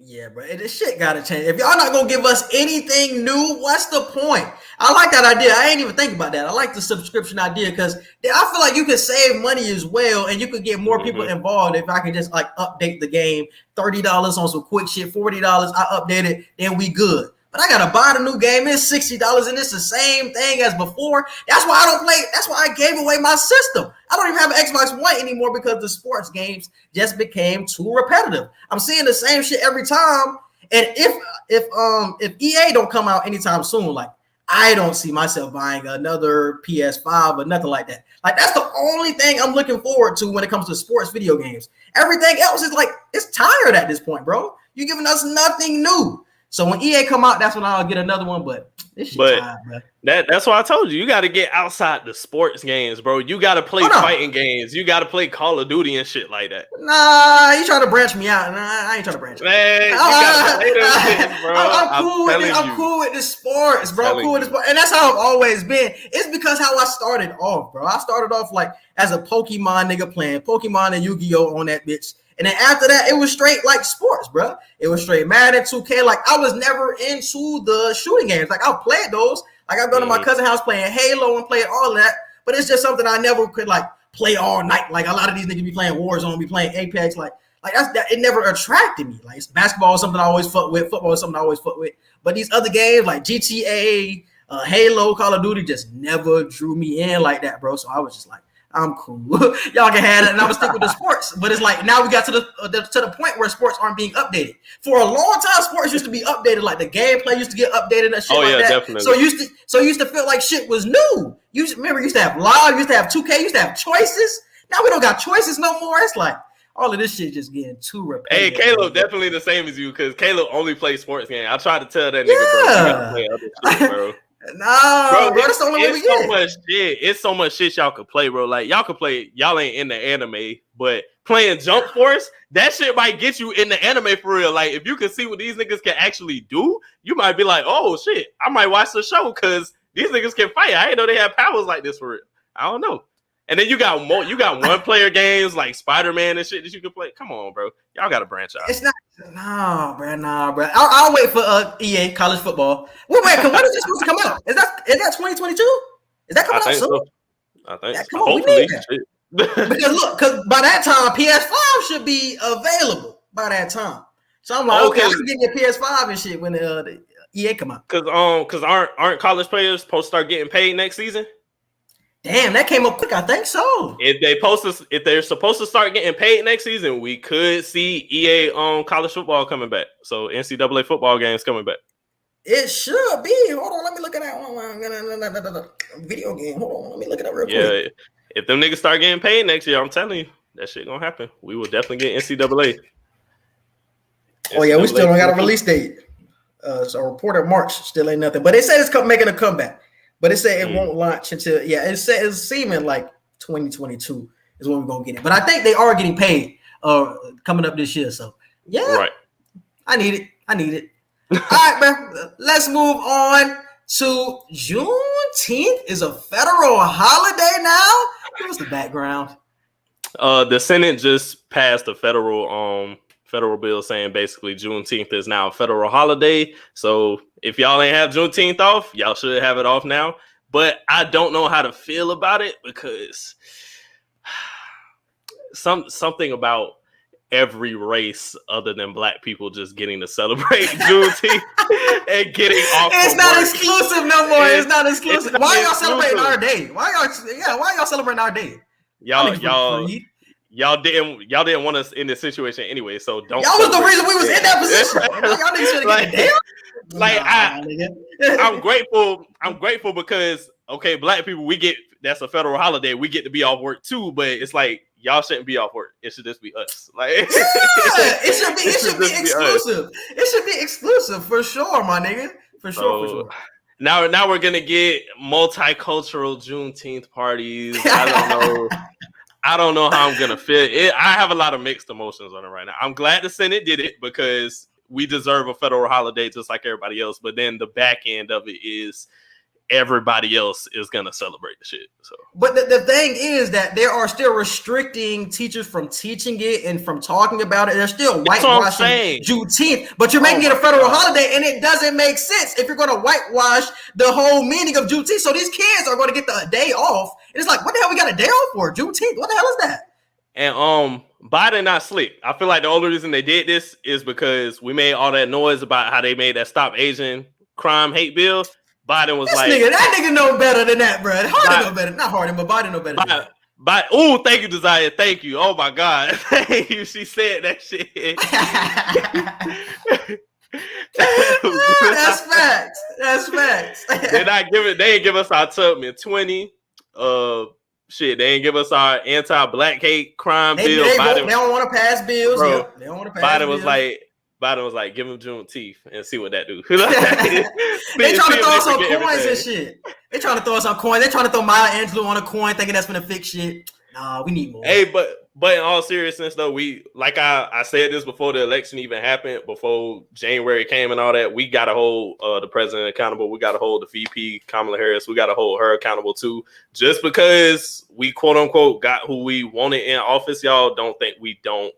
Yeah, bro. This shit gotta change. If y'all not gonna give us anything new, what's the point? I like that idea. I ain't even think about that. I like the subscription idea because I feel like you can save money as well, and you could get more people involved if I can just like update the game. $30 on some quick shit, $40. I update it, then we good. But I gotta buy the new game. It's $60, and it's the same thing as before. That's why I don't play. That's why I gave away my system. I don't even have an Xbox One anymore because the sports games just became too repetitive. I'm seeing the same shit every time. And if EA don't come out anytime soon, like I don't see myself buying another PS5 or nothing like that. Like that's the only thing I'm looking forward to when it comes to sports video games. Everything else is like it's tired at this point, bro. You're giving us nothing new. So when EA come out, that's when I'll get another one. But this shit tired, bro. That's why I told you. You got to get outside the sports games, bro. You got to play fighting games. You got to play Call of Duty and shit like that. Nah, you trying to branch me out. Nah, I ain't trying to branch out. Man, I'm cool with the sports, bro. I'm cool with the sport. And that's how I've always been. It's because how I started off, bro. I started off like as a Pokemon nigga playing Pokemon and Yu-Gi-Oh! On that bitch. And then after that, it was straight like sports, bro. It was straight Madden, 2K. Like I was never into the shooting games. Like I played those. Like I go to my cousin's house playing Halo and playing all that. But it's just something I never could like play all night. Like a lot of these niggas be playing Warzone, be playing Apex. Like that. It never attracted me. Like basketball is something I always fuck with. Football is something I always fuck with. But these other games like GTA, Halo, Call of Duty just never drew me in like that, bro. So I was just like, I'm cool. Y'all can have it, and I'm gonna stick with the sports. But it's like now we got to the point where sports aren't being updated. For a long time, sports used to be updated. Like the gameplay used to get updated and shit that. Definitely. So used to feel like shit was new. You used to have live, used to have 2K, used to have choices. Now we don't got choices no more. It's like all of this shit just getting too repetitive. Hey, Caleb, definitely the same as you because Caleb only plays sports games. I tried to tell that nigga, bro, you gotta play other shit, bro. Nah, bro, that's the only way we get. So much shit. It's so much shit y'all could play, bro. Like y'all could play. Y'all ain't in the anime, but playing Jump Force, that shit might get you in the anime for real. Like if you can see what these niggas can actually do, you might be like, oh shit, I might watch the show because these niggas can fight. I didn't know they had powers like this for real. I don't know. And then you got one player games like Spider-Man and shit that you can play. Come on, bro. Y'all got to branch out. It's not. Nah, bro. I'll wait for EA college football. Wait, when is this supposed to come out? Is that 2022? Is that coming out soon? So. I think so. Come on, we need that. Because by that time, PS5 should be available by that time. So I'm like, okay, I can get me a PS5 and shit when the EA come out. Because aren't college players supposed to start getting paid next season? Damn, that came up quick. I think so. If they're supposed to start getting paid next season, we could see EA on college football coming back. So NCAA football games coming back. It should be. Hold on, let me look at that video game. Hold on, let me look at that real quick. Yeah, if them niggas start getting paid next year, I'm telling you, that shit gonna happen. We will definitely get NCAA. Oh yeah, we still don't got a release date. So reported March still ain't nothing, but they said it's making a comeback. But it said it won't launch until it's seeming like 2022 is when we're gonna get it. But I think they are getting paid coming up this year. So yeah, right. I need it. All right, man. Let's move on to Juneteenth is a federal holiday now. Give us the background. The Senate just passed a federal bill saying basically Juneteenth is now a federal holiday. So if y'all ain't have Juneteenth off, y'all should have it off now. But I don't know how to feel about it because something about every race other than black people just getting to celebrate Juneteenth and getting off. It's not exclusive no more. It's not exclusive. Why y'all celebrating our day? Why y'all celebrating our day? Y'all y'all didn't want us in this situation anyway. So don't. Y'all was the reason we was in that position. Y'all niggas should have get a damn. Like I'm grateful. I'm grateful because okay, black people, that's a federal holiday. We get to be off work too, but it's like y'all shouldn't be off work. It should just be us. Like it should be exclusive. It should be exclusive for sure, my nigga. For sure. Now we're gonna get multicultural Juneteenth parties. I don't know how I'm gonna feel it. I have a lot of mixed emotions on it right now. I'm glad the Senate did it because we deserve a federal holiday just like everybody else. But then the back end of it is everybody else is gonna celebrate the shit. So, but the thing is that they are still restricting teachers from teaching it and from talking about it. They're still whitewashing Juneteenth, but you're making it a federal holiday, and it doesn't make sense if you're going to whitewash the whole meaning of Juneteenth. So these kids are going to get the day off, and it's like, what the hell we got a day off for? Juneteenth? What the hell is that? And Biden not slick. I feel like the only reason they did this is because we made all that noise about how they made that Stop Asian Crime hate bill. Biden was that nigga know better than that, bro. Harden know better. Not Harden, but Biden know better than that. Oh, thank you, Desire. Thank you. Oh my God. Thank you. She said that shit. That's facts. They ain't give us our Tubman 20. Shit, they ain't give us our anti-black hate crime bill. They don't want to pass bills. Bro, yeah, they don't want to pass bills. Biden was like, give him Juneteenth and see what that do. They trying to throw us on coins and shit. They trying to throw us on coins. They trying to throw Maya Angelou on a coin, thinking that's gonna fix shit. Nah, we need more. Hey, but in all seriousness though, we like I said this before the election even happened, before January came and all that. We got to hold the president accountable. We got to hold the VP Kamala Harris. We got to hold her accountable too. Just because we quote unquote got who we wanted in office, y'all don't think we don't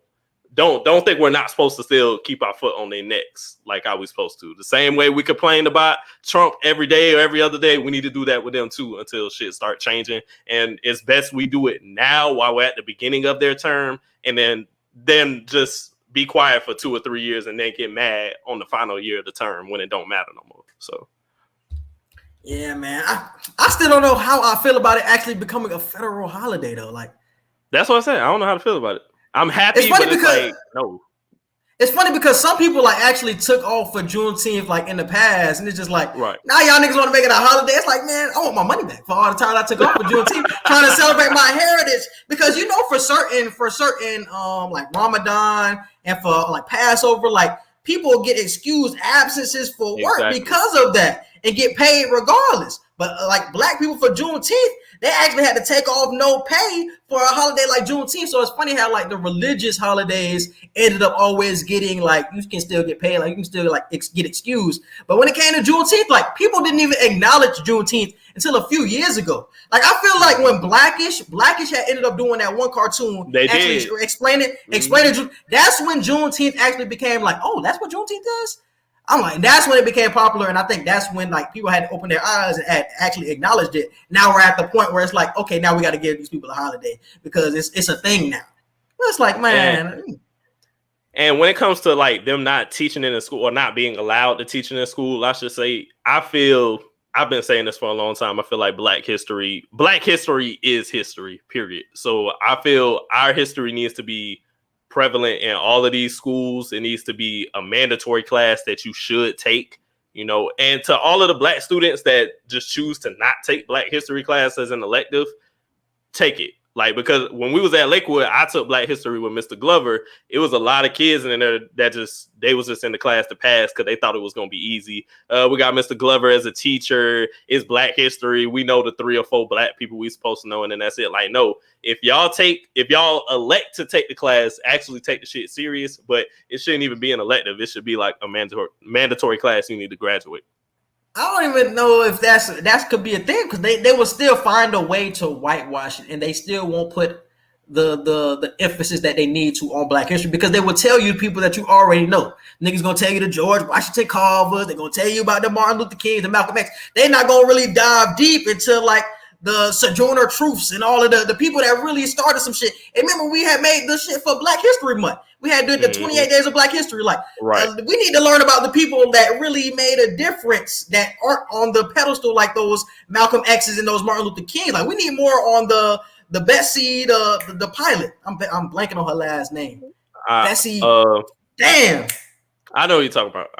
think we're not supposed to still keep our foot on their necks like how we supposed to. The same way we complain about Trump every day or every other day, we need to do that with them too until shit start changing. And it's best we do it now while we're at the beginning of their term, and then just be quiet for 2 or 3 years and then get mad on the final year of the term when it don't matter no more. So. Yeah, man. I still don't know how I feel about it actually becoming a federal holiday though. Like, that's what I said. I don't know how to feel about it. I'm happy, but it's like, no. It's funny because some people like actually took off for Juneteenth like in the past, and it's just like, right. Now y'all niggas want to make it a holiday. It's like, man, I want my money back for all the time I took off for Juneteenth trying to celebrate my heritage. Because you know, for certain like Ramadan and for like Passover, like people get excused absences for work because of that and get paid regardless. But like black people for Juneteenth, they actually had to take off no pay for a holiday like Juneteenth. So it's funny how like the religious holidays ended up always getting like, you can still get paid, like you can still like get excused. But when it came to Juneteenth, like people didn't even acknowledge Juneteenth until a few years ago. Like I feel like when Blackish had ended up doing that one cartoon, they did explain it. That's when Juneteenth actually became like, oh, that's what Juneteenth is. I'm like, that's when it became popular, and I think that's when like people had to open their eyes and actually acknowledged it. Now we're at the point where it's like, okay, now we got to give these people a holiday because it's a thing now. It's like, man. And when it comes to like them not teaching in the school or not being allowed to teach in the school, I should say, I've been saying this for a long time. I feel like Black history is history, period. So I feel our history needs to be prevalent in all of these schools. It needs to be a mandatory class that you should take, you know. And to all of the Black students that just choose to not take Black history class as an elective, take it. Like, because when we was at Lakewood, I took Black history with Mr. Glover. It was a lot of kids in there that they was just in the class to pass because they thought it was going to be easy. We got Mr. Glover as a teacher. It's Black history. We know the 3 or 4 Black people we supposed to know, and then that's it. Like, no, if y'all elect to take the class, actually take the shit serious, but it shouldn't even be an elective. It should be like a mandatory class you need to graduate. I don't even know if that could be a thing because they will still find a way to whitewash it, and they still won't put the emphasis that they need to on Black history because they will tell you people that you already know. Niggas gonna tell you the George Washington Carver. They're gonna tell you about the Martin Luther King, the Malcolm X. They're not gonna really dive deep into like the Sojourner Truths and all of the people that really started some shit. And remember, we had made this shit for Black History Month. We had the 28 Days of Black History. Like, we need to learn about the people that really made a difference that aren't on the pedestal like those Malcolm X's and those Martin Luther Kings. Like, we need more on the Betsy, the pilot. I'm blanking on her last name. Bessie. Damn. I know what you're talking about.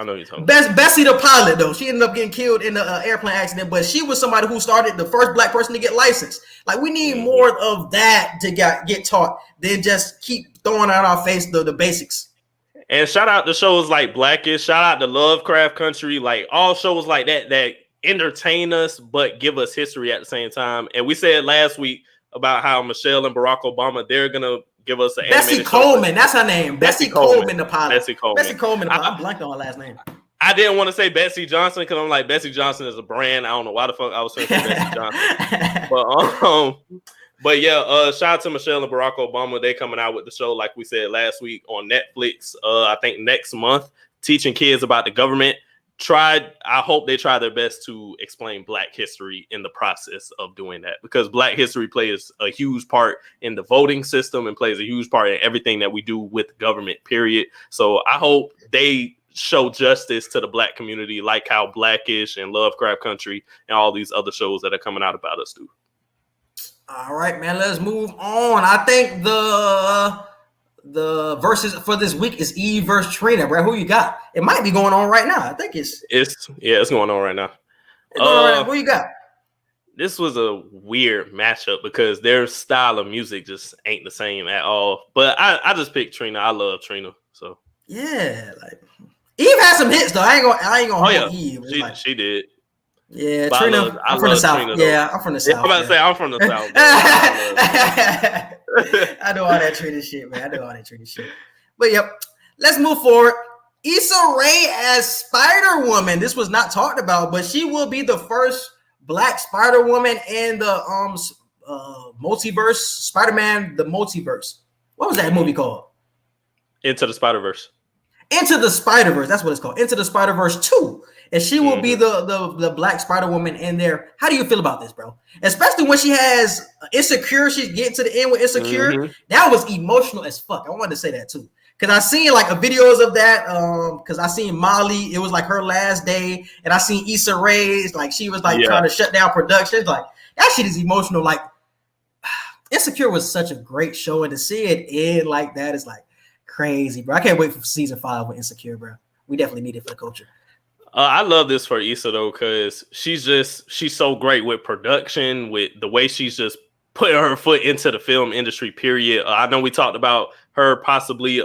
Bessie the pilot, though. She ended up getting killed in the airplane accident, but she was somebody who started the first black person to get licensed. Like, we need more of that to get taught than just keep throwing out our face the basics. And shout out to shows like Blackish. Shout out to Lovecraft Country. Like, all shows like that entertain us but give us history at the same time. And we said last week about how Michelle and Barack Obama, they're going to give us an Bessie Coleman, that's her name. Bessie Coleman, the pilot. Bessie Coleman. I'm blanked on her last name. I didn't want to say Betsy Johnson because I'm like, Betsy Johnson is a brand. I don't know why the fuck I was saying Betsy Johnson. But yeah, shout out to Michelle and Barack Obama. They coming out with the show, like we said last week, on Netflix. I think next month, teaching kids about the government. I hope they try their best to explain Black history in the process of doing that, because Black history plays a huge part in the voting system and plays a huge part in everything that we do with government, period. So I hope they show justice to the Black community, like how Blackish and Lovecraft Country and all these other shows that are coming out about us do. All right, man, let's move on. I think the verses for this week is Eve versus Trina, bro. Who you got? It might be going on right now. I think it's going on right now. Who you got? This was a weird matchup because their style of music just ain't the same at all. But I just picked Trina. I love Trina. So yeah, like Eve had some hits though. I ain't gonna hold Eve. She did. Yeah, but Trina. I'm from the South. I'm from the South. I'm about to say I'm from the South. I know all that Trina shit, man. But yep, let's move forward. Issa Rae as Spider-Woman. This was not talked about, but she will be the first Black Spider-Woman in the multiverse, Spider-Man: The Multiverse. What was that movie called? Into the Spider-Verse. Into the Spider-Verse. That's what it's called. Into the Spider-Verse 2. And she will be the Black Spider-Woman in there. How do you feel about this, bro? Especially when she has Insecure. She's getting to the end with Insecure. That was emotional as fuck. I wanted to say that too. Because I seen like videos of that. Because I seen Molly. It was like her last day. And I seen Issa Rae. Like she was like trying to shut down production. Like that shit is emotional. Like Insecure was such a great show. And to see it end like that is like crazy, bro. I can't wait for season 5 with Insecure, bro. We definitely need it for the culture. I love this for Issa though, because she's so great with production, with the way she's just putting her foot into the film industry, period. I know we talked about her possibly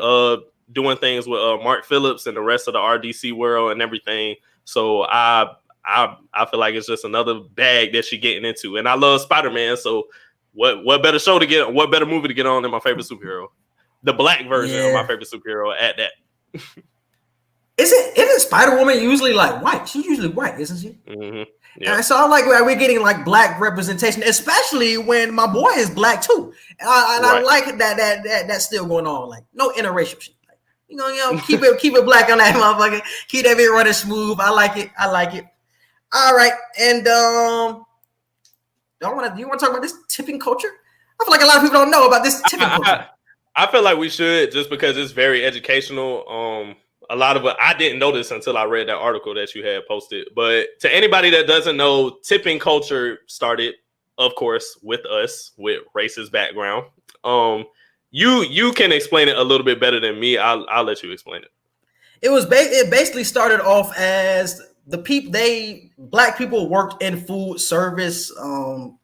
doing things with Mark Phillips and the rest of the RDC world and everything. So I feel like it's just another bag that she's getting into. And I love Spider-Man, so what better show to get, what better movie to get on than my favorite superhero? The Black version of my favorite superhero at that. Isn't Spider-Woman usually like white? She's usually white, isn't she? Mm-hmm. Yeah. And so I like we're getting like Black representation, especially when my boy is Black too. I like that's still going on. Like no interracial shit. Like, you know, keep it Black on that motherfucker. Keep that bit running smooth. I like it. All right, and do you want to talk about this tipping culture? I feel like a lot of people don't know about this tipping culture. I feel like we should, just because it's very educational. A lot of it, I didn't know this until I read that article that you had posted. But to anybody that doesn't know, tipping culture started, of course, with us, with racist background. You can explain it a little bit better than me. I'll let you explain it. It basically started off as Black people worked in food service,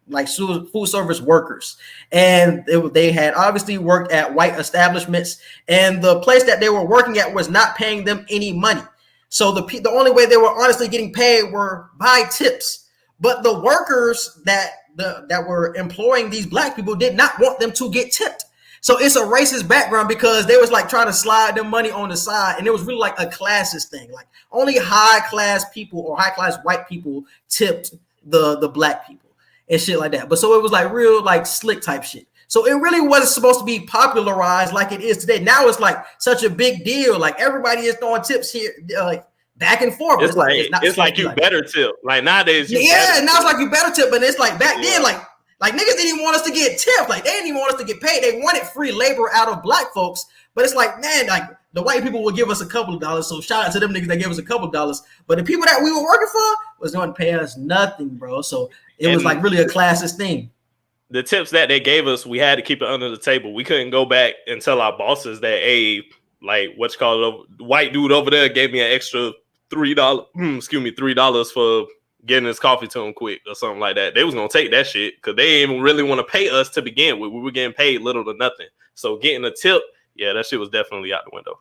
like food service workers, and they had obviously worked at white establishments, and the place that they were working at was not paying them any money. So the only way they were honestly getting paid were by tips. But the workers that were employing these Black people did not want them to get tipped. So it's a racist background because they was like trying to slide them money on the side, and it was really like a classist thing. Like only high class people or high class white people tipped the Black people and shit like that. But so it was like real like slick type shit. So it really wasn't supposed to be popularized like it is today. Now it's like such a big deal. Like everybody is throwing tips here, like back and forth. It's like you better tip. Like nowadays, now it's like you better tip, but it's like back then, like niggas didn't even want us to get tipped. Like they didn't even want us to get paid. They wanted free labor out of Black folks. But it's like, man, like the white people would give us a couple of dollars. So shout out to them niggas that gave us a couple of dollars. But the people that we were working for was going to pay us nothing, bro. So it was like really a classist thing. the tips that they gave us, we had to keep it under the table. We couldn't go back and tell our bosses that, hey, like white dude over there gave me an extra $3 for getting his coffee to him quick or something like that. They was gonna take that shit because they didn't even really want to pay us to begin with. We were getting paid little to nothing. So getting a tip, yeah, that shit was definitely out the window.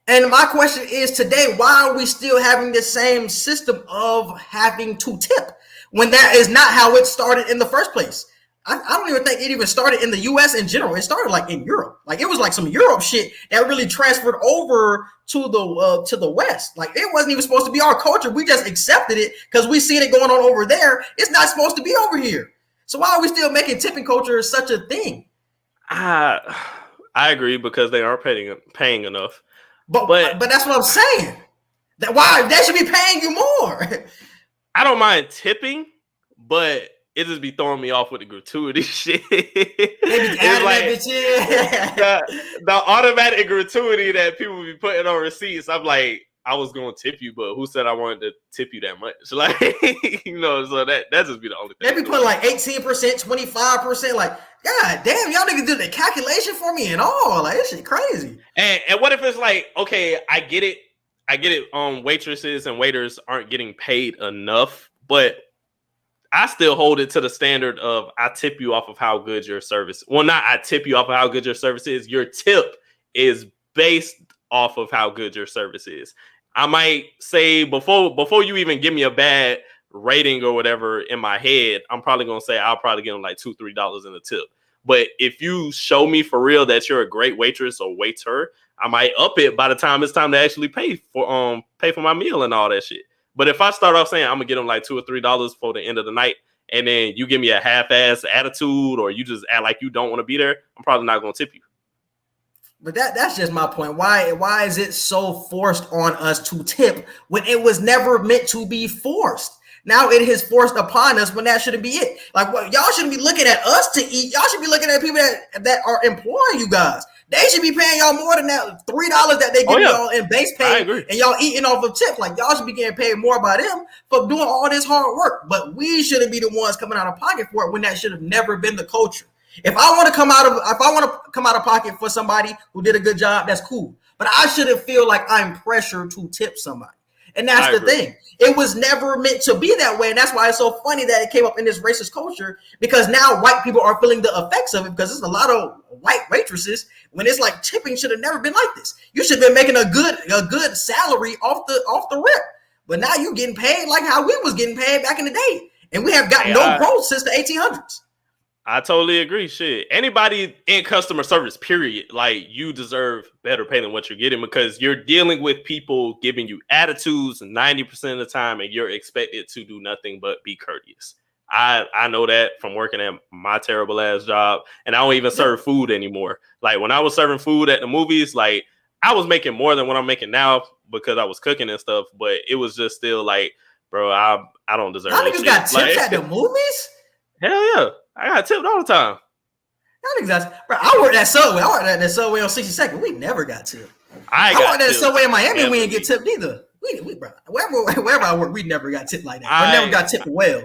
And my question is today, why are we still having the same system of having to tip when that is not how it started in the first place? I don't even think it even started in the U.S. in general. It started like in Europe. Like it was like some Europe shit that really transferred over to the West. Like it wasn't even supposed to be our culture. We just accepted it because we seen it going on over there. It's not supposed to be over here. So why are we still making tipping culture such a thing? I agree because they aren't paying enough. But that's what I'm saying. That why they should be paying you more. I don't mind tipping, but it just be throwing me off with the gratuity shit. It's like the automatic gratuity that people be putting on receipts. I'm like, I was going to tip you, but who said I wanted to tip you that much? Like, so that just be the only thing. They be putting like 18%, 25%. Like, God damn, y'all niggas do the calculation for me and all. Like, this shit crazy. And what if it's like, okay, I get it. Waitresses and waiters aren't getting paid enough, but I still hold it to the standard of I tip you off of how good your service. Well, not I tip you off of how good your service is. Your tip is based off of how good your service is. I might say before you even give me a bad rating or whatever in my head, I'm probably gonna say I'll probably give them like $2-3 in the tip. But if you show me for real that you're a great waitress or waiter, I might up it by the time it's time to actually pay for my meal and all that shit. But if I start off saying I'm gonna get them like $2 or $3 for the end of the night, and then you give me a half-ass attitude or you just act like you don't want to be there, I'm probably not gonna tip you. But that's just my point. Why is it so forced on us to tip when it was never meant to be forced? Now it is forced upon us when that shouldn't be it. Like, what y'all shouldn't be looking at us to eat. Y'all should be looking at people that are employing you guys. They should be paying y'all more than that $3 that they give y'all in base pay, and y'all eating off of tips. Like, y'all should be getting paid more by them for doing all this hard work. But we shouldn't be the ones coming out of pocket for it when that should have never been the culture. If I want to come out of pocket for somebody who did a good job, that's cool. But I shouldn't feel like I'm pressured to tip somebody. And that's the thing. It was never meant to be that way. And that's why it's so funny that it came up in this racist culture, because now white people are feeling the effects of it, because there's a lot of white waitresses when it's like tipping should have never been like this. You should have been making a good salary off the rip. But now you're getting paid like how we was getting paid back in the day. And we have gotten no growth since the 1800s. I totally agree. Shit. Anybody in customer service, period, like, you deserve better pay than what you're getting, because you're dealing with people giving you attitudes 90% of the time, and you're expected to do nothing but be courteous. I know that from working at my terrible ass job, and I don't even serve food anymore. Like, when I was serving food at the movies, like, I was making more than what I'm making now because I was cooking and stuff, but it was just still like, bro, I don't deserve this shit. Got tips at the movies? Hell yeah. I got tipped all the time. Bro, I worked at Subway. I worked at that Subway on 62nd. We never got tipped. I worked at Subway in Miami. We didn't get tipped either. We bro, wherever I work, we never got tipped like that. I never got tipped well.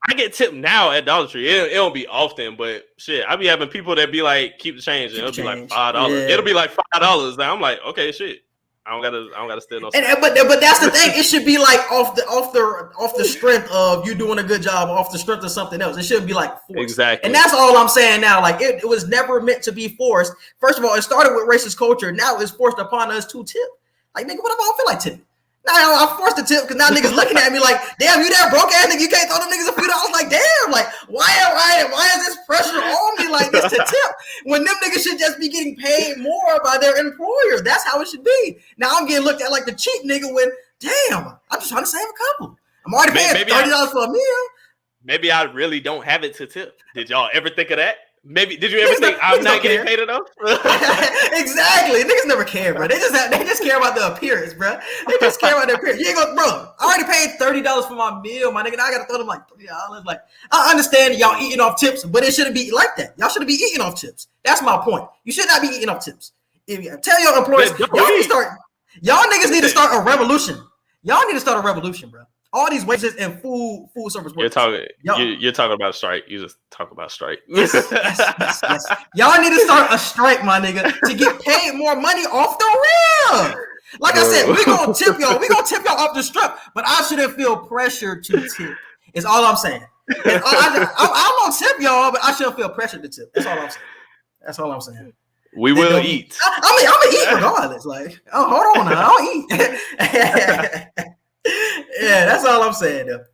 I get tipped now at Dollar Tree. It don't be often, but shit, I be having people that be like, keep the change, and it'll be like $5. Yeah. It'll be like $5. Now I'm like, okay, shit. I don't gotta steal no. But that's the thing. It should be like off the strength of you doing a good job, off the strength of something else. It shouldn't be like forced. Exactly. And that's all I'm saying now. Like, it was never meant to be forced. First of all, it started with racist culture. Now it's forced upon us to tip. Like, nigga, what if I don't feel like tipping? Now I'm forced to tip because now niggas looking at me like, damn, you that broke ass nigga, you can't throw them niggas a few dollars. Like, damn, like, why is this pressure on me like this to tip when them niggas should just be getting paid more by their employer? That's how it should be. Now I'm getting looked at like the cheap nigga when, damn, I'm just trying to save a couple. I'm already paying $30 for a meal. Maybe I really don't have it to tip. Did y'all ever think of that? Maybe did you ever think I'm not getting paid enough? Exactly. Niggas never care, bro. They just care about the appearance, bro. They just care about their appearance. You ain't gonna, bro. I already paid $30 for my meal, my nigga. Now I gotta throw them like $3. Like, I understand y'all eating off tips, but it shouldn't be like that. Y'all shouldn't be eating off tips. That's my point. You should not be eating off tips. Tell your employees, y'all niggas need to start a revolution. Y'all need to start a revolution, bro. All these waitresses and food service workers. You're talking about strike. You just talk about strike. Yes. Y'all need to start a strike, my nigga, to get paid more money off the rim. Like I said, we gonna tip y'all. We gonna tip y'all off the strip, but I shouldn't feel pressure to tip. Is all I'm saying. I'm gonna tip y'all, but I shouldn't feel pressure to tip. That's all I'm saying. We will eat. I'm gonna eat regardless. Like, oh, hold on now, I'll eat. Yeah, that's all I'm saying though.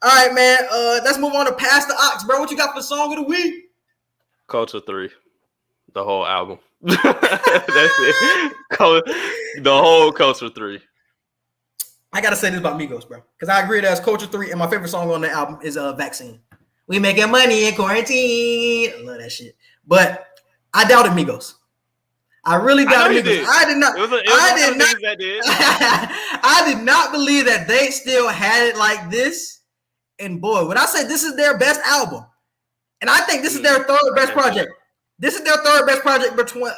All right, man. Let's move on to Pass the Ox, bro. What you got for the song of the week? Culture 3. The whole album. That's it. The whole Culture 3. I gotta say this about Migos, bro, because I agree that's Culture 3, and my favorite song on the album is Vaccine. We making money in quarantine. I love that shit. But I doubted Migos. I really doubted Migos. I did not. I did not believe that they still had it like this. And boy, when I say this is their best album, and I think this is their third best project. This is their third best project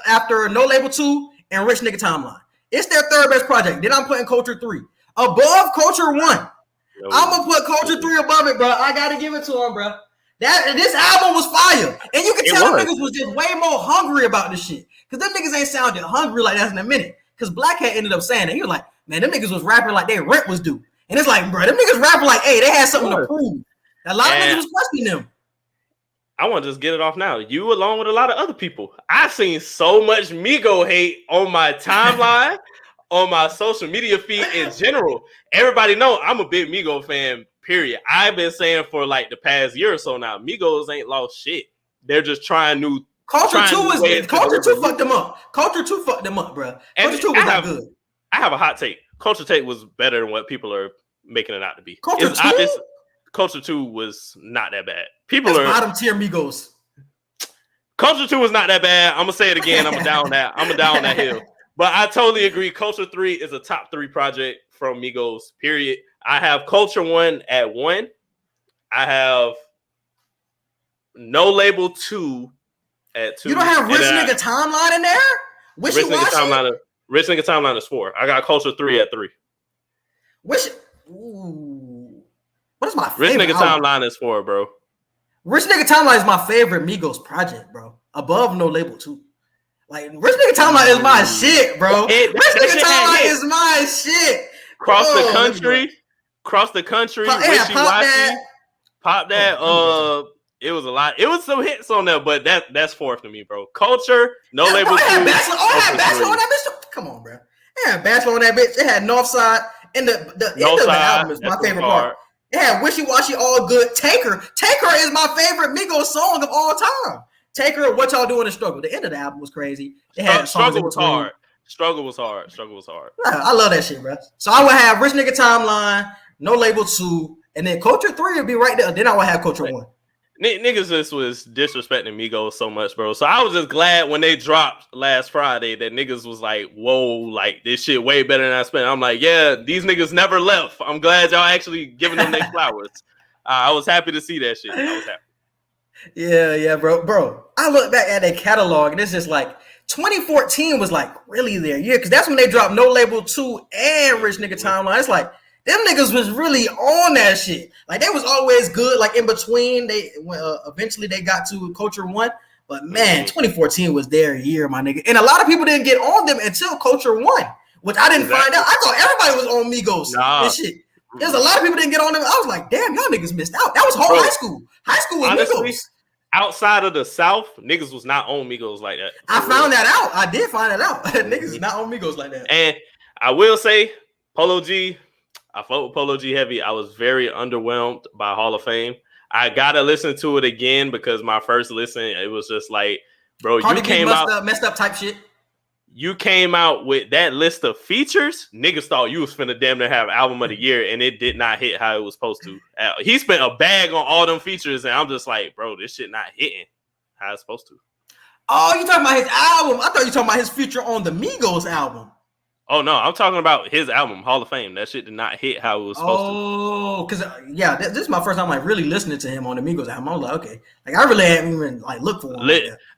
after No Label 2 and Rich Nigga Timeline. It's their third best project. Then I'm putting Culture 3 above Culture 1. I'm gonna put Culture 3 above it, bro. I gotta give it to him, bro. This album was fire, and you can tell them niggas was just way more hungry about this shit. Cause them niggas ain't sounded hungry like that in a minute. Cause Black Hat ended up saying that he was like, man, them niggas was rapping like their rent was due, and it's like, bro, them niggas rapping like, hey, they had something to prove. A lot of niggas was questioning them. I want to just get it off now. You along with a lot of other people. I've seen so much Migo hate on my timeline, on my social media feed in general. Everybody know I'm a big Migo fan, period. I've been saying for like the past year or so now, Migos ain't lost shit. They're just trying new. Culture 2 fucked them up. Culture 2 fucked them up, bro. Culture 2 was not good. I have a hot take. Culture 2 was better than what people are making it out to be. Culture 2? Culture 2 was not that bad. That's bottom tier Migos. Culture 2 was not that bad. I'm gonna say it again. I'm down that hill. But I totally agree. Culture 3 is a top 3 project from Migos. Period. I have Culture 1 at 1. I have No Label 2 at 2. You don't have Rich Nigga Timeline in there? Rich Nigga Timeline is 4. I got Culture 3 at 3. What is my favorite? Rich Nigga Timeline is 4, bro. Rich Nigga Timeline is my favorite Migos project, bro. Above No Label 2. Like, Rich Nigga Timeline is my shit, bro. Rich Nigga Timeline is my shit. Cross the country. Wishy-washy. Pop that. It was a lot. It was some hits on there, but that's 4th to me, bro. Culture, No Label 2. Bachelor on that bitch. Come on, bro. They had Bachelor on that bitch. They had Northside. And the end of the album is my favorite part. It had Wishy Washy, All Good. Taker is my favorite Migos song of all time. Taker, What Y'all Do in the Struggle. The end of the album was crazy. They had Struggle was hard. I love that shit, bro. So I would have Rich Nigga Timeline, No Label 2, and then Culture 3 would be right there. Then I would have Culture 1. Niggas just was disrespecting Migos so much, bro. So I was just glad when they dropped last Friday that niggas was like, whoa, like this shit way better than I spent. I'm like, yeah, these niggas never left. I'm glad y'all actually giving them their flowers. I was happy to see that shit. I was happy. Yeah, bro. I look back at their catalog and it's just like 2014 was like really their year because that's when they dropped No Label 2 and Rich Nigga Timeline. It's like them niggas was really on that shit. Like they was always good. Like in between, they eventually they got to Culture 1. But man, 2014 was their year, my nigga. And a lot of people didn't get on them until Culture 1, which I didn't find out. I thought everybody was on Migos and shit. There's a lot of people didn't get on them. I was like, damn, y'all niggas missed out. That was whole high school. High school was honestly, Migos. Outside of the South, niggas was not on Migos like that. I found that out. I did find that out. Niggas is not on Migos like that. And I will say, Polo G, I fought with Polo G heavy. I was very underwhelmed by Hall of Fame. I gotta listen to it again because my first listen, it was just like, bro, Cardi you came out messed up type shit. You came out with that list of features. Niggas thought you was finna damn near have album of the year, and it did not hit how it was supposed to. He spent a bag on all them features, and I'm just like, bro, this shit not hitting how it's supposed to. Oh, you talking about his album? I thought you talking about his feature on the Migos album. Oh no, I'm talking about his album, Hall of Fame. That shit did not hit how it was supposed to. Oh, because this is my first time like really listening to him on the Migos album. I was like, okay, like I really haven't even like looked for him.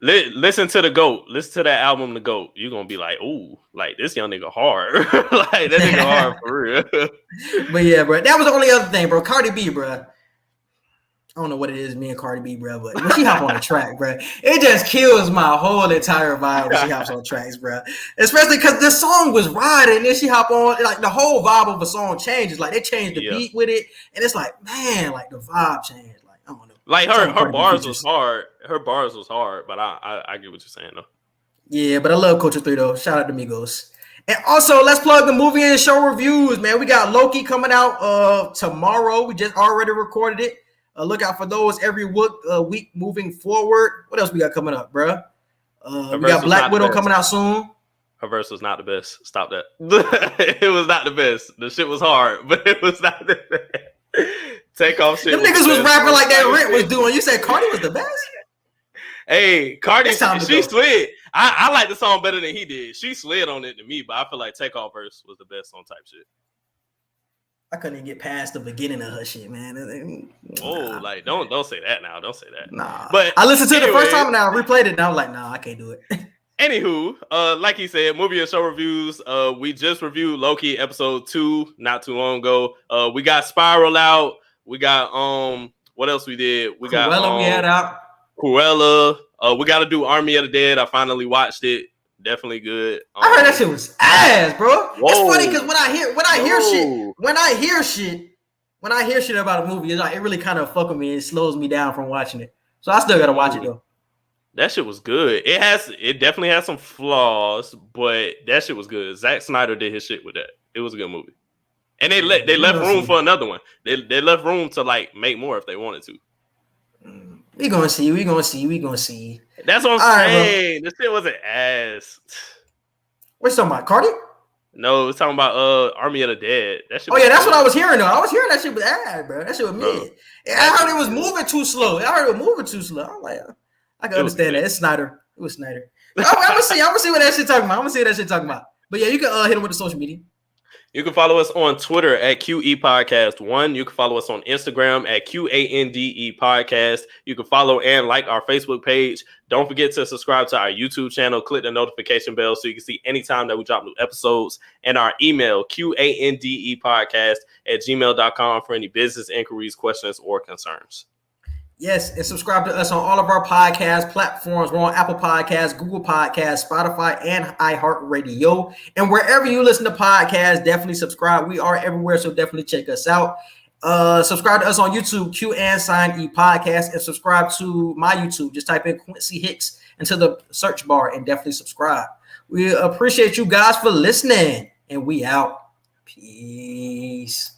Listen to the GOAT. Listen to that album, the GOAT. You're gonna be like, ooh, like this young nigga hard. Like that nigga hard for real. But yeah, bro, that was the only other thing, bro. Cardi B, bro. I don't know what it is, me and Cardi B, bro, but when she hop on the track, bro, it just kills my whole entire vibe when she hops on tracks, bro. Especially because the song was riding, and then she hop on, like the whole vibe of the song changes. Like they changed the beat with it, and it's like, man, like the vibe changed. Like I don't know. Like her bars was hard. Her bars was hard, but I get what you're saying though. Yeah, but I love Culture 3 though. Shout out to Migos. And also, let's plug the movie and show reviews, man. We got Loki coming out tomorrow. We just already recorded it. Look out for those every week moving forward. What else we got coming up, bro? We got Black Widow coming out soon. Her verse was not the best. Stop that. It was not the best. The shit was hard, but it was not the best. Takeoff shit. Them niggas was rapping like that Rent was doing. You said Cardi was the best? Hey, Cardi, she slid. I like the song better than he did. She slid on it to me, but I feel like Takeoff verse was the best on type shit. I couldn't even get past the beginning of her shit, man. Oh, like don't say that now. Don't say that. Nah. But I listened to it the first time and I replayed it and I was like, nah, I can't do it. Anywho, like he said, movie and show reviews. We just reviewed Loki episode 2 not too long ago. We got Spiral out. We got what else we did? We got Cruella we had out. Cruella. We got to do Army of the Dead. I finally watched it. Definitely good. I heard that shit was ass, bro. Whoa. It's funny because when I hear shit about a movie, it's like it really kind of fuck with me. It slows me down from watching it. So I still gotta watch it though. That shit was good. It definitely has some flaws, but that shit was good. Zack Snyder did his shit with that. It was a good movie. And they left room for another one. They left room to like make more if they wanted to. We gonna see. That's what I'm saying. This shit wasn't ass. What you talking about, Cardi? No, it's talking about Army of the Dead. That shit. Oh yeah, that's what I was hearing though. I was hearing that shit was ass, bro. That shit was mid. I heard it was moving too slow. I'm like, I can understand that. It's Snyder. It was Snyder. I'm gonna see what that shit talking about. But yeah, you can hit him with the social media. You can follow us on Twitter at QE Podcast 1. You can follow us on Instagram at QANDE Podcast. You can follow and like our Facebook page. Don't forget to subscribe to our YouTube channel. Click the notification bell so you can see anytime that we drop new episodes. And our email, QANDEpodcast@gmail.com for any business inquiries, questions, or concerns. Yes, and subscribe to us on all of our podcast platforms. We're on Apple Podcasts, Google Podcasts, Spotify, and iHeartRadio. And wherever you listen to podcasts, definitely subscribe. We are everywhere, so definitely check us out. Subscribe to us on YouTube, Q&E Podcast, and subscribe to my YouTube. Just type in Quincy Hicks into the search bar and definitely subscribe. We appreciate you guys for listening, and we out. Peace.